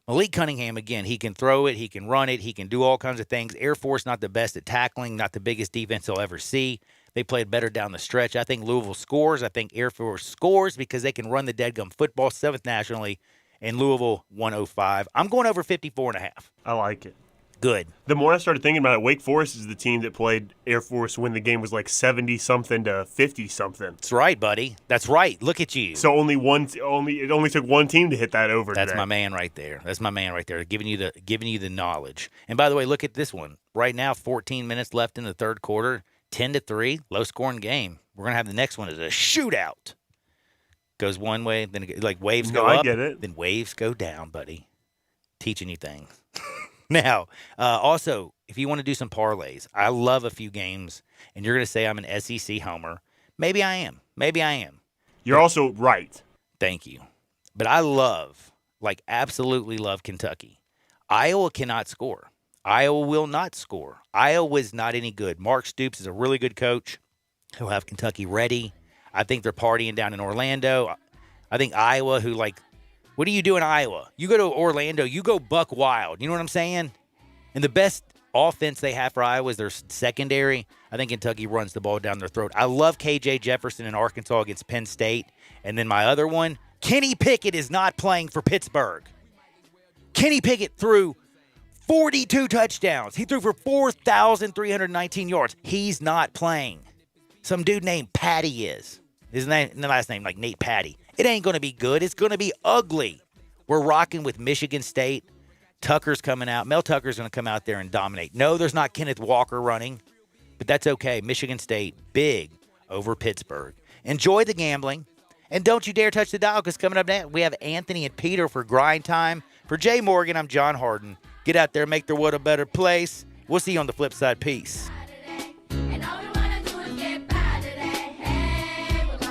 Malik Cunningham, again, he can throw it, he can run it, he can do all kinds of things. Air Force not the best at tackling, not the biggest defense he'll ever see. They played better down the stretch. I think Louisville scores. I think Air Force scores because they can run the deadgum football, 7th nationally, and Louisville 105. I'm going over 54.5. I like it. Good. The more I started thinking about it, Wake Forest is the team that played Air Force when the game was like 70-something to 50-something. That's right, buddy. That's right. Look at you. So it only took one team to hit that over. That's today. my man right there. Giving you the knowledge. And by the way, look at this one. Right now, 14 minutes left in the third quarter, 10-3, low-scoring game. We're gonna have the next one as a shootout. Goes one way, then waves go up. I get it. Then waves go down, buddy. Teaching you things. Now, also, if you want to do some parlays, I love a few games, and you're going to say I'm an SEC homer. Maybe I am. You're also right. Thank you. But I absolutely love Kentucky. Iowa cannot score. Iowa will not score. Iowa is not any good. Mark Stoops is a really good coach. He'll have Kentucky ready. I think they're partying down in Orlando. I think Iowa, what do you do in Iowa? You go to Orlando, you go buck wild. You know what I'm saying? And the best offense they have for Iowa is their secondary. I think Kentucky runs the ball down their throat. I love KJ Jefferson in Arkansas against Penn State. And then my other one, Kenny Pickett is not playing for Pittsburgh. Kenny Pickett threw 42 touchdowns. He threw for 4,319 yards. He's not playing. Some dude named Patty is. His last name like Nate Patty. It ain't going to be good. It's going to be ugly. We're rocking with Michigan State. Tucker's coming out. Mel Tucker's going to come out there and dominate. No, there's not Kenneth Walker running, but that's okay. Michigan State, big over Pittsburgh. Enjoy the gambling, and don't you dare touch the dial because coming up next, we have Anthony and Peter for Grind Time. For Jay Morgan, I'm John Harden. Get out there, make the world a better place. We'll see you on the flip side. Peace.